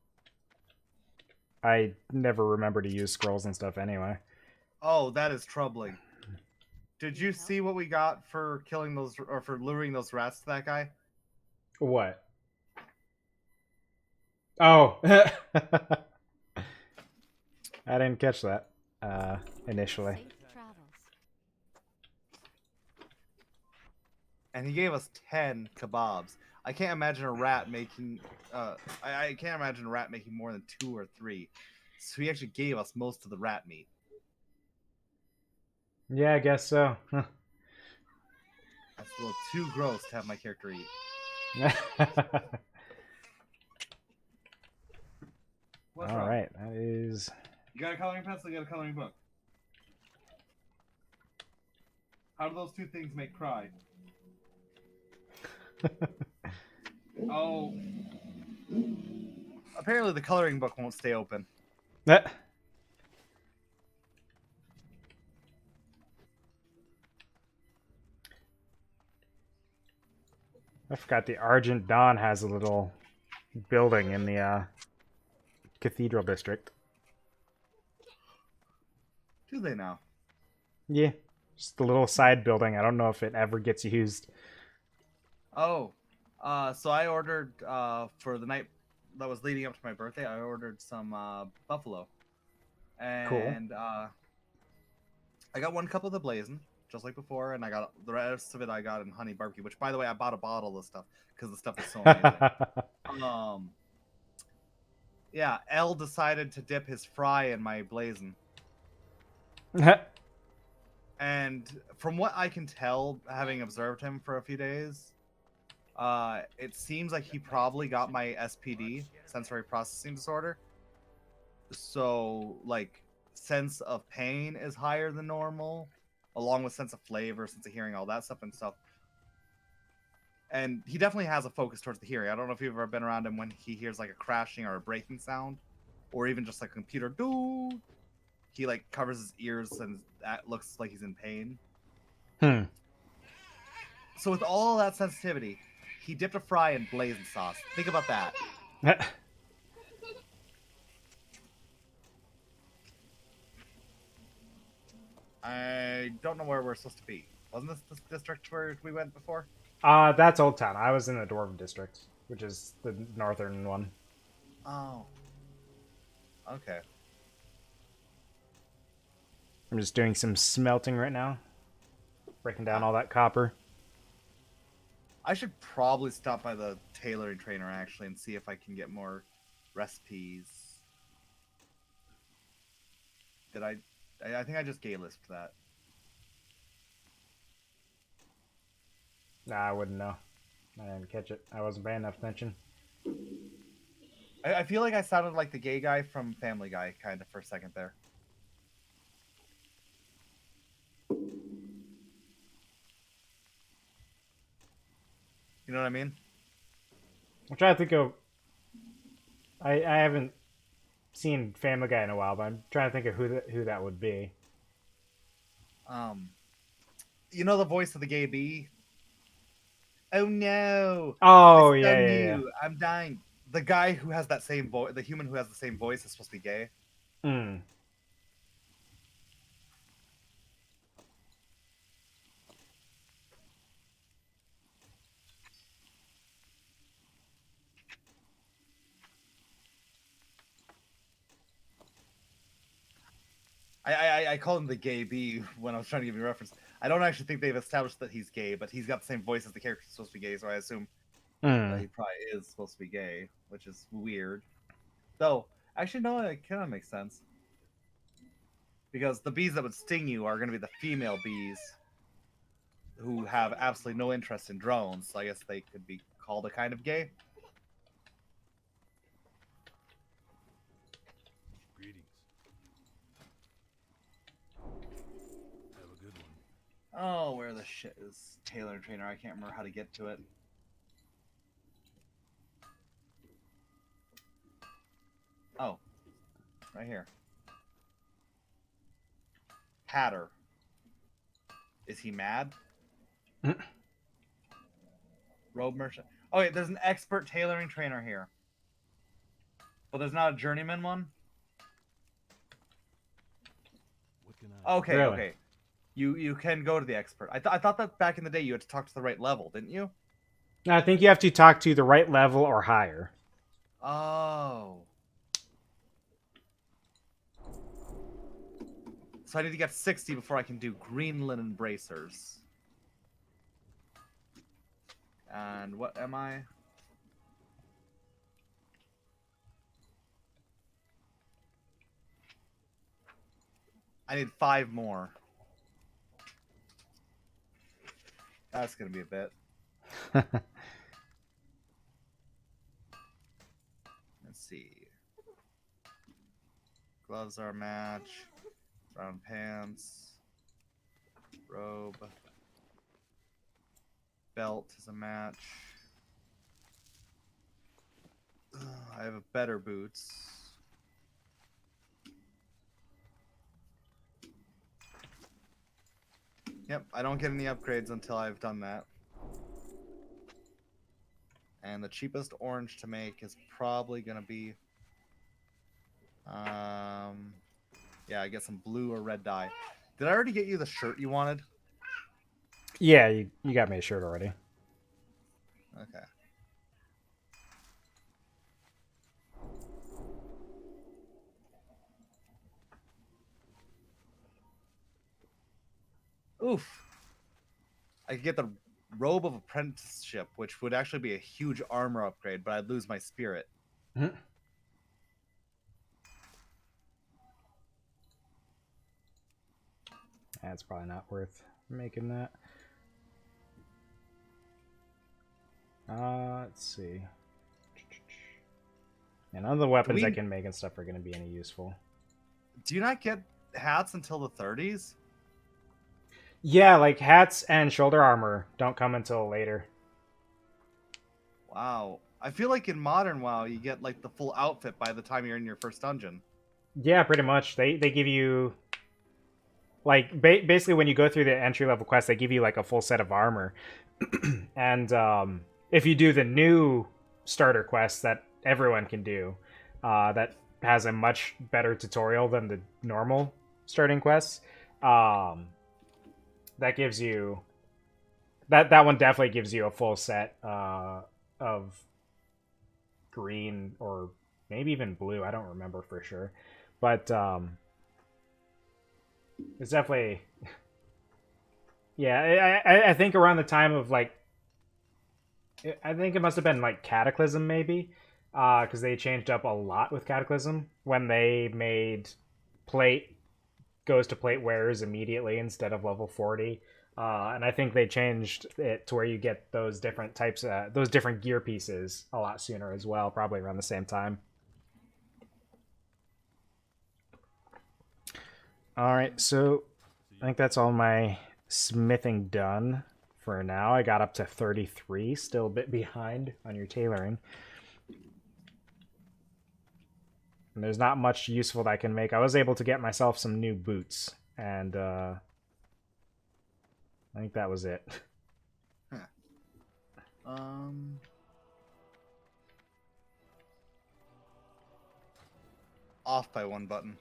I never remember to use scrolls and stuff anyway. Oh, that is troubling. Did you see what we got for killing those, or for luring those rats to that guy? What? Oh! I didn't catch that initially. Safe travels. And he gave us 10 kebabs. I can't imagine a rat making. I can't imagine a rat making more than 2 or 3. So he actually gave us most of the rat meat. Yeah, I guess so. That's a little too gross to have my character eat. What's All wrong? right, that is. You got a coloring pencil? You got a coloring book? How do those two things make cry? Oh. Apparently the coloring book won't stay open. I forgot the Argent Dawn has a little building in the Cathedral District. Do they now? Yeah, just a little side building. I don't know if it ever gets used. Oh. So I ordered for the night that was leading up to my birthday, I ordered some buffalo. And I got 1 cup of the blazing, just like before, and I got the rest of it I got in honey barbecue, which by the way I bought a bottle of this stuff because the stuff is so amazing. Yeah, L decided to dip his fry in my blazing. And from what I can tell, having observed him for a few days, it seems like he probably got my SPD, sensory processing disorder. So, like, sense of pain is higher than normal, along with sense of flavor, sense of hearing, all that stuff and stuff. And he definitely has a focus towards the hearing. I don't know if you've ever been around him when he hears like a crashing or a breaking sound, or even just like a computer doo. He like covers his ears and that looks like he's in pain. So with all that sensitivity, he dipped a fry in blazing sauce. Think about that. I don't know where we're supposed to be. Wasn't this the district where we went before? That's Old Town. I was in the Dwarven District, which is the northern one. Oh. Okay. I'm just doing some smelting right now. Breaking down all that copper. I should probably stop by the tailoring trainer actually and see if I can get more recipes. Did I think I just gay lisped that. Nah, I wouldn't know. I didn't catch it. I wasn't paying enough attention. I feel like I sounded like the gay guy from Family Guy kind of for a second there. You know what I mean? I'm trying to think of. I haven't seen Family Guy in a while, but I'm trying to think of who that would be. You know the voice of the gay bee? Oh no! Oh It's yeah, so yeah, yeah. new. I'm dying. The guy who has that same voice, the human who has the same voice, is supposed to be gay. Hmm. I call him the gay bee when I was trying to give you a reference. I don't actually think they've established that he's gay, but he's got the same voice as the character who's supposed to be gay, so I assume that he probably is supposed to be gay, which is weird. Though, actually, no, it kind of makes sense. Because the bees that would sting you are going to be the female bees who have absolutely no interest in drones, so I guess they could be called a kind of gay. Greetings. Have a good one. Oh, where the shit is Taylor Trainer? I can't remember how to get to it. Oh, right here. Hatter. Is he mad? Robe merchant. Oh wait, there's an expert tailoring trainer here. But there's not a journeyman one? What can I Okay, Really? okay. You can go to the expert. I thought that back in the day you had to talk to the right level, didn't you? I think you have to talk to the right level or higher. Oh. So I need to get 60 before I can do green linen bracers. And what am I? I need 5 more. That's gonna be a bit. Let's see. Gloves are a match. Brown pants. Robe. Belt is a match. I have a better boots. Yep, I don't get any upgrades until I've done that. And the cheapest orange to make is probably gonna be yeah, I get some blue or red dye. Did I already get you the shirt you wanted? Yeah, you got me a shirt already. Okay. Oof. I could get the robe of apprenticeship, which would actually be a huge armor upgrade, but I'd lose my spirit. Mhm. That's probably not worth making that. Let's see. And none of the weapons I can make and stuff are going to be any useful. Do you not get hats until the 30s? Yeah, like hats and shoulder armor don't come until later. Wow. I feel like in modern WoW, you get like the full outfit by the time you're in your first dungeon. Yeah, pretty much. They give you like basically when you go through the entry level quest, they give you like a full set of armor. And if you do the new starter quest that everyone can do, that has a much better tutorial than the normal starting quests, that gives you that one definitely gives you a full set of green or maybe even blue. I don't remember for sure, but it's definitely yeah. I think around the time of like I think it must have been like Cataclysm maybe, because they changed up a lot with Cataclysm when they made plate goes to plate wearers immediately instead of level 40. And I think they changed it to where you get those different types, those different gear pieces a lot sooner as well, probably around the same time. All right, so I think that's all my smithing done for now. I got up to 33, still a bit behind on your tailoring. And there's not much useful that I can make. I was able to get myself some new boots, and I think that was it. Off by 1 button.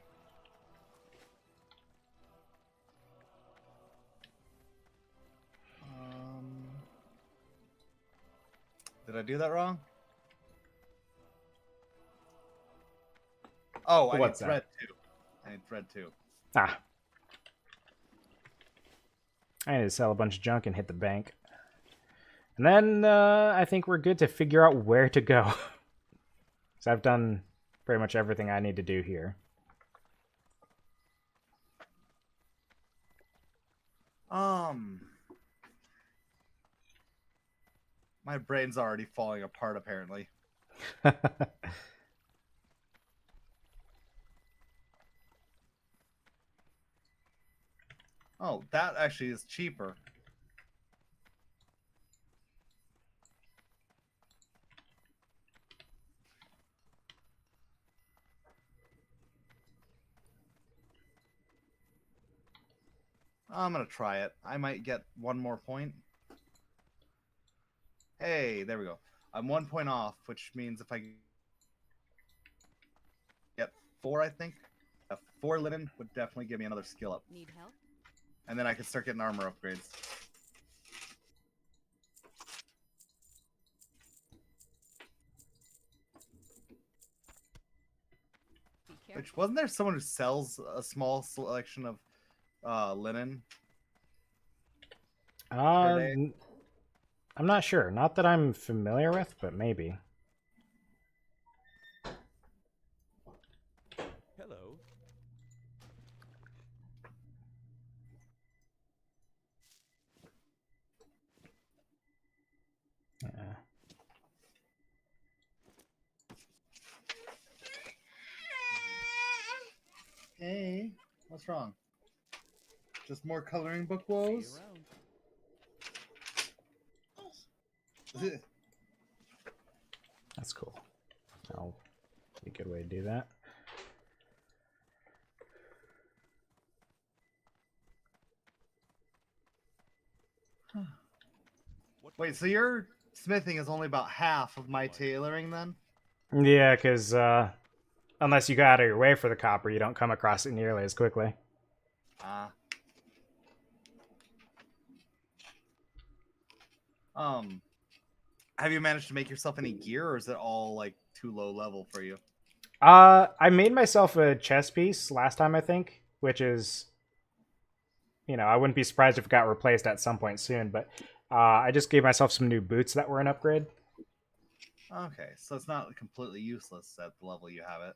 Did I do that wrong? Oh, I need What's that? thread too. I need thread too. Ah. I need to sell a bunch of junk and hit the bank. And then I think we're good to figure out where to go. So I've done pretty much everything I need to do here. My brain's already falling apart apparently. Oh, that actually is cheaper. I'm gonna try it. I might get 1 more point. Hey, there we go. I'm 1 point off, which means if I get 4, I think. 4 linen would definitely give me another skill up. Need help? And then I could start getting armor upgrades. Be careful. Which, wasn't there someone who sells a small selection of linen? day? I'm not sure. Not that I'm familiar with, but maybe. Hello. Yeah. Hey, what's wrong? Just more coloring book See you woes? around. That's cool. That'll be a good way to do that. Wait, so your smithing is only about half of my tailoring then? Yeah, because unless you go out of your way for the copper, you don't come across it nearly as quickly. Ah. Have you managed to make yourself any gear, or is it all like too low level for you? I made myself a chest piece last time, I think, which is, I wouldn't be surprised if it got replaced at some point soon, but I just gave myself some new boots that were an upgrade. Okay, so it's not completely useless at the level you have it.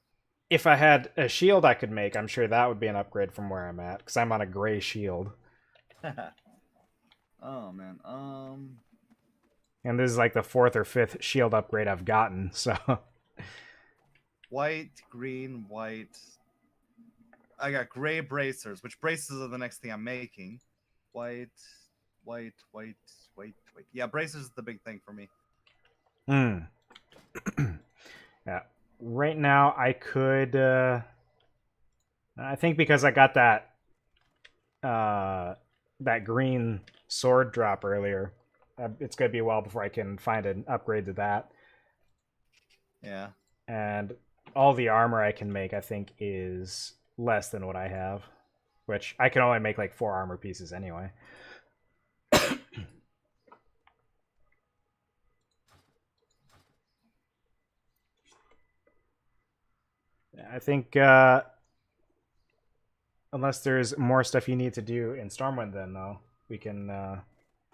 If I had a shield I could make, I'm sure that would be an upgrade from where I'm at, because I'm on a gray shield. Oh man, And this is like the 4th or 5th shield upgrade I've gotten, so... white, green, white. I got gray bracers, which bracers are the next thing I'm making. White, white, white, white, white. Yeah, bracers is the big thing for me. Yeah. Right now, I could... I think because I got that green sword drop earlier, it's going to be a while before I can find an upgrade to that. Yeah. And all the armor I can make, I think, is less than what I have. Which, I can only make like 4 armor pieces anyway. I think, unless there's more stuff you need to do in Stormwind then, though, we can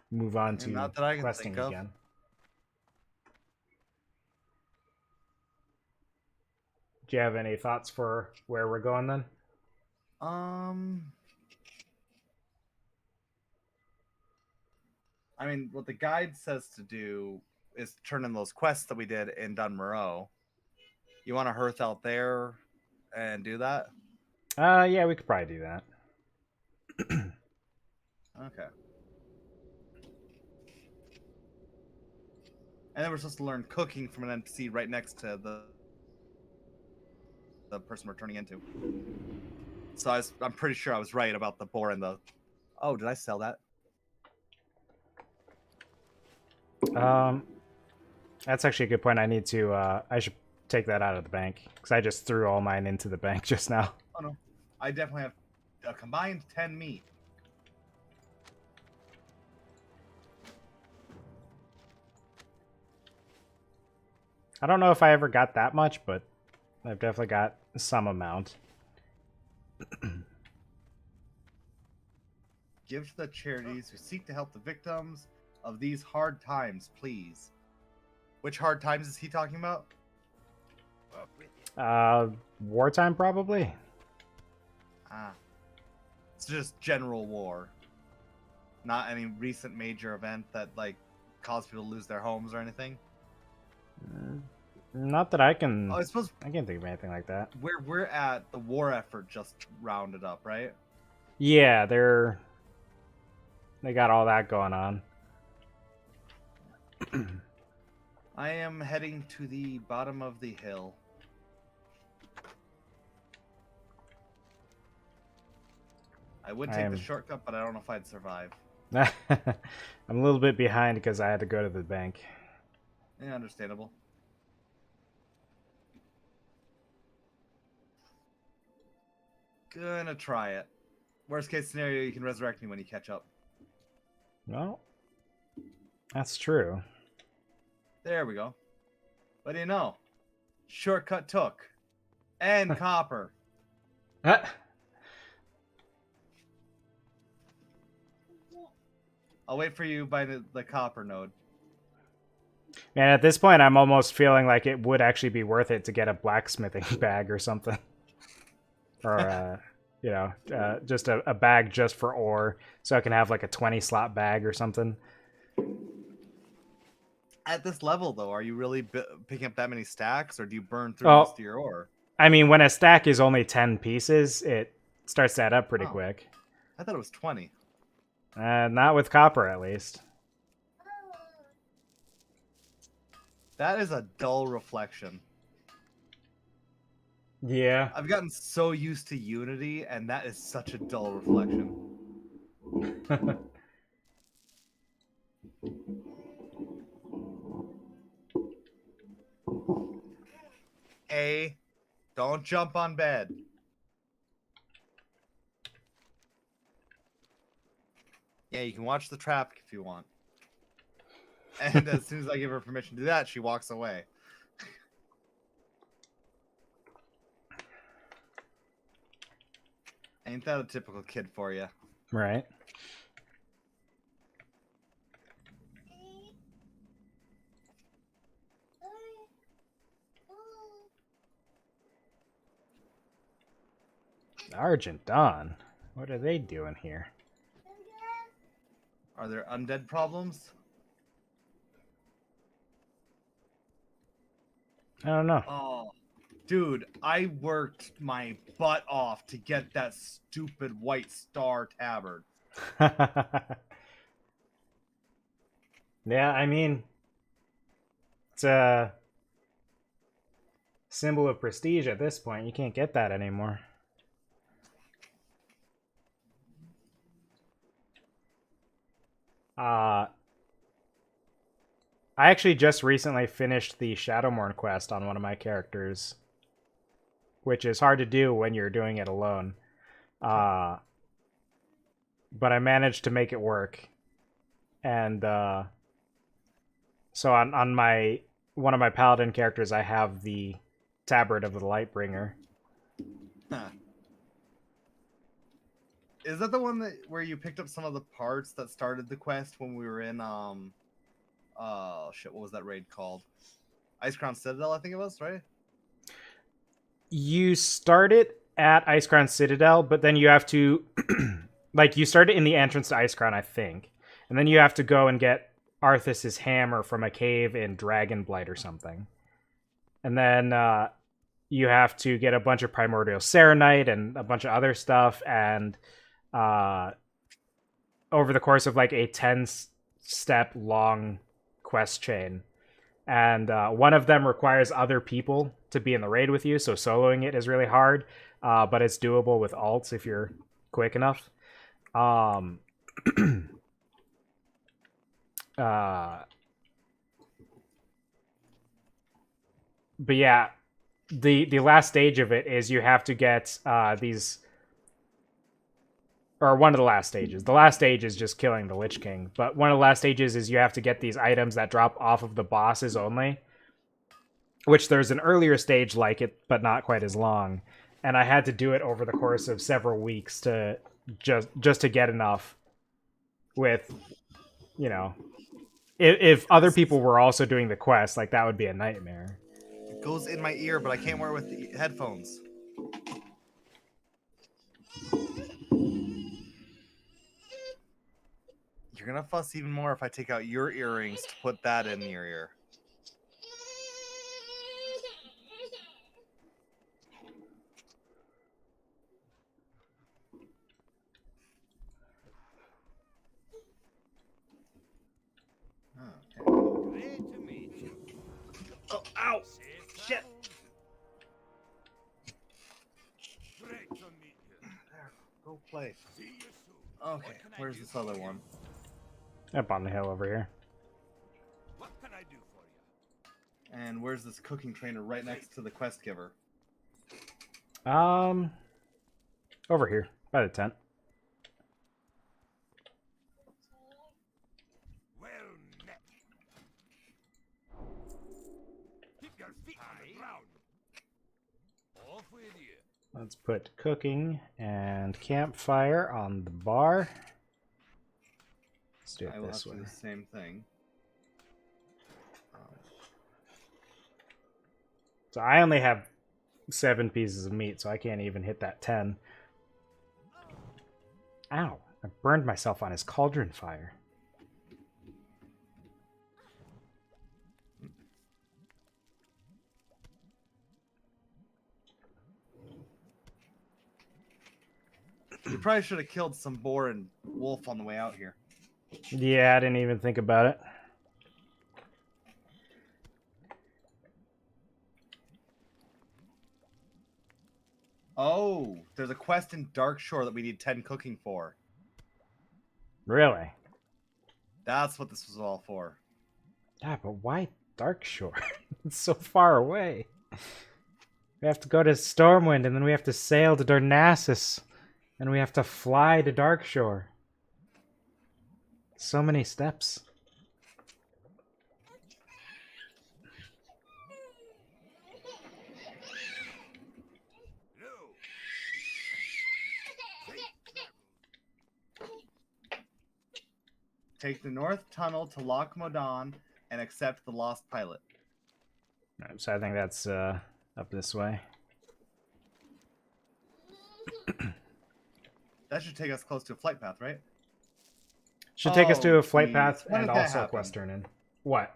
move on to Not that I can questing think of. again. Do you have any thoughts for where we're going then? I mean, what the guide says to do is turn in those quests that we did in Dunmoreau. You want to hearth out there and do that? Yeah, we could probably do that. Okay. And then we're supposed to learn cooking from an NPC right next to the person we're turning into. So I'm pretty sure I was right about the boar and the... Oh, did I sell that? That's actually a good point. I should take that out of the bank, because I just threw all mine into the bank just now. Oh, no. I definitely have a combined 10 meat. I don't know if I ever got that much, but I've definitely got some amount. Give to the charities who seek to help the victims of these hard times, please. Which hard times is he talking about? Up with you. Wartime, probably? Ah. It's just general war. Not any recent major event that, like, caused people to lose their homes or anything. Not that I can... Oh, I suppose I can't think of anything like that. where we're at, the war effort just rounded up, right? Yeah, they got all that going on. I am heading to the bottom of the hill. I would take the shortcut, but I don't know if I'd survive. I'm a little bit behind because I had to go to the bank. Yeah, understandable. Gonna try it. Worst case scenario, you can resurrect me when you catch up. Well, that's true. There we go. What do you know? Shortcut took. And copper. I'll wait for you by the copper node. Man, at this point, I'm almost feeling like it would actually be worth it to get a blacksmithing bag or something. Or, just a bag just for ore, so I can have like a 20 slot bag or something. At this level, though, are you really picking up that many stacks, or do you burn through Oh. most of your ore? I mean, when a stack is only 10 pieces, it starts to add up pretty quick. I thought it was 20. Not with copper, at least. That is a dull reflection. Yeah. I've gotten so used to Unity, and that is such a dull reflection. A, don't jump on bed. Yeah, you can watch the trap if you want. And as soon as I give her permission to do that, she walks away. Ain't that a typical kid for you? Right. Argent Dawn. What are they doing here? Are there undead problems? I don't know. Oh, dude, I worked my butt off to get that stupid white star tabard. Yeah, I mean, it's a symbol of prestige at this point. You can't get that anymore. I actually just recently finished the Shadowmourne quest on one of my characters, which is hard to do when you're doing it alone. But I managed to make it work. And so on my one of my paladin characters, I have the Tabard of the Lightbringer. Huh. Is that the one where you picked up some of the parts that started the quest when we were in oh shit, what was that raid called? Ice Crown Citadel, I think it was, right? You start it at Ice Crown Citadel, but then you have to you start it in the entrance to Ice Crown, I think. And then you have to go and get Arthas's hammer from a cave in Dragonblight or something. And then you have to get a bunch of Primordial Serenite and a bunch of other stuff, and over the course of like a 10-step long quest chain. And one of them requires other people to be in the raid with you, so soloing it is really hard, but it's doable with alts if you're quick enough. But yeah, the last stage of it is you have to get these, or one of the last stages. The last stage is just killing the Lich King, but one of the last stages is you have to get these items that drop off of the bosses only, which there's an earlier stage like it, but not quite as long. And I had to do it over the course of several weeks to just to get enough with, if other people were also doing the quest, like that would be a nightmare. It goes in my ear, but I can't wear it with the headphones. You're gonna fuss even more if I take out your earrings to put that in your ear. Great to meet you. Oh, ow! Safe Shit! travels. Great to meet you. There, go play. See you soon. Okay, What can I where's do this for other you? one? Up on the hill over here. What can I do for you? And where's this cooking trainer right next to the quest giver? Over here by the tent. Well met. Keep your feet on the ground. Off with you. Let's put cooking and campfire on the bar. Let's do I it will have this to way. do the same thing. So I only have 7 pieces of meat, so I can't even hit that 10. Ow! I burned myself on his cauldron fire. You probably should have killed some boar and wolf on the way out here. Yeah, I didn't even think about it. Oh, there's a quest in Dark Shore that we need 10 cooking for. Really? That's what this was all for. Yeah, but why Darkshore? It's so far away. We have to go to Stormwind, and then we have to sail to Darnassus, and we have to fly to Darkshore. So many steps. Take the North Tunnel to Loch Modan and accept the Lost Pilot. So I think that's up this way. That should take us close to a flight path, right? Should take us to Oh, a flight geez. path When and did that also happen? quest turn in. What?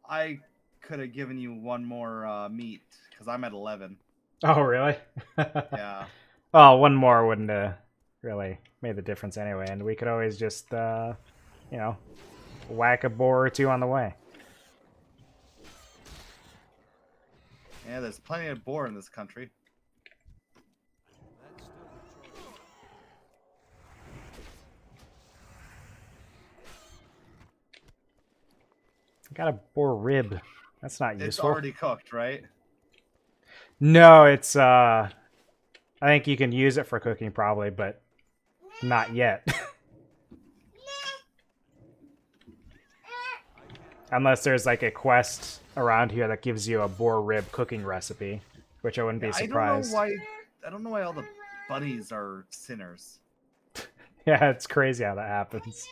I could have given you one more meat because I'm at 11. Oh, really? Yeah. Oh, one more wouldn't have really made the difference anyway, and we could always just, you know, whack a boar or two on the way. Yeah, there's plenty of boar in this country. That's still the choice. Got a boar rib. That's not It's useful. already cooked, right? No, it's I think you can use it for cooking probably, but not yet. Unless there's like a quest around here that gives you a boar rib cooking recipe, which I wouldn't be surprised. I don't know why all the bunnies are sinners. Yeah, it's crazy how that happens.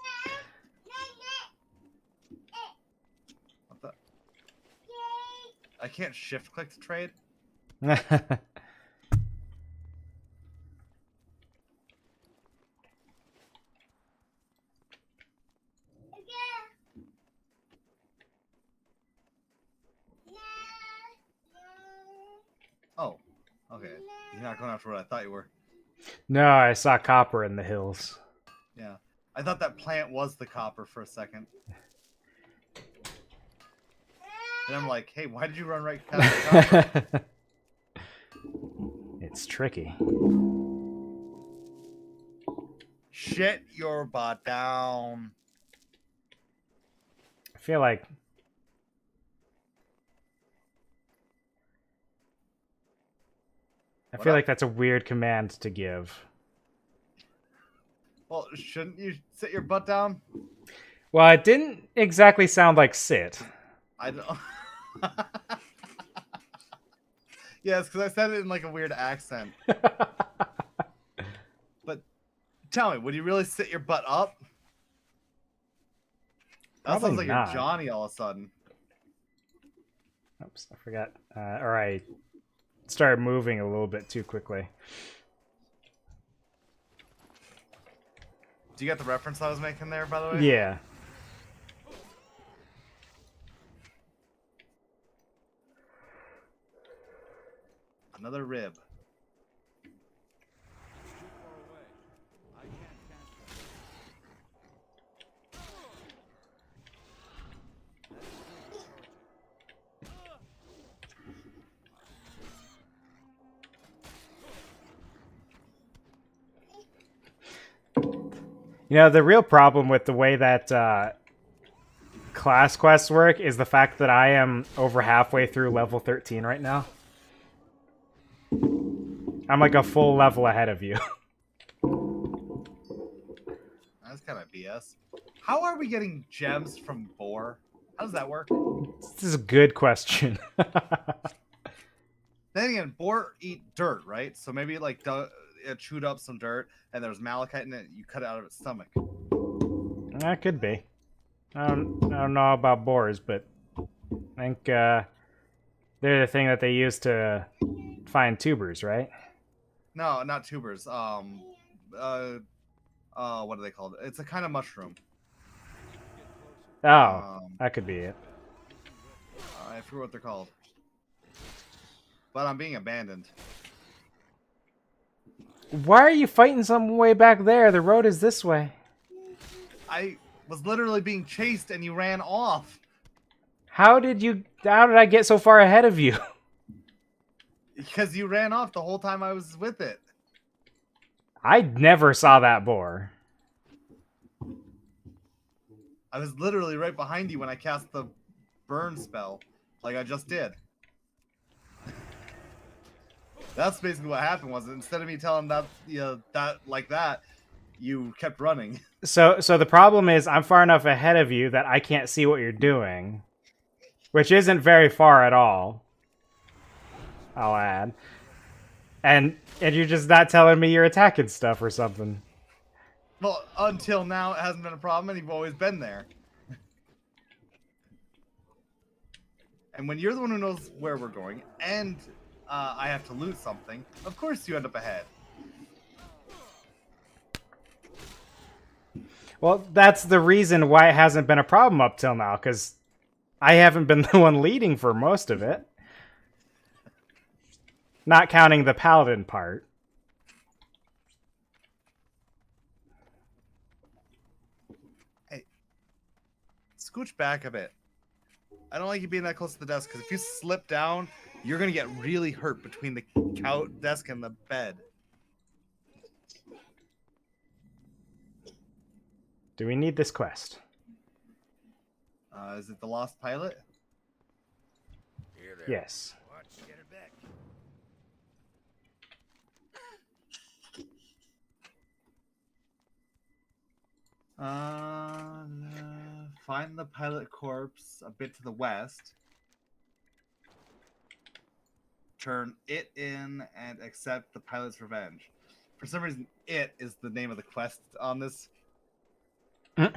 What the? I can't shift click to trade. Oh, okay. You're not going after what I thought you were. No, I saw copper in the hills. Yeah. I thought that plant was the copper for a second. And I'm like, hey, why did you run right past the copper? It's tricky. Shit your butt down. I feel like What up? that's a weird command to give. Well, shouldn't you sit your butt down? Well, it didn't exactly sound like sit. I don't. Yes, because I said it in like a weird accent. But tell me, would you really sit your butt up? That Probably sounds like not. you're Johnny all of a sudden. Oops, I forgot. Or I started moving a little bit too quickly. Do you get the reference I was making there, by the way? Yeah. Another rib. It's too far away. I can't cast that. That's still recharging. You know, the real problem with the way that class quests work is the fact that I am over halfway through level 13 right now. I'm like a full level ahead of you. That's kind of BS. How are we getting gems from boar? How does that work? This is a good question. Then again, boar eat dirt, right? So maybe it it chewed up some dirt, and there's malachite in it. You cut it out of its stomach. That could be. I don't know about boars, but I think they're the thing that they use to find tubers, right? No, not tubers. What are they called? It's a kind of mushroom. Oh, that could be it. I forget what they're called. But I'm being abandoned. Why are you fighting something way back there? The road is this way. I was literally being chased and you ran off. How did I get so far ahead of you? Because you ran off the whole time I was with it. I never saw that boar. I was literally right behind you when I cast the burn spell, like I just did. That's basically what happened. Was instead of me telling that you kept running. So the problem is I'm far enough ahead of you that I can't see what you're doing, which isn't very far at all. I'll add, and you're just not telling me you're attacking stuff or something. Well, until now, it hasn't been a problem, and you've always been there. And when you're the one who knows where we're going, and I have to loot something, of course you end up ahead. Well, that's the reason why it hasn't been a problem up till now, because I haven't been the one leading for most of it. Not counting the paladin part. Scooch back a bit. I don't like you being that close to the desk, because if you slip down, you're going to get really hurt between the desk and the bed. Do we need this quest? Is it the Lost Pilot? Here there. Yes. Watch, get it back. Find the pilot corpse a bit to the west. Turn it in and accept the pilot's revenge. For some reason, it is the name of the quest on this. Do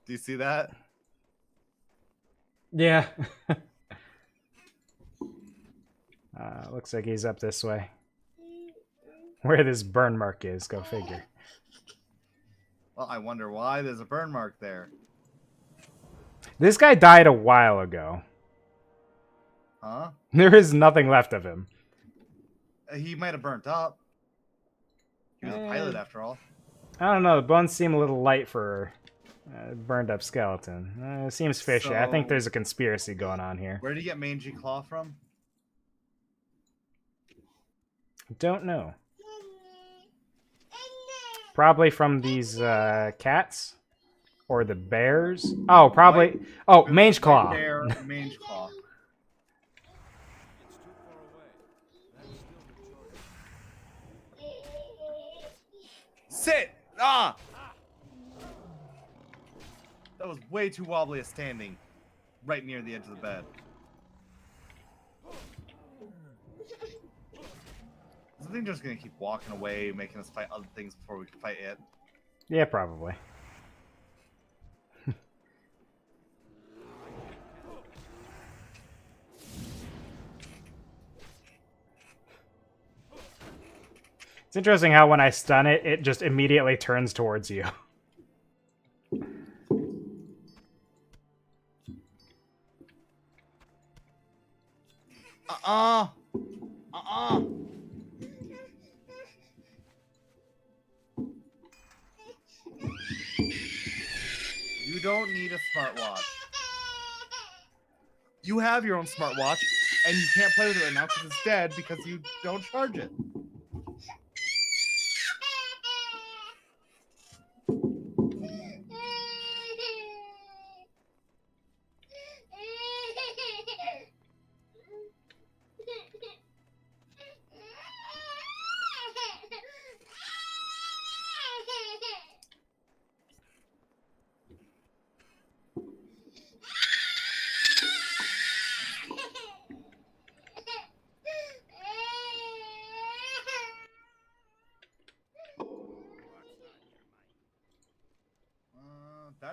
you see that? Yeah. Looks like he's up this way. Where this burn mark is, go figure. Well, I wonder why there's a burn mark there. This guy died a while ago. Huh? There is nothing left of him. He might have burnt up. He was a pilot after all. I don't know, the bones seem a little light for a burned up skeleton. It seems fishy. I think So- there's a conspiracy going on here. Where did he get Mangy Claw from? Don't know. Probably from these cats? Or the bears? Oh, probably... Oh, Mange Claw. Bear, Mange Claw. It's too far away. That's still Victoria. Sit! Ah! That was way too wobbly a standing. Right near the edge of the bed. Is the thing just gonna keep walking away, making us fight other things before we can fight it? Yeah, probably. It's interesting how when I stun it, it just immediately turns towards you. You don't need a smartwatch. You have your own smartwatch, and you can't play with it right now because it's dead because you don't charge it.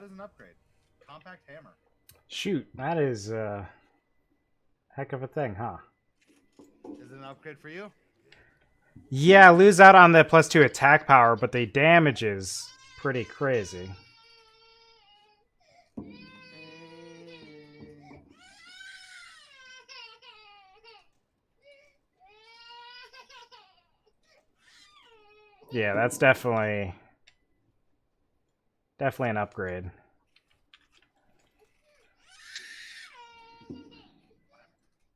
That is an upgrade. Compact hammer. Shoot, that is a heck of a thing, huh? Is it an upgrade for you? Yeah, lose out on the +2 attack power, but the damage is pretty crazy. Yeah, that's definitely an upgrade.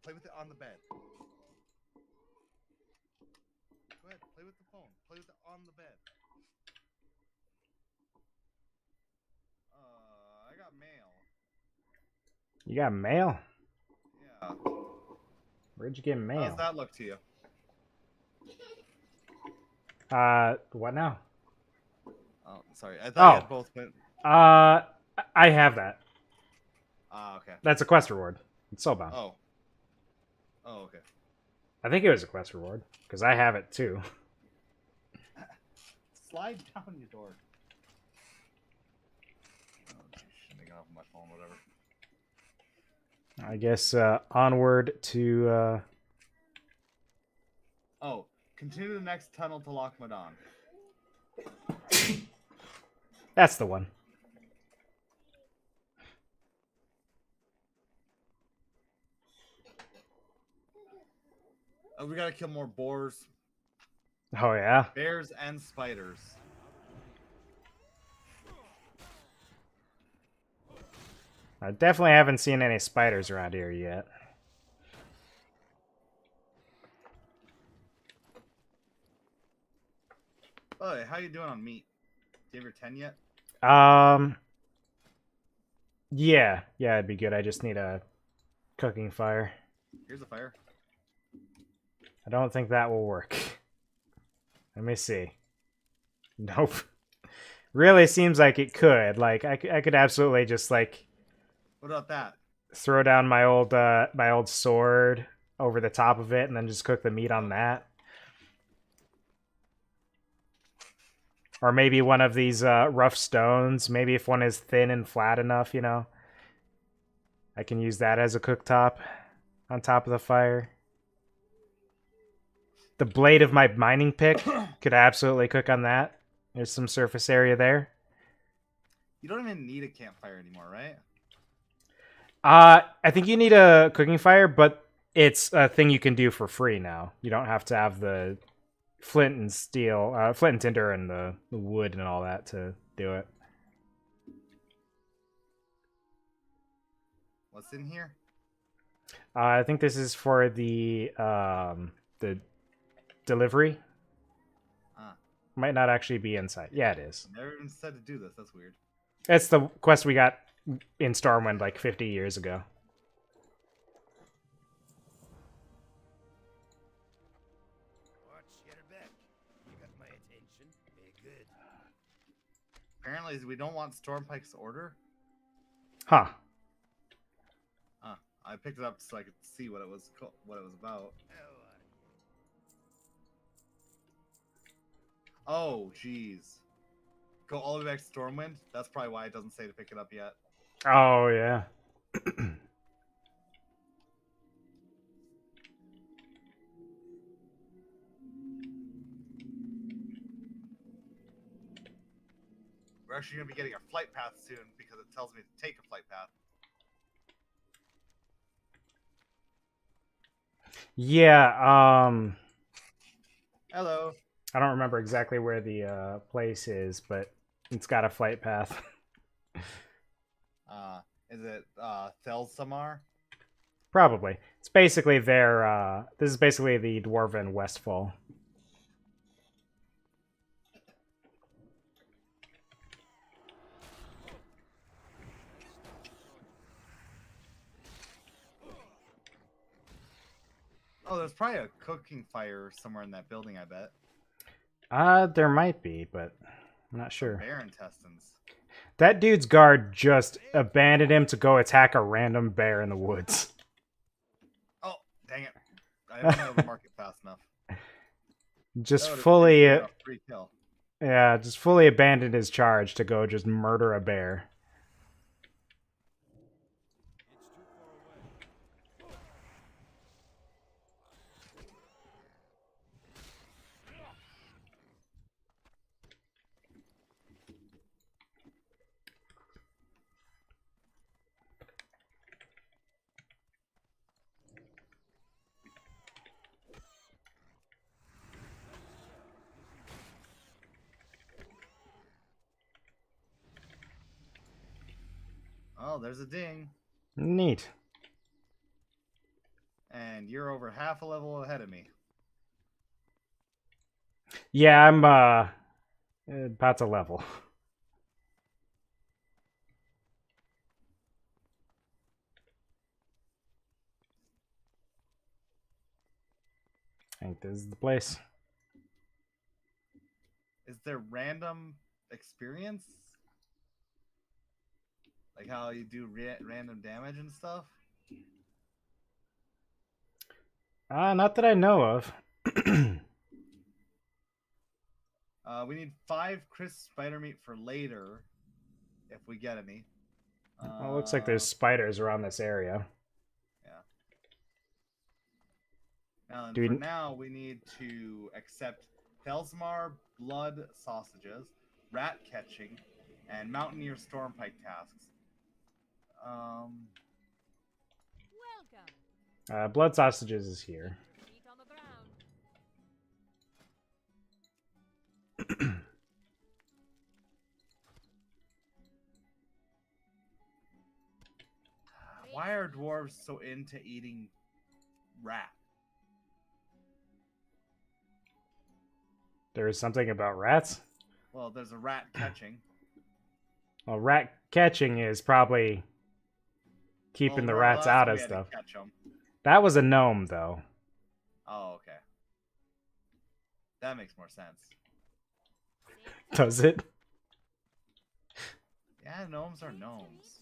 Play with it on the bed. Go ahead, play with the phone. Play with it on the bed. I got mail. You got mail? Yeah. Where'd you get How mail? does that look to you? What now? Oh, sorry. I thought you had both went. I have that. Ah, okay. That's a quest reward. It's soulbound. Oh. Oh, okay. I think it was a quest reward, because I have it too. Slide down your door. Oh, geez, shouldn't have got off my phone, whatever. I guess onward to... Oh, continue the next tunnel to Loch Madon. That's the one. Oh, we gotta kill more boars, Oh, yeah? bears, and spiders. I definitely haven't seen any spiders around here yet. Oh, how you doing on meat? Do you have your 10 yet? Yeah, it'd be good. I just need a cooking fire. Here's a fire. I don't think that will work. Let me see. Nope. Really seems like it could. Like, I could absolutely just, like... What about that? Throw down my old sword over the top of it and then just cook the meat on that. Or maybe one of these rough stones. Maybe if one is thin and flat enough, you know. I can use that as a cooktop on top of the fire. The blade of my mining pick could absolutely cook on that. There's some surface area there. You don't even need a campfire anymore, right? I think you need a cooking fire, but it's a thing you can do for free now. You don't have to have the flint and steel, flint and tinder and the wood and all that to do it. What's in here? I think this is for the delivery. Might not actually be inside. Yeah, it is. Never even said to do this. That's weird. It's the quest we got in Stormwind like 50 years ago. Watch your back. You got my attention. Very good. Apparently, we don't want Stormpike's order. Huh. I picked it up so I could see what it was about. Oh, jeez. Go all the way back to Stormwind? That's probably why it doesn't say to pick it up yet. Oh, yeah. We're actually going to be getting a flight path soon because it tells me to take a flight path. Yeah, Hello. I don't remember exactly where the place is, but it's got a flight path. Is it Thelsamar? Probably. It's basically their, this is basically the Dwarven Westfall. Oh, there's probably a cooking fire somewhere in that building, I bet. There might be, but I'm not sure. Bear intestines. That dude's guard just abandoned him to go attack a random bear in the woods. Oh, dang it. I haven't been able to mark it fast enough. Just That would've fully, been a free kill. yeah, just fully abandoned his charge to go just murder a bear. Oh, there's a ding. Neat. And you're over half a level ahead of me. Yeah, I'm about to level. I think this is the place. Is there random experience? Like how you do random damage and stuff? Not that I know of. We need 5 crisp spider meat for later, if we get any. Well, it looks like there's spiders around this area. Yeah. Do we- For now, we need to accept Felsmar blood sausages, rat catching, and Mountaineer Stormpike tasks. Welcome. Blood sausages is here. Feet on the ground. Why are dwarves so into eating rat? There is something about rats. Well, there's a rat catching. Well, rat catching is probably keeping the rats out of stuff. Catch 'em. That was a gnome, though. Oh, okay. That makes more sense. Does it? Yeah, gnomes are gnomes.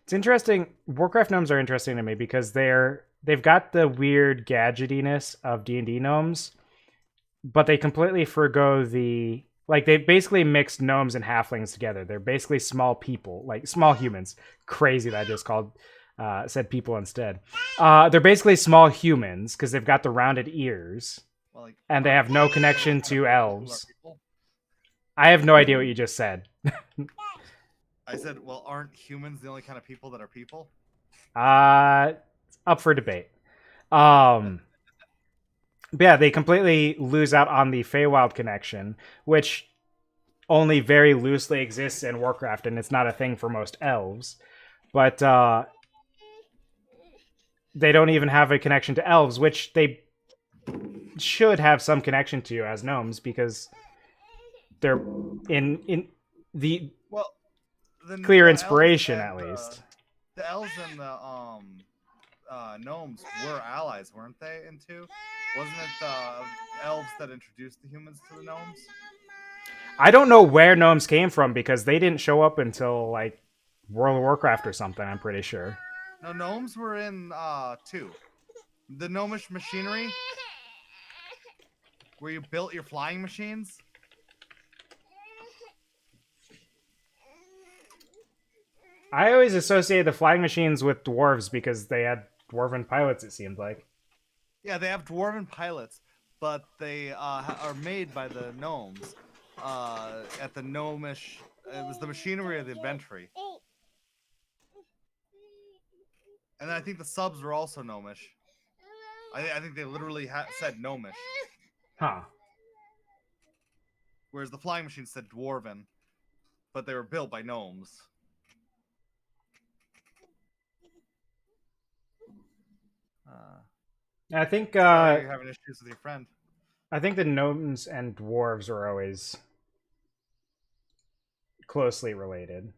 It's interesting. Warcraft gnomes are interesting to me because they've got the weird gadgetiness of D&D gnomes, but they completely forgo the they basically mixed gnomes and halflings together. They're basically small people, like small humans. Crazy that I just said people instead. They're basically small humans because they've got the rounded ears, Well, and they have no connection to elves. People? I have no idea what you just said. I said, well, aren't humans the only kind of people that are people? Up for debate. But yeah, they completely lose out on the Feywild connection, which only very loosely exists in Warcraft, and it's not a thing for most elves. But they don't even have a connection to elves, which they should have some connection to as gnomes, because they're in the clear inspiration, at least. The elves and the gnomes were allies, weren't they? In 2, wasn't it the elves that introduced the humans to the gnomes? I don't know where gnomes came from because they didn't show up until like World of Warcraft or something. I'm pretty sure. No, gnomes were in 2. The gnomish machinery, where you built your flying machines. I always associated the flying machines with dwarves because they had dwarven pilots, it seemed like. Yeah, they have dwarven pilots, but they are made by the gnomes at the gnomish. It was the machinery of the inventory. And I think the subs were also gnomish. I think they literally said gnomish. Huh. Whereas the flying machines said dwarven, but they were built by gnomes. I think Sorry you're having issues with your friend. I think the gnomes and dwarves are always closely related.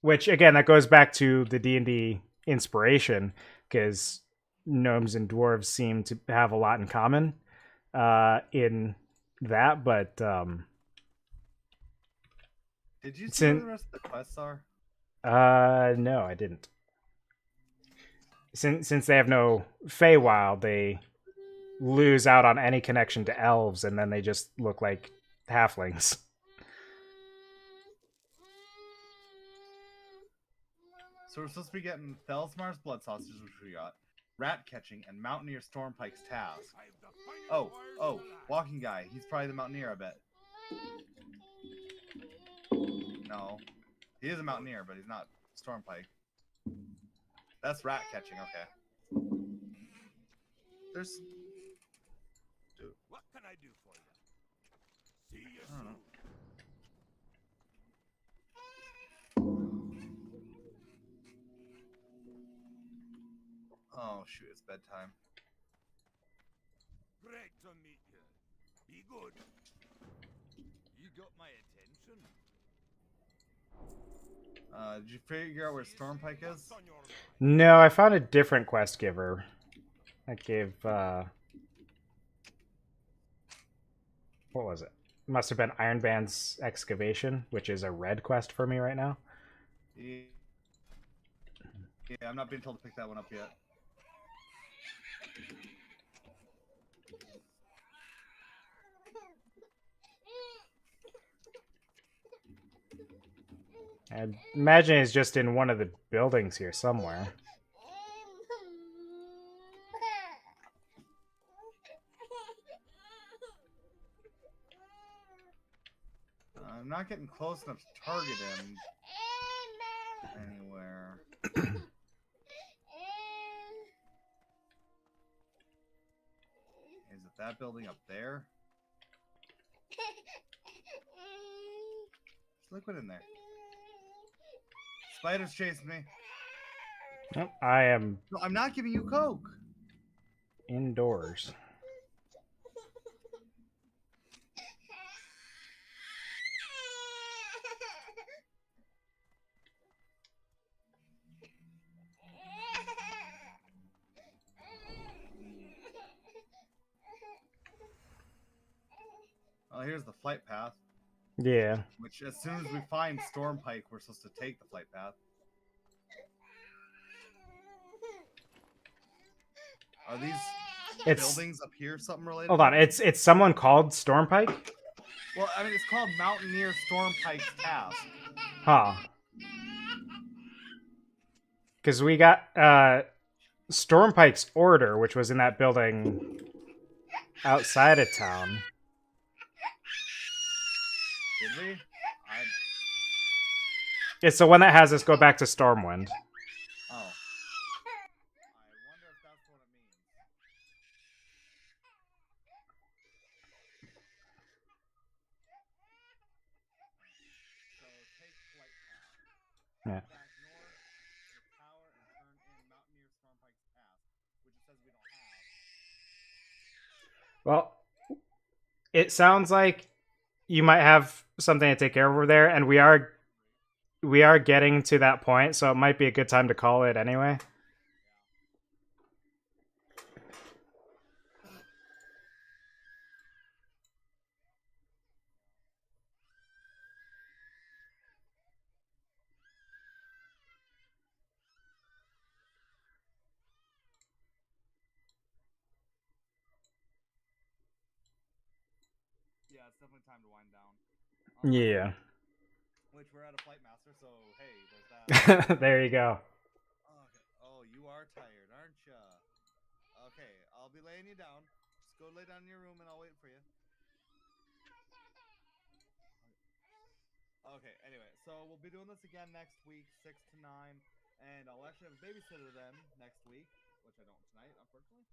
Which again, that goes back to the D&D inspiration, because gnomes and dwarves seem to have a lot in common in that. But did you see what the rest of the quests are? No, I didn't. Since they have no Feywild, they lose out on any connection to elves, and then they just look like halflings. So we're supposed to be getting Felsmar's blood sausages, which we got, rat catching, and Mountaineer Stormpike's task. Oh, walking guy. He's probably the Mountaineer, I bet. No. He is a Mountaineer, but he's not Stormpike. That's rat catching, okay. There's... What can I do for you? don't know. Oh shoot, it's bedtime. Great to meet you. Be good. You got my attention. Did you figure out where Stormpike is? What's on your mind? No, I found a different quest giver. That gave, what was it? Must have been Ironband's Excavation, which is a red quest for me right now. Yeah, I'm not being told to pick that one up yet. I imagine it's just in one of the buildings here somewhere. I'm not getting close enough to target him anywhere. Is it that building up there? There's liquid in there. Spiders chasing me. Nope, I am No, I'm not giving you Coke. indoors. Oh, here's the flight path. Yeah. Which, as soon as we find Stormpike, we're supposed to take the flight path. Are these It's buildings up here something related? hold on, it's someone called Stormpike? Well, I mean, it's called Mountaineer Stormpike's Task. Huh. Because we got Stormpike's order, which was in that building outside of town. Did we? It's the one that has us go back to Stormwind. Oh. I wonder if that's what it means. So take flight path. Yeah. Back north to the tower and turn in Mountaineer Stormpike's Path, which it says we don't have. Well, it sounds like you might have something to take care of over there, and we are getting to that point, so it might be a good time to call it anyway. Yeah, it's definitely time to wind down. Yeah. Which we're at a flight master, so hey, there's that. There you go. Okay. Oh, you are tired, aren't ya? Okay, I'll be laying you down. Just go lay down in your room and I'll wait for you. Okay, anyway, so we'll be doing this again next week, 6 to 9, and I'll actually have a babysitter then next week, which I don't tonight, unfortunately.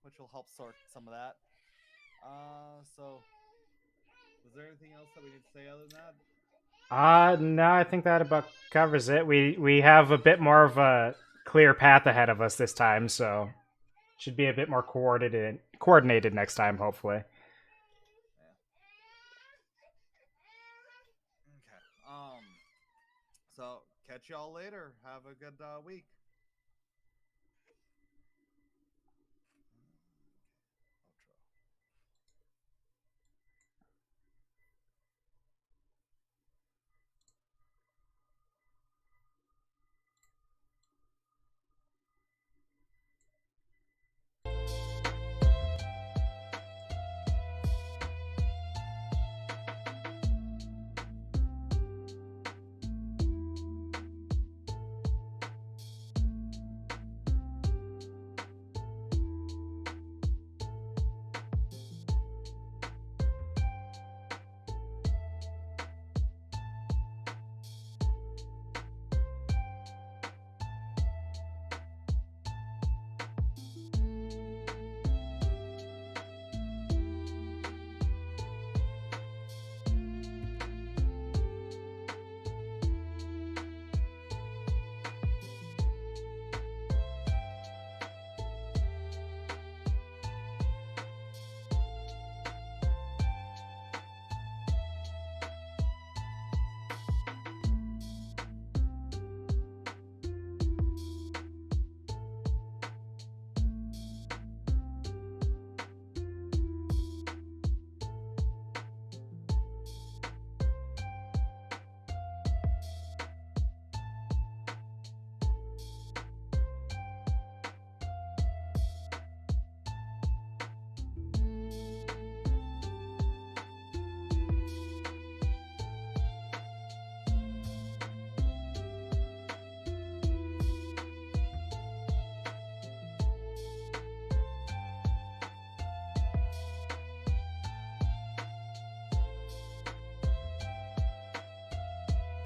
Which will help sort some of that. So, was there anything else that we need to say other than that? No, I think that about covers it. We have a bit more of a clear path ahead of us this time, so should be a bit more coordinated next time, hopefully. Okay. So catch y'all later. Have a good week.